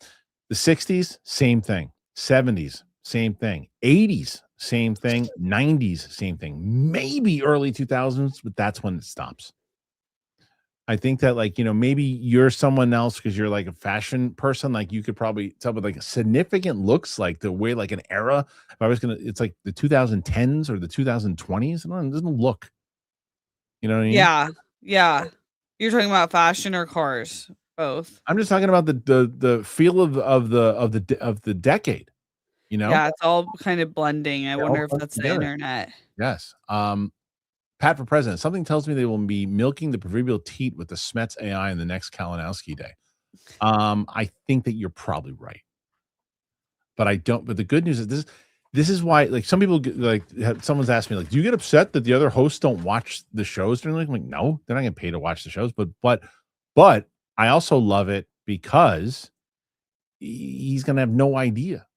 The 60s, same thing. 70s, same thing. 80s, same thing. 90s, same thing. Maybe early 2000s, but that's when it stops. I think that maybe you're someone else because you're like a fashion person. Like you could probably tell with like significant looks, like the way like an era. If I was it's like the 2010s or the 2020s. It doesn't look. You know what I mean? Yeah. You're talking about fashion or cars? Both. I'm just talking about the feel of the decade. Yeah, it's all kind of blending. I wonder if that's the internet. Yes. Pat for president. Something tells me they will be milking the proverbial teat with the Smets AI in the next Kalinowski day. I think that you're probably right, but I don't. But the good news is this is why, like, some people someone's asked me, like, do you get upset that the other hosts don't watch the shows during? I'm like, no, they're not getting paid to watch the shows. But I also love it because he's gonna have no idea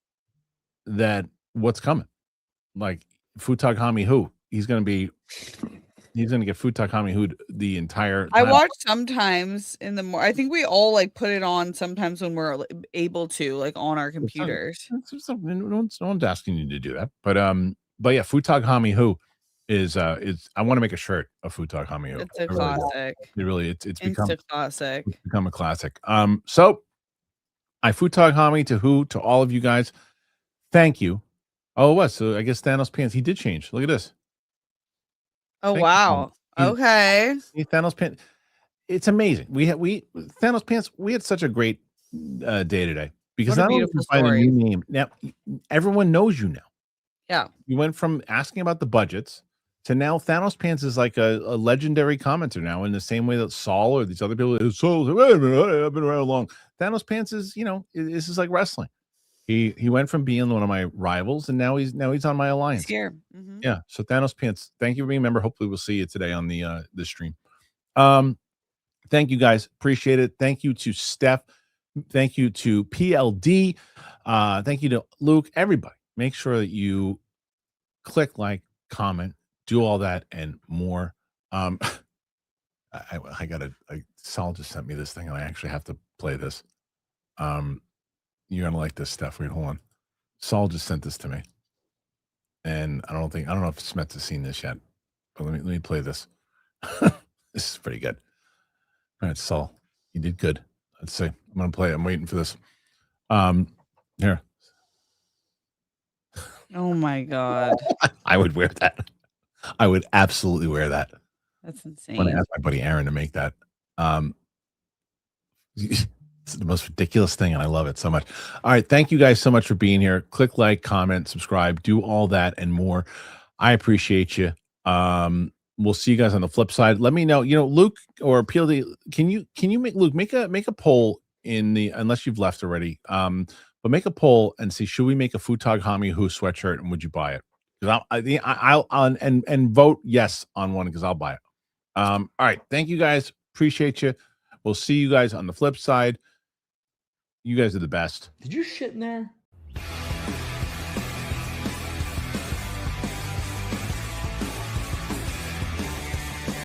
that what's coming. Like HUTAG HAMMI who he's gonna get HUTAG HAMMI who the entire time. I watch sometimes in the I think we all like put it on sometimes when we're able to, like, on our computers. No one's asking you to do that. But yeah, HUTAG HAMMI who is I want to make a shirt of HUTAG HAMMI. It's a classic. It's become a classic. It's become a classic. So I HUTAG HAMMI to all of you guys. Thank you. Oh, it was. So I guess Thanos pants. He did change. Look at this. Oh, wow. Okay. Thanos pants. It's amazing. Thanos pants. We had such a great day today because not only did you find a new name. Now everyone knows you now. Yeah. You went from asking about the budgets to now Thanos Pants is like a legendary commenter now in the same way that Saul or these other people. Saul, wait a minute, I've been around long. Thanos Pants is, this is like wrestling. He went from being one of my rivals and now he's on my alliance. He's here. Mm-hmm. Yeah. So Thanos Pants, thank you for being a member. Hopefully we'll see you today on the stream. Thank you guys. Appreciate it. Thank you to Steph. Thank you to PLD. Thank you to Luke. Everybody, make sure that you click like, comment, do all that and more. Sal just sent me this thing and I actually have to play this. You're gonna like this, Steph. Wait, hold on. Saul just sent this to me, and I don't know if Smets has seen this yet, but let me play this. This is pretty good. All right, Saul, you did good. Let's see. I'm gonna play it. I'm waiting for this. Here. Oh my God. I would wear that. I would absolutely wear that. That's insane. I'm gonna ask my buddy Aaron to make that. It's the most ridiculous thing, and I love it so much. All right, thank you guys so much for being here. Click like, comment, subscribe, do all that and more. I appreciate you. We'll see you guys on the flip side. Let me know, Luke or PLD, can you make a poll in the, unless you've left already, but make a poll and see, should we make a HUTAG HAMMI Who sweatshirt and would you buy it? Because I'll vote yes on one because I'll buy it. All right, thank you guys. Appreciate you. We'll see you guys on the flip side. You guys are the best. Did you shit in there?